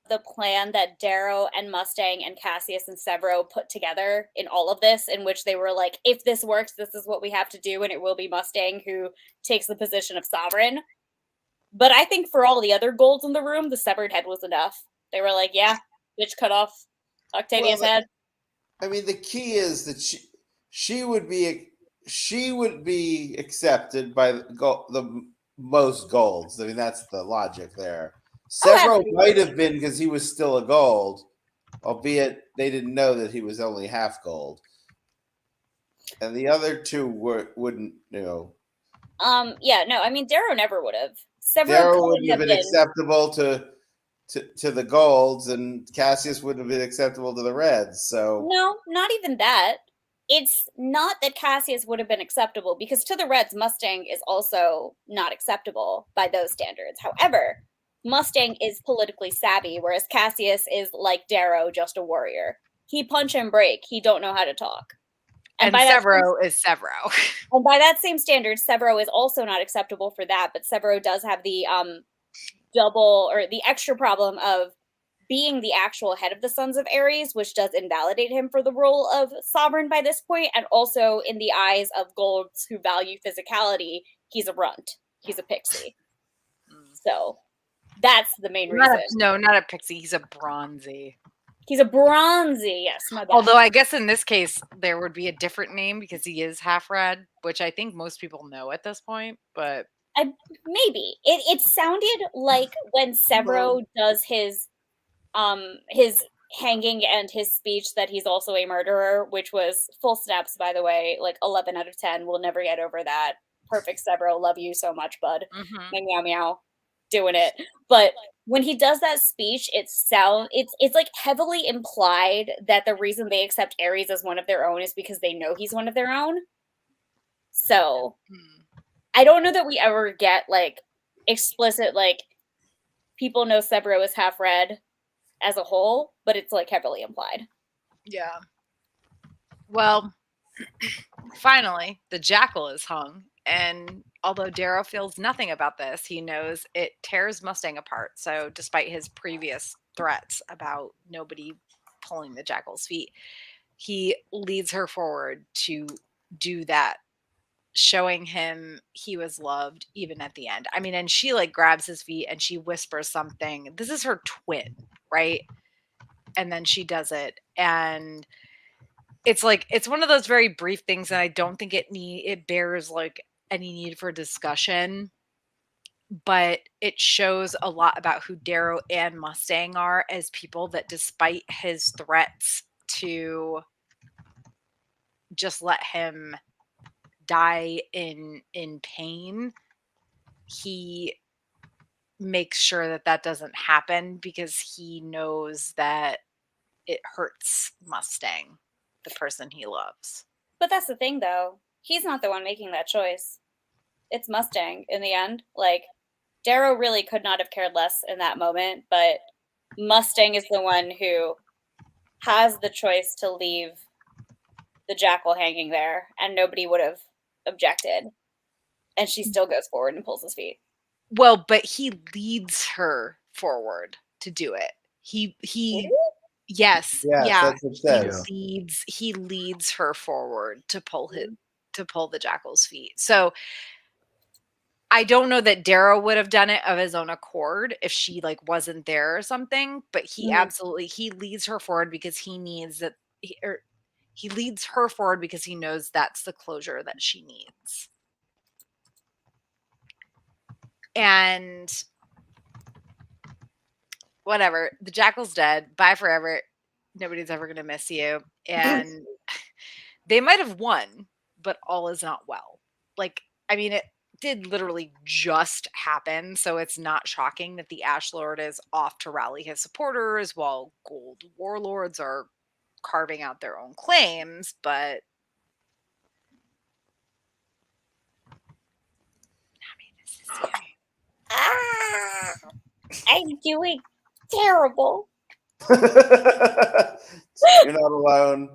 the plan that Darrow and Mustang and Cassius and Severo put together in all of this, in which they were like, if this works, this is what we have to do, and it will be Mustang who takes the position of sovereign. But I think for all the other golds in the room, the severed head was enough. They were like, yeah, bitch cut off Octavia's head. I mean, the key is that she would be accepted by the most golds. I mean, that's the logic there. Severo might have been because he was still a gold, albeit they didn't know that he was only half gold. And the other two wouldn't, you know. Yeah, no, I mean, Darrow never would have. Darrow would have been acceptable to the golds, and Cassius wouldn't have been acceptable to the reds. So no, not even that. It's not that Cassius would have been acceptable, because to the reds, Mustang is also not acceptable by those standards. However, Mustang is politically savvy, whereas Cassius is like Darrow, just a warrior. He punch and break. He don't know how to talk. And Severo is Severo. And by that same standard, Severo is also not acceptable for that, but Severo does have the double or the extra problem of being the actual head of the Sons of Ares, which does invalidate him for the role of sovereign by this point, and also in the eyes of golds who value physicality, he's a runt. He's a pixie. So that's the main reason. Not a pixie. He's a bronzy. He's a bronzy, yes. My bad. Although I guess in this case there would be a different name because he is half red, which I think most people know at this point. But maybe it sounded like when Severo does his hanging and his speech that he's also a murderer, which was full snaps, by the way, like 11 out of 10. We'll never get over that. Perfect, Severo. Love you so much, bud. Meow meow, doing it. But when he does that speech, it's like heavily implied that the reason they accept Ares as one of their own is because they know he's one of their own. So I don't know that we ever get like explicit, like people know Severo is half red as a whole, but it's like heavily implied. Yeah. Well, finally, the jackal is hung, and although Darrow feels nothing about this, he knows it tears Mustang apart. So despite his previous threats about nobody pulling the jackal's feet, he leads her forward to do that, showing him he was loved even at the end. I mean, and she like grabs his feet and she whispers something. This is her twin, right? And then she does it, and it's like it's one of those very brief things, and I don't think it bears like any need for discussion, but it shows a lot about who Darrow and Mustang are as people, that despite his threats to just let him die in pain, he makes sure that that doesn't happen because he knows that it hurts Mustang, the person he loves. But that's the thing, though. He's not the one making that choice. It's Mustang in the end. Like, Darrow really could not have cared less in that moment, but Mustang is the one who has the choice to leave the jackal hanging there, and nobody would have objected. And she still goes forward and pulls his feet. Well, but he leads her forward to do it. He yes, yeah. That's what it says. He leads her forward to pull the jackal's feet. So I don't know that Darrow would have done it of his own accord if she like wasn't there or something, but he absolutely he leads her forward because he needs that he leads her forward because he knows that's the closure that she needs. And whatever, the jackal's dead. Bye forever. Nobody's ever going to miss you. And they might have won, but all is not well. Like, I mean, it did literally just happen, so it's not shocking that the Ash Lord is off to rally his supporters while gold warlords are carving out their own claims, but I doing terrible. You're not alone.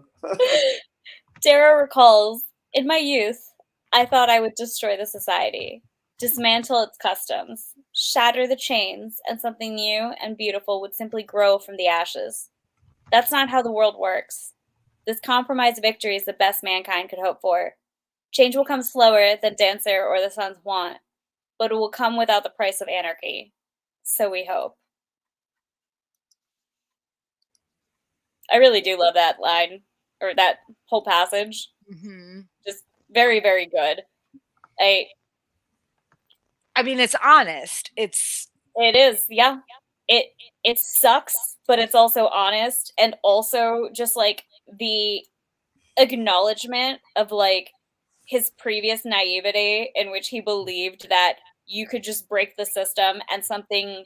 Darrow recalls, in my youth, I thought I would destroy the society, dismantle its customs, shatter the chains, and something new and beautiful would simply grow from the ashes. That's not how the world works. This compromised victory is the best mankind could hope for. Change will come slower than Dancer or the Sons want, but it will come without the price of anarchy. So we hope. I really do love that line, or that whole passage. Mm-hmm. Just very, very good. I mean, it's honest. It is, yeah. It sucks, but it's also honest, and also just like the acknowledgement of like his previous naivety in which he believed that you could just break the system and something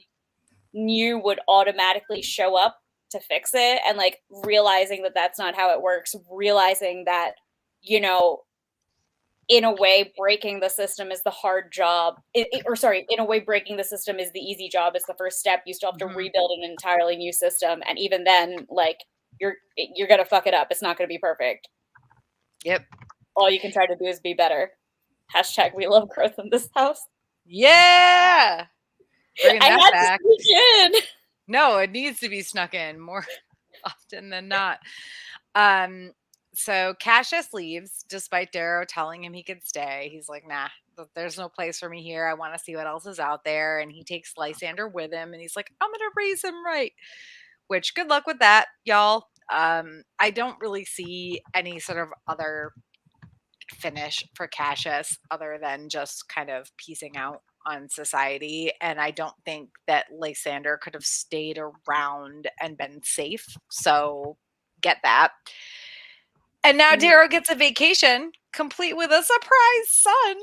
new would automatically show up to fix it, and like realizing that that's not how it works, realizing that, you know, in a way breaking the system is the hard job, in a way breaking the system is the easy job. It's the first step. You still have to rebuild an entirely new system, and even then, like, you're gonna fuck it up. It's not gonna be perfect. Yep. All you can try to do is be better. Hashtag we love growth in this house. Yeah. Bringing I that had back. to sneak in. No, it needs to be snuck in more often than not. So Cassius leaves despite Darrow telling him he could stay. He's like, nah, there's no place for me here. I want to see what else is out there. And he takes Lysander with him and he's like, I'm going to raise him right. Which, good luck with that, y'all. I don't really see any sort of other finish for Cassius other than just kind of piecing out on society. And I don't think that Lysander could have stayed around and been safe. So get that. And now Darrow gets a vacation complete with a surprise son.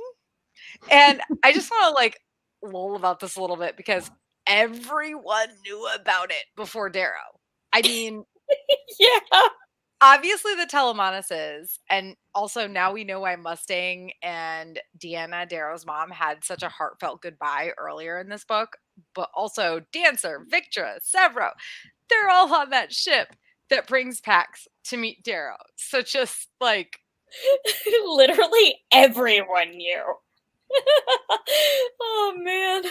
And I just want to like lull about this a little bit because everyone knew about it before Darrow. I mean, Yeah. Obviously the Telemonases, and also now we know why Mustang and Deanna, Darrow's mom, had such a heartfelt goodbye earlier in this book, but also Dancer, Victra, Severo, they're all on that ship that brings Pax to meet Darrow. So just like literally everyone knew. Oh man.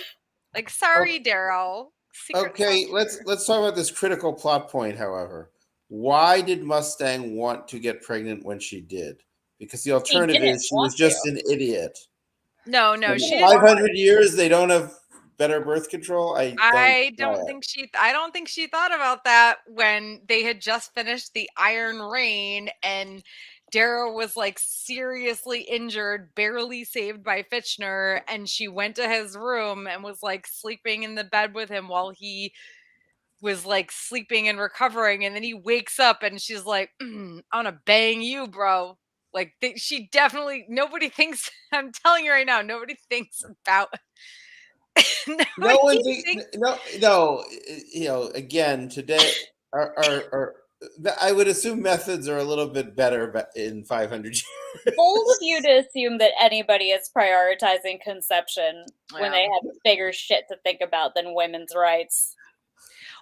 Like, sorry, Darrow. Okay, let's talk about this critical plot point, however. Why did Mustang want to get pregnant when she did? Because the alternative is she was just an idiot. No, she 500 years they don't have better birth control. I don't think she thought about that when they had just finished the Iron Rain and Darrow was like seriously injured, barely saved by Fitchner, and she went to his room and was like sleeping in the bed with him while he was like sleeping and recovering, and then he wakes up and she's like, I'm gonna bang you, bro. Like she definitely, nobody thinks, I'm telling you right now, nobody thinks about no one thinks, no, you know, again, today I would assume methods are a little bit better in 500 years. Bold of you to assume that anybody is prioritizing conception when they have bigger shit to think about than women's rights.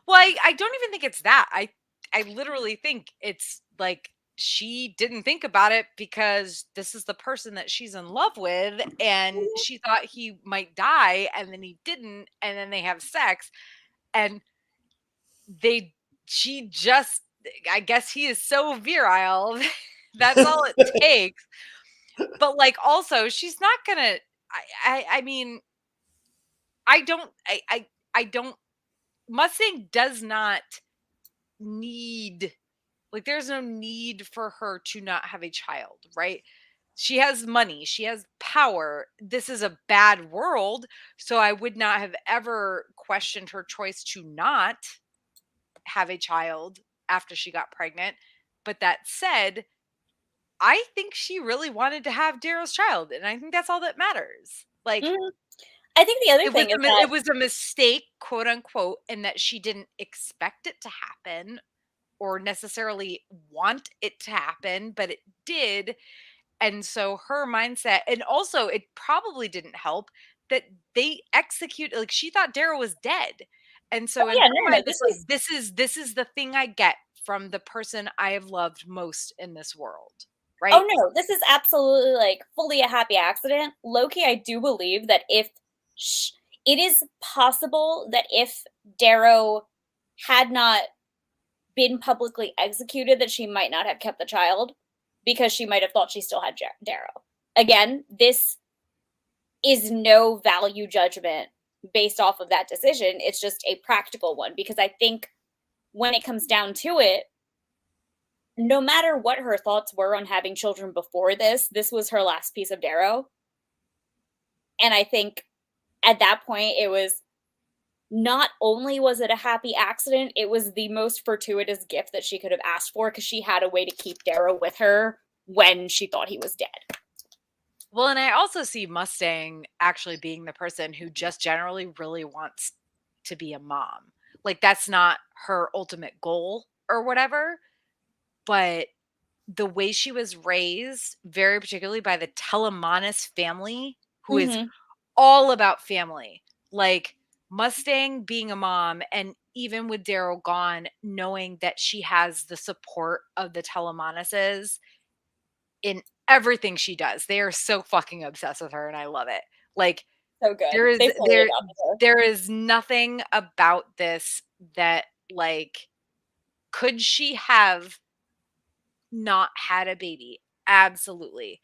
Well, I don't even think it's that. I literally think it's like she didn't think about it because this is the person that she's in love with, and she thought he might die, and then he didn't, and then they have sex, and she just, I guess he is so virile. That's all it takes. But like, also, she's not gonna. I mean, I don't. Mustang does not need, like, there's no need for her to not have a child, right? She has money, she has power. This is a bad world, so I would not have ever questioned her choice to not have a child after she got pregnant. But that said, I think she really wanted to have Darrow's child, and I think that's all that matters. Like, I think the other thing is that it was a mistake, quote unquote, in that she didn't expect it to happen or necessarily want it to happen, but it did. And so her mindset, and also it probably didn't help that they execute, like, she thought Darrow was dead. And so in yeah, her no, mind, this it's like, is this is the thing I get from the person I have loved most in this world, oh right? no, this is absolutely like fully a happy accident. Loki, I do believe that if it is possible that if Darrow had not been publicly executed, that she might not have kept the child because she might have thought she still had Darrow. Again, this is no value judgment based off of that decision. It's just a practical one because I think when it comes down to it, no matter what her thoughts were on having children before this was her last piece of Darrow. And I think at that point, it was not only was it a happy accident, it was the most fortuitous gift that she could have asked for because she had a way to keep Darrow with her when she thought he was dead. Well, and I also see Mustang actually being the person who just generally really wants to be a mom. Like, that's not her ultimate goal or whatever, but the way she was raised, very particularly by the Telemanis family, who is Mm-hmm. all about family. Like, Mustang being a mom, and even with Darrow gone, knowing that she has the support of the Telemanises in everything she does. They are so fucking obsessed with her, and I love it. Like, So good. there is They fully adopted her. there is nothing about this that, like, could she have not had a baby? Absolutely.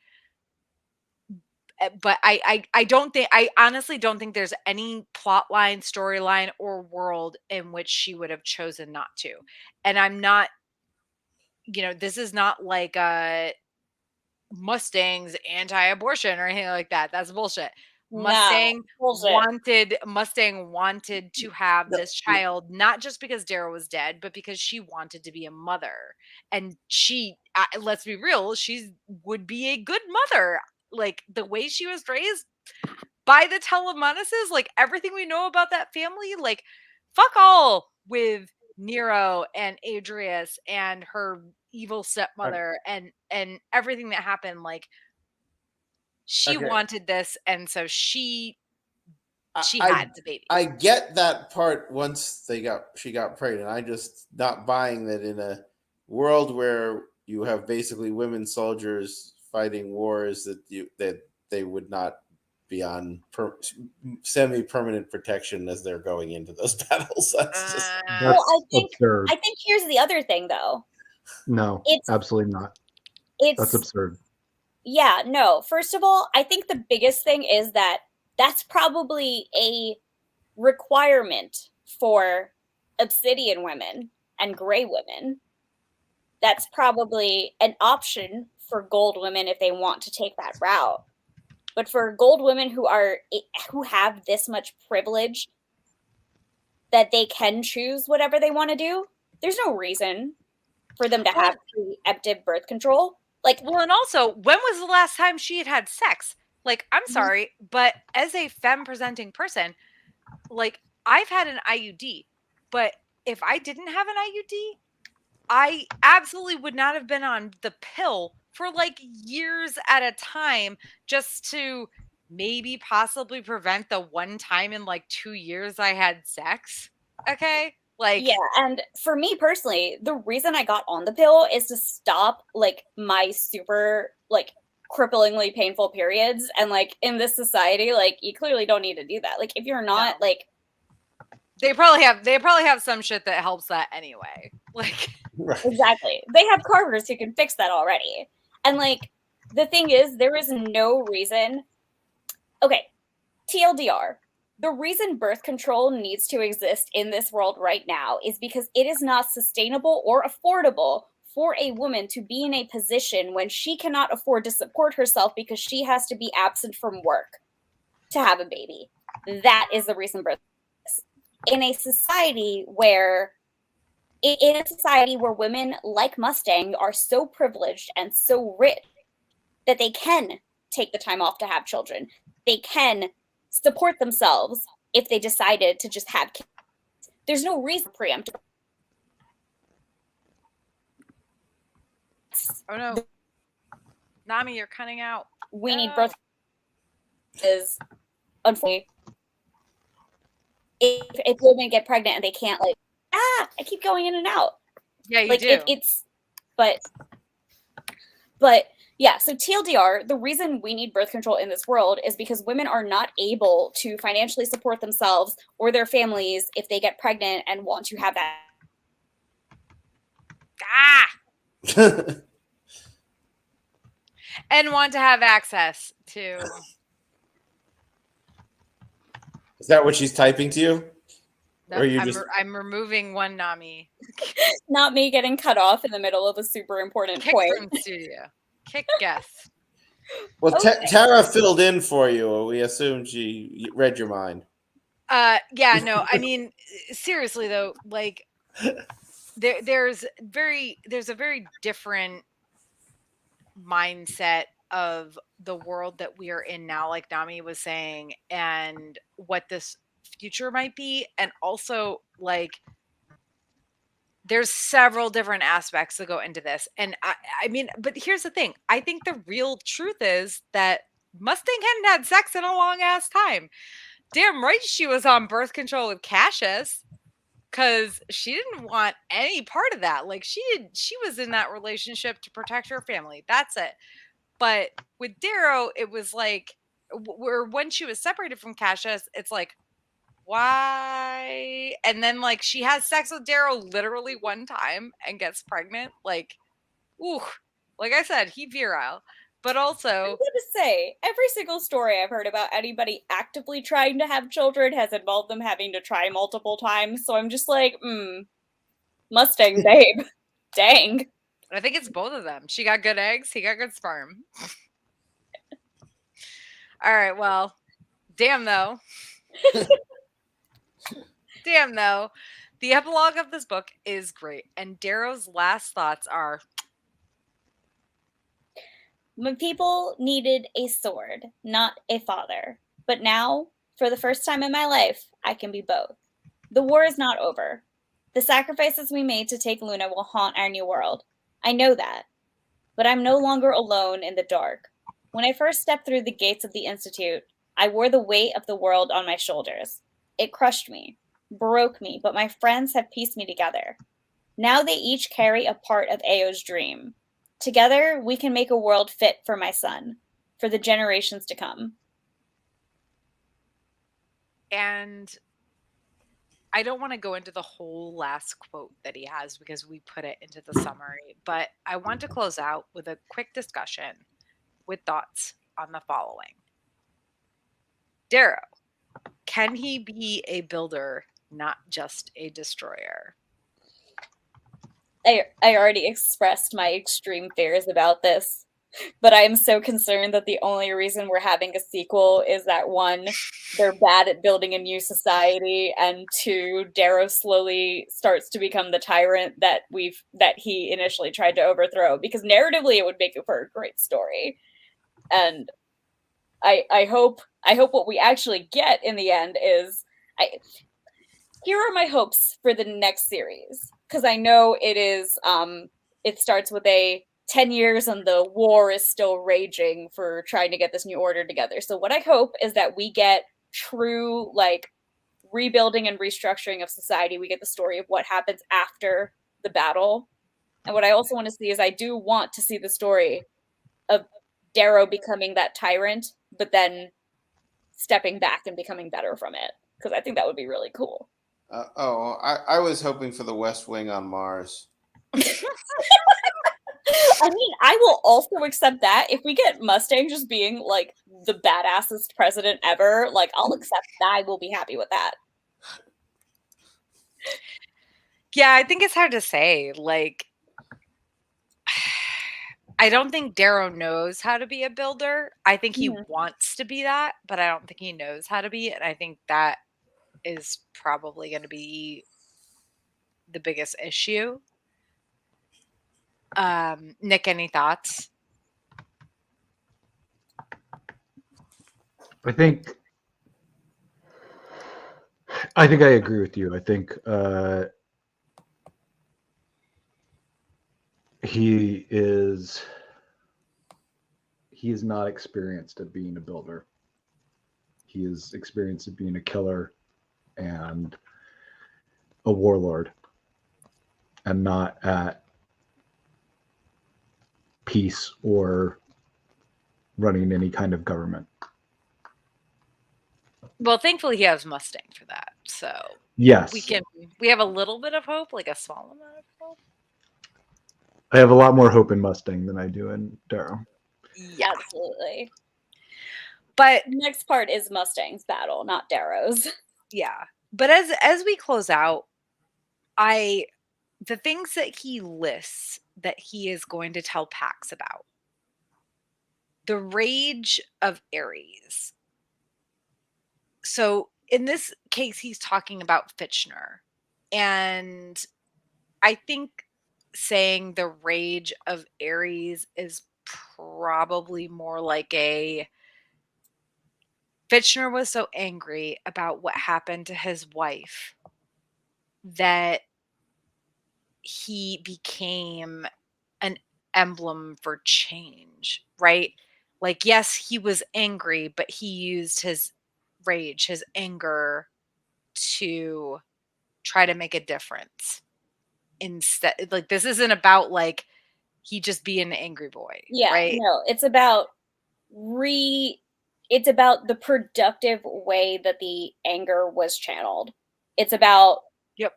But I don't think, I honestly don't think there's any plot line, storyline, or world in which she would have chosen not to. And I'm not, this is not like Mustang's anti-abortion or anything like that. That's bullshit. No, bullshit. Mustang wanted to have No, this child not just because Darrow was dead, but because she wanted to be a mother. And she, let's be real, she would be a good mother. Like, the way she was raised by the Telemonises, like, everything we know about that family, like, fuck all with Nero and Adrius and her evil stepmother and everything that happened. Like, she okay. wanted this, and so she I had the baby. I get that part once she got pregnant. I just not buying that in a world where you have basically women soldiers fighting wars that they would not be on semi-permanent protection as they're going into those battles. That's just Well, That's absurd. I think here's the other thing though. No, It's absolutely not. That's it's absurd. yeah, no. First of all, I think the biggest thing is that that's probably a requirement for obsidian women and gray women. That's probably an option for gold women if they want to take that route. But for gold women who have this much privilege that they can choose whatever they want to do, there's no reason for them to Well, have preemptive birth control. Like, well, and also, when was the last time she had sex? Like, I'm sorry, but as a femme presenting person, like, I've had an IUD, but if I didn't have an IUD, I absolutely would not have been on the pill for like years at a time just to maybe possibly prevent the one time in like 2 years I had sex. Okay? Like, yeah, and for me personally, the reason I got on the pill is to stop like my super like cripplingly painful periods. And like in this society, like you clearly don't need to do that. Like if you're not no. like They probably have some shit that helps that anyway. Like, right. exactly, they have carvers who can fix that already. And like the thing is, there is no reason. Okay, TLDR. The reason birth control needs to exist in this world right now is because it is not sustainable or affordable for a woman to be in a position when she cannot afford to support herself because she has to be absent from work to have a baby. That is the reason birth exists. In a society where women like Mustang are so privileged and so rich that they can take the time off to have children, they can support themselves if they decided to just have kids. There's no reason to preempt. oh no. Nami, you're cutting out. We need birth is unfortunately if women get pregnant and they can't like I keep going in and out. Yeah, you Like do. it's but yeah, so TLDR, the reason we need birth control in this world is because women are not able to financially support themselves or their families if they get pregnant and want to have that. And want to have access to. Is that what she's typing to you? Nope, Or you I'm removing one Nami. Not me getting cut off in the middle of a super important Kick point. from studio. Kick guest. Well, Okay. Tara filled in for you. We assume she read your mind. Yeah, no, I mean, seriously though, like there's a very different mindset of the world that we are in now, like Nami was saying, and what this future might be. And also, like, there's several different aspects that go into this. And I mean, but here's the thing. I think the real truth is that Mustang hadn't had sex in a long ass time. Damn right she was on birth control with Cassius, because she didn't want any part of that. Like she was in that relationship to protect her family. That's it. But with Darrow, it was like where when she was separated from Cassius, it's like, why? And then like she has sex with Darrow literally one time and gets pregnant. Like, ooh, like I said, he virile. But I'm also, going to say, every single story I've heard about anybody actively trying to have children has involved them having to try multiple times. So I'm just like, Mustang babe. Dang. I think it's both of them. She got good eggs, he got good sperm. All right, well, damn though. Damn though. The epilogue of this book is great, and Darrow's last thoughts are, My people needed a sword, not a father. But now, for the first time in my life, I can be both. The war is not over. The sacrifices we made to take Luna will haunt our new world. I know that. But I'm no longer alone in the dark. When I first stepped through the gates of the Institute, I wore the weight of the world on my shoulders. It crushed me, broke me, but my friends have pieced me together. Now they each carry a part of Ao's dream. Together, we can make a world fit for my son, for the generations to come. and I don't want to go into the whole last quote that he has because we put it into the summary, but I want to close out with a quick discussion with thoughts on the following. Darrow, can he be a builder, not just a destroyer? I already expressed my extreme fears about this, but I am so concerned that the only reason we're having a sequel is that one, they're bad at building a new society, and two, Darrow slowly starts to become the tyrant that he initially tried to overthrow. Because narratively, it would make it for a great story, and I hope what we actually get in the end is here are my hopes for the next series, because I know it is it starts with a 10 years and the war is still raging for trying to get this new order together. So what I hope is that we get true like rebuilding and restructuring of society. We get the story of what happens after the battle. And what I also want to see is I do want to see the story of Darrow becoming that tyrant, but then stepping back and becoming better from it, because I think that would be really cool. I was hoping for the West Wing on Mars. I mean, I will also accept that. If we get Mustang just being like the badassest president ever, like I'll accept that. I will be happy with that. Yeah, I think it's hard to say. Like, I don't think Darrow knows how to be a builder. I think he wants to be that, but I don't think he knows how to be. And I think that is probably going to be the biggest issue. Nick, any thoughts? I think I agree with you. I think he is not experienced at being a builder. He is experienced at being a killer and a warlord, and not at peace or running any kind of government. Well, thankfully he has Mustang for that, so Yes, we have a little bit of hope, like a small amount of hope. I have a lot more hope in Mustang than I do in Darrow. Yeah, Absolutely. but The next part is Mustang's battle, not Darrow's. yeah, but as we close out, the things that he lists that he is going to tell Pax about. The rage of Ares. So in this case, he's talking about Fitchner. And I think saying the rage of Ares is probably more like a Fitchner was so angry about what happened to his wife that he became an emblem for change, right? Like, yes, he was angry, but he used his rage, his anger to try to make a difference. Instead, like, this isn't about like he just being an angry boy, Yeah, right? no, it's about it's about the productive way that the anger was channeled. It's about Yep.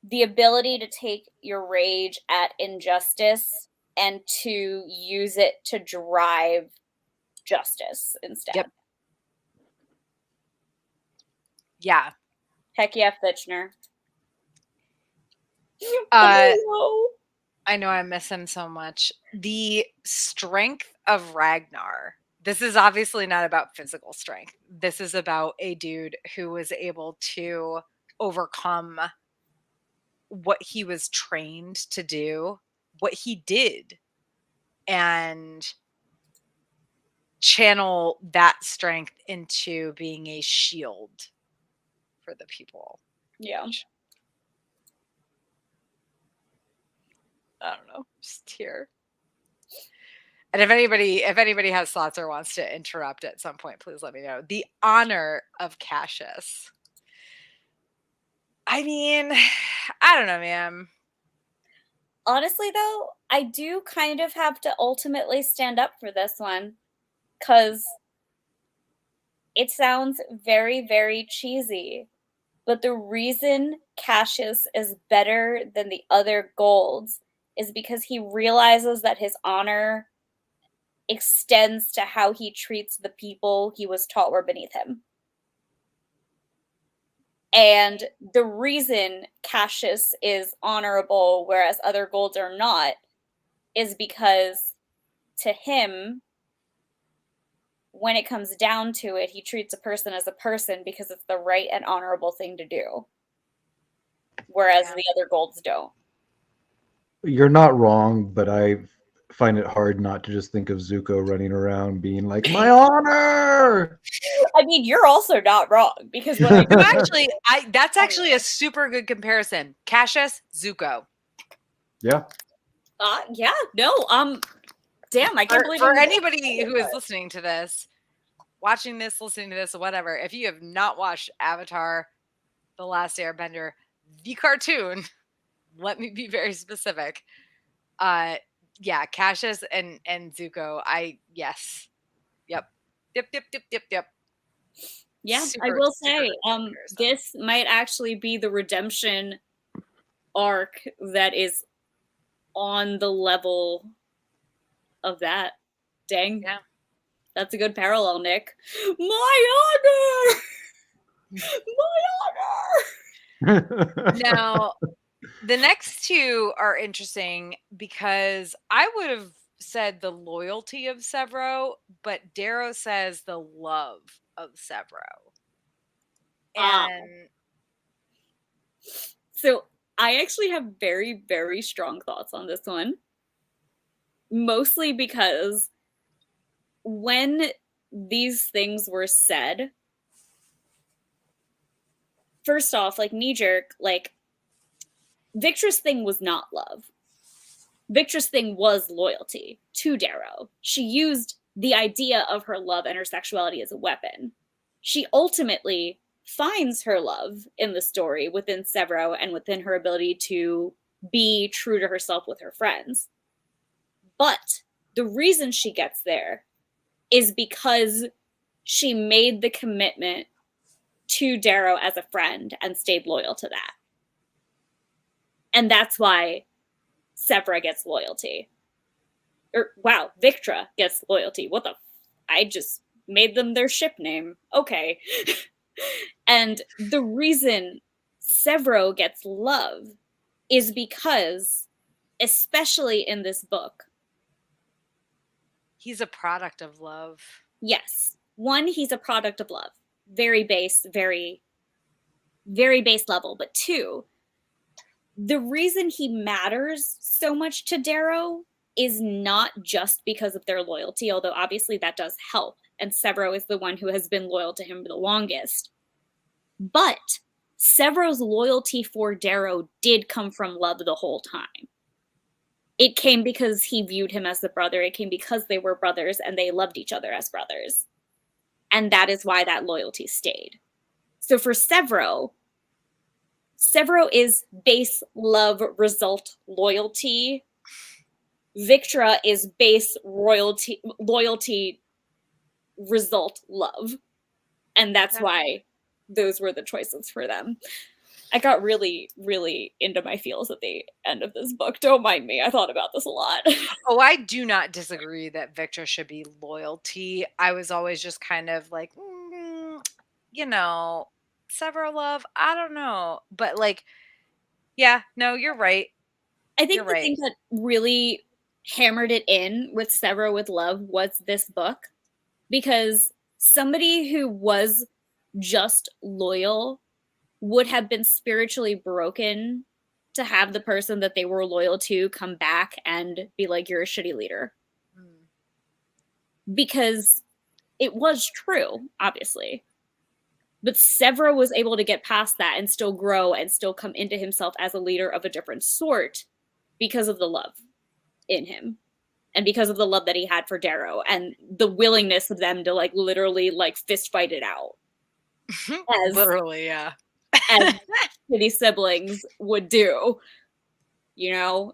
the ability to take your rage at injustice and to use it to drive justice instead. Yep. Yeah. Heck yeah, Fitchner. Oh, I know I miss him so much. The strength of Ragnar. This is obviously not about physical strength. This is about a dude who was able to overcome what he was trained to do, what he did, and channel that strength into being a shield for the people. Yeah. I don't know, just here. And if anybody has thoughts or wants to interrupt at some point, please let me know. The honor of Cassius. I mean, I don't know, man. Honestly, though, I do kind of have to ultimately stand up for this one because it sounds very, very cheesy. But the reason Cassius is better than the other golds is because he realizes that his honor extends to how he treats the people he was taught were beneath him. And the reason Cassius is honorable, whereas other golds are not, is because to him, when it comes down to it, he treats a person as a person because it's the right and honorable thing to do. Whereas the other golds don't. You're not wrong, but I find it hard not to just think of Zuko running around being like, my honor! I mean, you're also not wrong because when I That's actually a super good comparison. Cassius, Zuko. Yeah. Yeah, no, damn, I can't believe For I'm anybody who is listening to this, watching this, listening to this, or whatever, if you have not watched Avatar: The Last Airbender, the cartoon, let me be very specific. Yeah, Cassius and Zuko. Yes. Yep. Yep. Yeah, Super, I will super say, good comparison. this might actually be the redemption arc that is on the level of that. Dang. Yeah. That's a good parallel, Nick. My honor! My honor! Now, the next two are interesting because I would have said the loyalty of Severo, but Darrow says the love of Severo. And so I actually have very, very strong thoughts on this one. Mostly because when these things were said, first off, like knee jerk, like Victra's thing was not love. Victra's thing was loyalty to Darrow. She used the idea of her love and her sexuality as a weapon. She ultimately finds her love in the story within Severo and within her ability to be true to herself with her friends. But the reason she gets there is because she made the commitment to Darrow as a friend and stayed loyal to that. And that's why Severa gets loyalty. Wow, Victra gets loyalty. What the? I just made them their ship name. Okay. And the reason Severo gets love is because, especially in this book, he's a product of love. Yes. One, he's a product of love. Very base, very, very base level. But two, the reason he matters so much to Darrow is not just because of their loyalty, although obviously that does help. And Severo is the one who has been loyal to him the longest. But Severo's loyalty for Darrow did come from love the whole time. It came because he viewed him as a brother. It came because they were brothers and they loved each other as brothers. And that is why that loyalty stayed. So for Severo is base love result loyalty. Victra is base loyalty result love. And that's why those were the choices for them. I got really, really into my feels at the end of this book. Don't mind me. I thought about this a lot. Oh, I do not disagree that Victra should be loyalty. I was always just kind of like, Severo love, I don't know. But like, yeah, no, you're right. I think the thing that really hammered it in with Severo with love was this book. Because somebody who was just loyal would have been spiritually broken to have the person that they were loyal to come back and be like, you're a shitty leader. Because it was true, obviously. But Severo was able to get past that and still grow and still come into himself as a leader of a different sort because of the love in him. And because of the love that he had for Darrow and the willingness of them to like literally like fist fight it out. Literally, yeah. As shitty siblings would do. You know?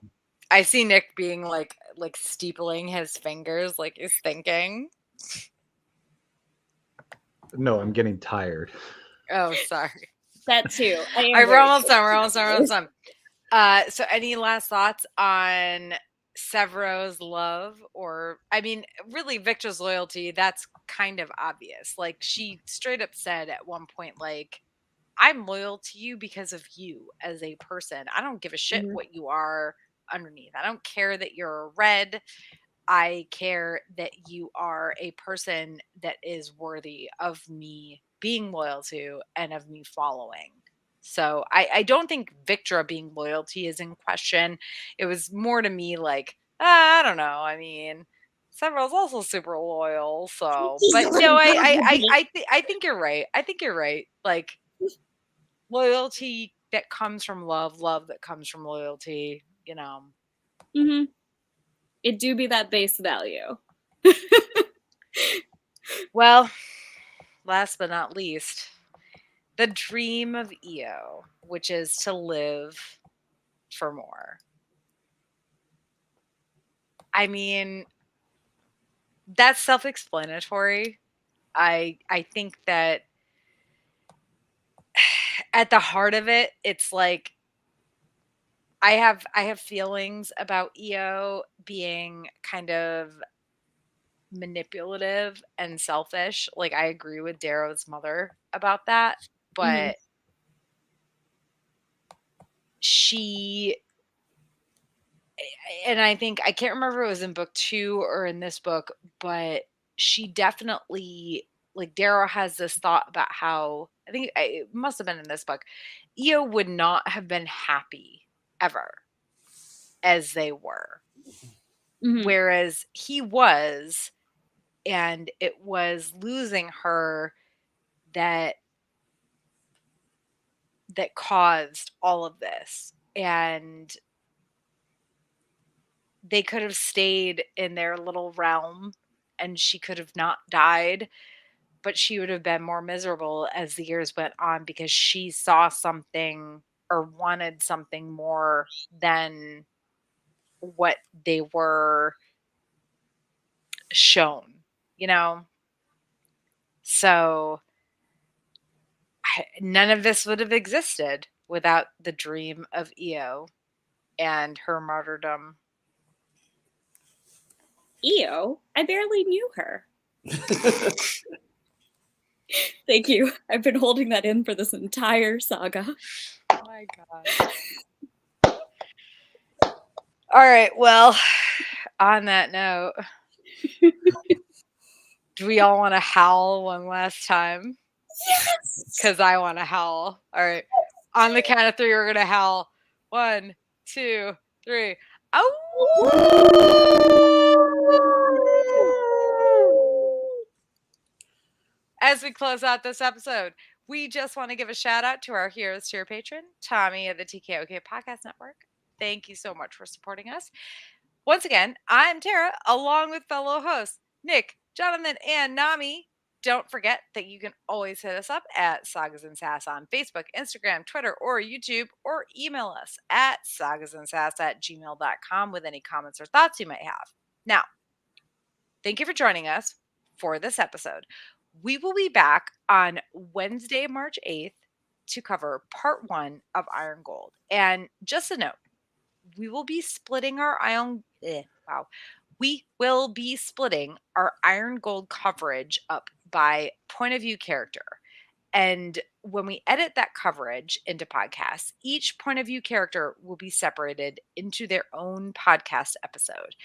I see Nick being like steepling his fingers, like he's thinking. No, I'm getting tired. Oh, sorry. That too. All right, we're almost done. So any last thoughts on Severo's love? Or, I mean, really Victra's loyalty, that's kind of obvious. Like, she straight up said at one point, like, I'm loyal to you because of you as a person. I don't give a shit what you are underneath. I don't care that you're red. I care that you are a person that is worthy of me being loyal to and of me following. So I don't think Victra being loyalty is in question. It was more to me like, I don't know. I mean, Severo's also super loyal. So, but no, I think you're right. I think you're right. Like, loyalty that comes from love that comes from loyalty, Mm-hmm. It do be that base value. Well, last but not least, the dream of Io, which is to live for more. I mean, that's self-explanatory. I think that at the heart of it, it's like I have feelings about Io being kind of manipulative and selfish. Like, I agree with Darrow's mother about that, but she, and I think, I can't remember if it was in book 2 or in this book, but she definitely, like, Darrow has this thought about how, I think it must have been in this book, Io would not have been happy ever as they were. Whereas he was, and it was losing her that caused all of this. And they could have stayed in their little realm and she could have not died, but she would have been more miserable as the years went on because she saw something or wanted something more than what they were shown, you know? So none of this would have existed without the dream of Io and her martyrdom. Io? I barely knew her. Thank you. I've been holding that in for this entire saga. Oh my God. All right. Well, on that note, do we all want to howl one last time? Yes! Because I want to howl. All right. On the count of 3, we're going to howl. 1, 2, 3. As we close out this episode, we just want to give a shout out to our Heroes Tier patron, Tommy of the TKOK Podcast Network. Thank you so much for supporting us. Once again, I'm Tara, along with fellow hosts Nick, Jonathan, and Nami. Don't forget that you can always hit us up at Sagas and Sass on Facebook, Instagram, Twitter, or YouTube, or email us at sagasandsass@gmail.com with any comments or thoughts you might have. Now, thank you for joining us for this episode. We will be back on Wednesday, March 8th to cover part 1 of Iron Gold. And just a note, we will be splitting our We will be splitting our Iron Gold coverage up by point of view character. And when we edit that coverage into podcasts, each point of view character will be separated into their own podcast episode.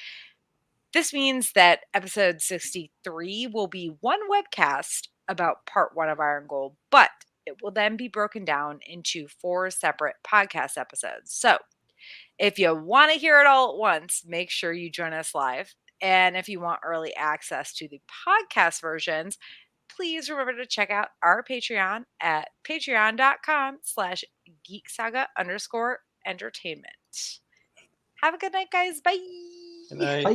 This means that episode 63 will be one webcast about part 1 of Iron Gold, but it will then be broken down into 4 separate podcast episodes. So if you want to hear it all at once, make sure you join us live. And if you want early access to the podcast versions, please remember to check out our Patreon at patreon.com/geeksaga_entertainment. Have a good night, guys. Bye. Good night. Bye.